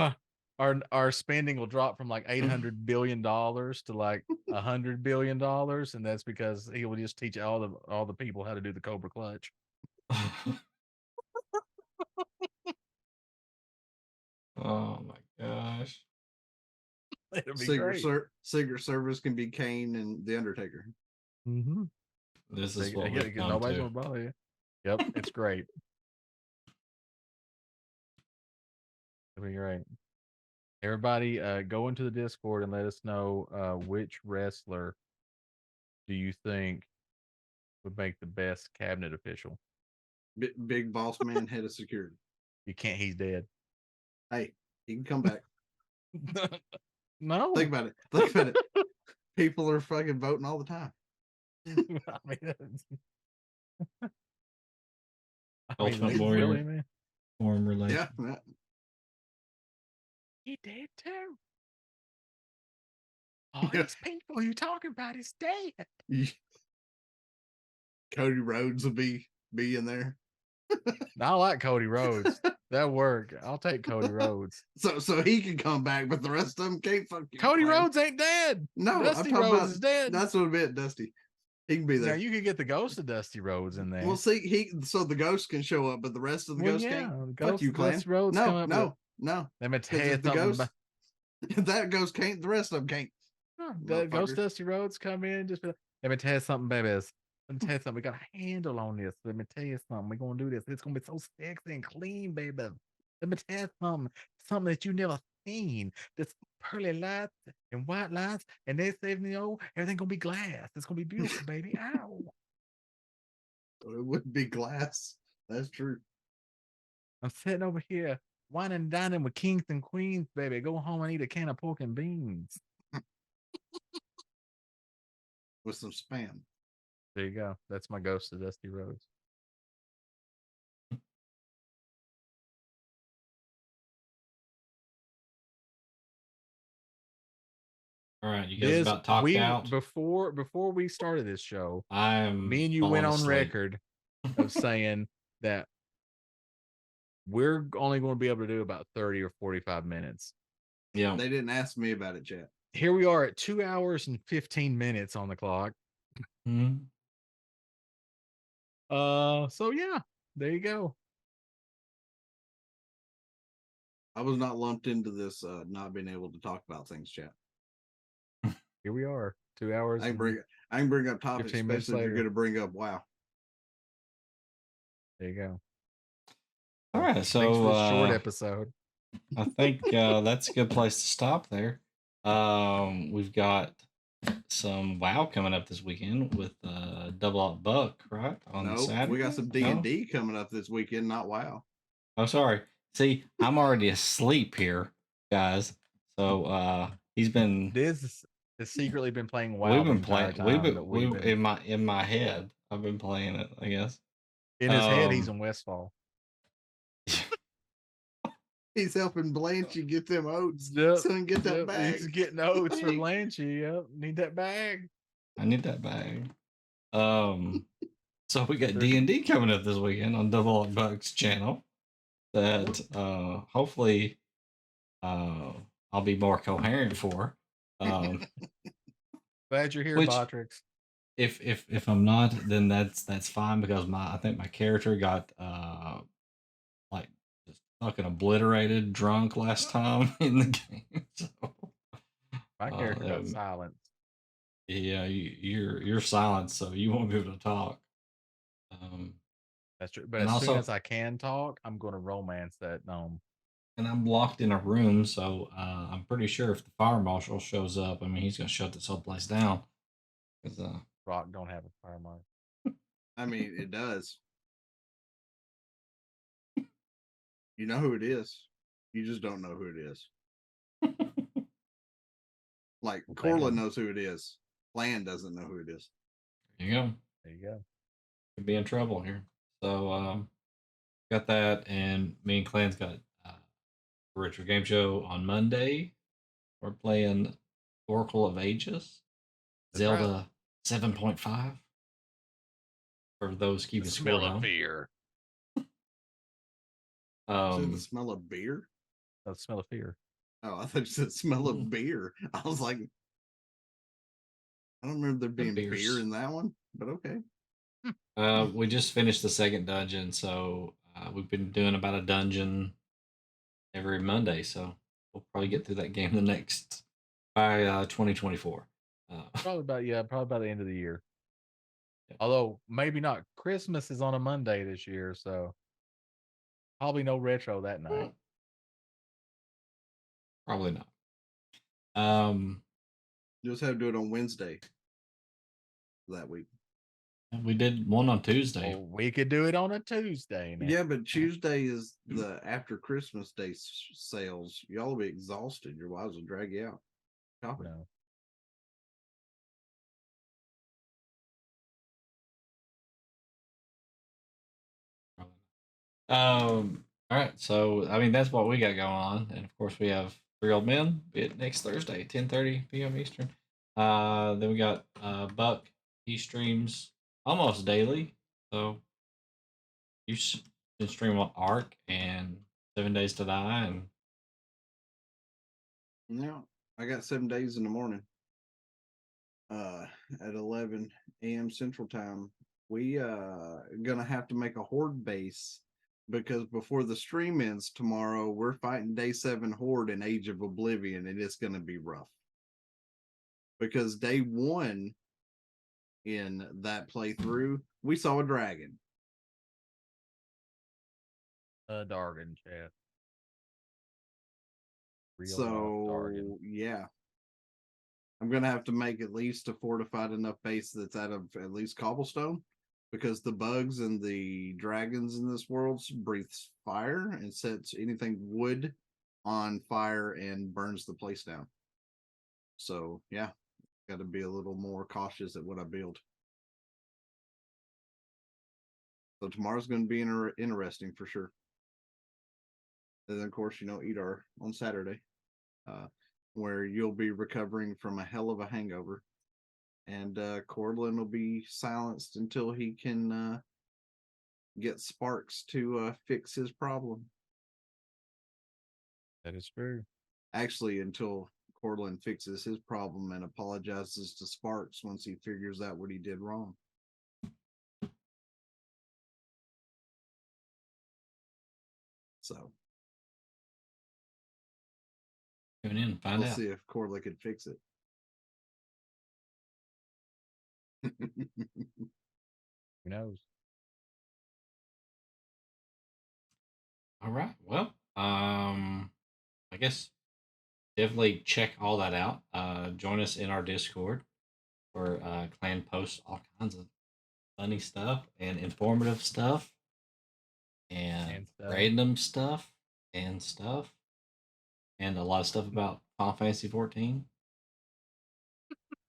Our spending will drop from like $800 billion to like $100 billion, and that's because he will just teach all the people how to do the Cobra Clutch.
Oh my gosh.
It'll be great.
Secret Service can be Kane and the Undertaker.
Mm-hmm.
This is what we've come
nobody's
to.
gonna bother you. Yep, it's great. It'll be great. Everybody, go into the Discord and let us know which wrestler do you think would make the best cabinet official.
Big boss man, head of security.
You can't. He's dead.
Hey, he can come back.
No.
Think about it. People are fucking voting all the time.
Ultimate Warrior.
Really, man?
Form relation.
Yeah.
He dead too. All these people you talking about is dead.
Cody Rhodes will be in there.
I like Cody Rhodes. That work. I'll take Cody Rhodes.
So he can come back, but the rest of them can't fucking.
Cody Rhodes ain't dead.
No,
Dusty Rhodes is dead.
That's what a bit Dusty. He can be there.
Now you could get the ghost of Dusty Rhodes in there.
Well, see, so the ghost can show up, but the rest of the ghosts can't. Fuck you, Clan.
Dusty Rhodes
No.
Let me tell you something.
That ghost can't. The rest of them can't.
The ghost Dusty Rhodes come in. Just let me tell you something, babies. Let me tell you something. We got a handle on this. Let me tell you something. We're gonna do this. It's gonna be so sexy and clean, baby. Let me tell you something that you never seen. This pearly lights and white lights, and they say, everything gonna be glass. It's gonna be beautiful, baby. Ow.
It wouldn't be glass. That's true.
I'm sitting over here, wine and dining with kings and queens, baby. Go home and eat a can of pork and beans.
With some spam.
There you go. That's my ghost of Dusty Rhodes.
All right, you guys about talked out.
Before we started this show,
me
and you went on record of saying that we're only going to be able to do about 30 or 45 minutes.
Yeah.
They didn't ask me about it yet.
Here we are at 2 hours and 15 minutes on the clock.
Mm-hmm.
So yeah, there you go.
I was not lumped into this not being able to talk about things, chat.
Here we are, 2 hours.
I can bring up topics, especially if you're going to bring up WoW.
There you go.
All right, so
thanks for a short episode.
I think that's a good place to stop there. We've got some WoW coming up this weekend with Double Up Buck, right? On Saturday.
We got some D&D coming up this weekend, not WoW.
Oh, sorry. See, I'm already asleep here, guys. So he's been.
This has secretly been playing WoW.
We've been playing. We've been in my head. I've been playing it, I guess.
In his head, he's in Westfall.
He's helping Blanchie get them oats.
Yep.
So he can get that bag.
He's getting oats for Blanchie. Yep. Need that bag.
I need that bag. So we got D&D coming up this weekend on Double Up Buck's channel. That hopefully I'll be more coherent for.
Glad you're here, Botrix.
If I'm not, then that's fine, because I think my character got like just fucking obliterated drunk last time in the game. So
my character got silenced.
Yeah, you're silent, so you won't be able to talk.
That's true. But as soon as I can talk, I'm going to romance that gnome.
and I'm locked in a room, so I'm pretty sure if the fire marshal shows up, I mean, he's gonna shut this whole place down. 'Cause,
Rock don't have a fire marshal.
I mean, it does. You know who it is. You just don't know who it is. Like Corla knows who it is. Plan doesn't know who it is.
there you go.
There you go.
Could be in trouble here. So got that, and me and Clan's got a retro game show on Monday. We're playing Oracle of Ages,
That's right.
Zelda 7.5. For those keeping
The
score
smell of
down.
fear.
Is it the smell of beer?
The smell of fear.
Oh, I thought you said smell of beer. I was like, I don't remember there being
beers.
beer in that one, but okay.
We just finished the second dungeon, so we've been doing about a dungeon every Monday, so we'll probably get through that game by 2024.
Probably by the end of the year.
Yeah.
Although maybe not. Christmas is on a Monday this year, so probably no retro that night.
Probably not.
Just have to do it on Wednesday that week.
We did one on Tuesday.
Well, we could do it on a Tuesday now.
Yeah, but Tuesday is the after Christmas Day sales. Y'all will be exhausted. Your wives will drag you out. Shopping.
No.
All right, so I mean that's what we got going on, and of course we have Three Old Men next Thursday, 10:30 p.m. Eastern. Then we got Buck. He streams almost daily, so you can stream on Arc and 7 Days to Die, and
Yeah, I got 7 days in the morning. At 11 a.m. Central Time, we gonna have to make a horde base because before the stream ends tomorrow, we're fighting day 7 horde in Age of Oblivion, and it's gonna be rough. Because day 1 in that playthrough, we saw a dragon.
Dargan chat.
So yeah, I'm gonna have to make at least a fortified enough base that's out of at least cobblestone, because the bugs and the dragons in this world breathes fire and sets anything wood on fire and burns the place down. So yeah, got to be a little more cautious at what I build. So tomorrow's going to be interesting for sure. And then of course, Edar on Saturday, where you'll be recovering from a hell of a hangover, and Cordlin will be silenced until he can get Sparks to fix his problem.
That is true.
Actually, until Cordlin fixes his problem and apologizes to Sparks once he figures out what he did wrong. So
tune in and find
we'll
out.
see if Cordlin could fix it.
Who knows?
All right. Well, I guess definitely check all that out. Join us in our Discord where Clan posts all kinds of funny stuff and informative stuff and random stuff and a lot of stuff about Final Fantasy 14.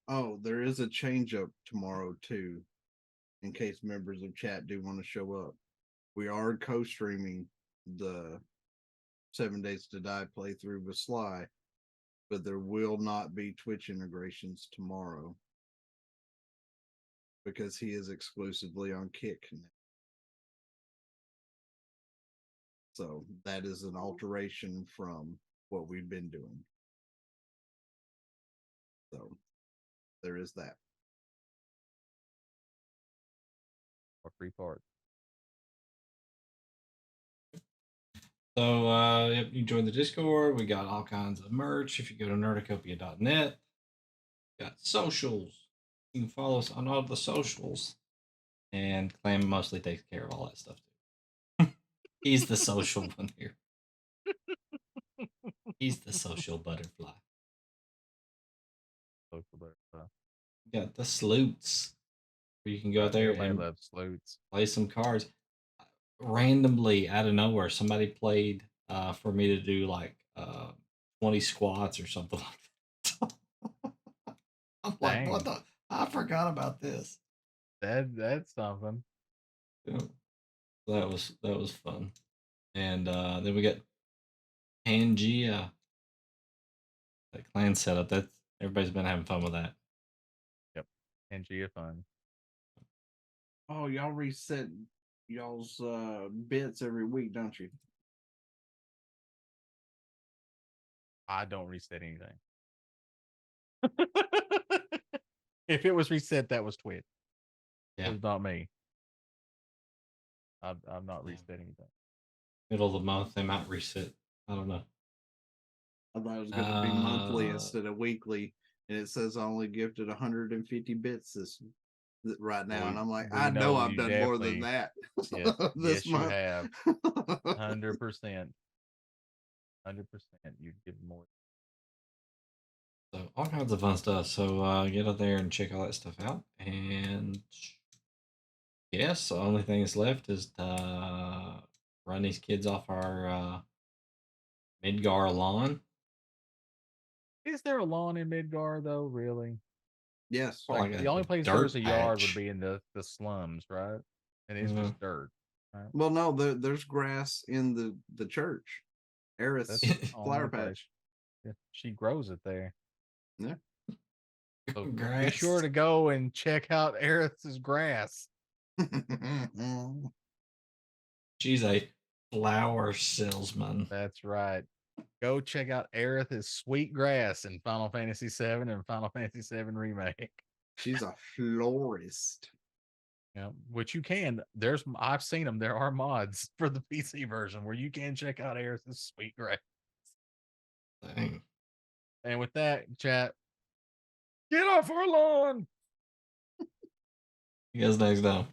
Oh, there is a change up tomorrow too, in case members of chat do want to show up. We are co-streaming the 7 Days to Die playthrough with Sly, but there will not be Twitch integrations tomorrow because he is exclusively on Kick now. So that is an alteration from what we've been doing. So there is that.
Or free part.
So you join the Discord. We got all kinds of merch. If you go to nerdicopia.net, got socials. You can follow us on all the socials. And Clam mostly takes care of all that stuff too. He's the social one here. He's the social butterfly.
Social butterfly.
You got the sleuts where you can go out there
Everybody
and
loves sleuts.
play some cards. Randomly out of nowhere, somebody played for me to do like 20 squats or something like that. I'm like, what
Dang.
the? I forgot about this.
That's something.
Yeah. That was fun. And then we got Pangea, that clan setup. That's everybody's been having fun with that.
Yep. Pangea fun.
Oh, y'all reset y'all's bits every week, don't you?
I don't reset anything. If it was reset, that was Twitch.
Yeah.
It was not me. I'm not resetting anything.
Middle of the month, they might reset. I don't know.
I thought it was going to be monthly instead of weekly, and it says I only gifted 150 bits right now, and I'm like, I know I've done more than that.
Yes,
this
yes,
month.
you have. 100%. 100%. You'd give more.
So all kinds of fun stuff. So get out there and check all that stuff out. And yes, the only thing that's left is to run these kids off our Midgar lawn.
Is there a lawn in Midgar though? Really?
Yes.
Like
The only place there's a yard would be in the slums, right? And it's just dirt. Right?
Well, no, there's grass in the church. Eris flower patch.
Yeah, she grows it there.
Yeah.
So be sure to go and check out Eris's grass.
She's a flower salesman.
That's right. Go check out Aerith's sweet grass in Final Fantasy VII and Final Fantasy VII Remake.
She's a florist.
Yeah, which you can. I've seen them. There are mods for the PC version where you can check out Aerith's sweet grass.
Dang.
And with that, chat, get off our lawn.
You guys next time.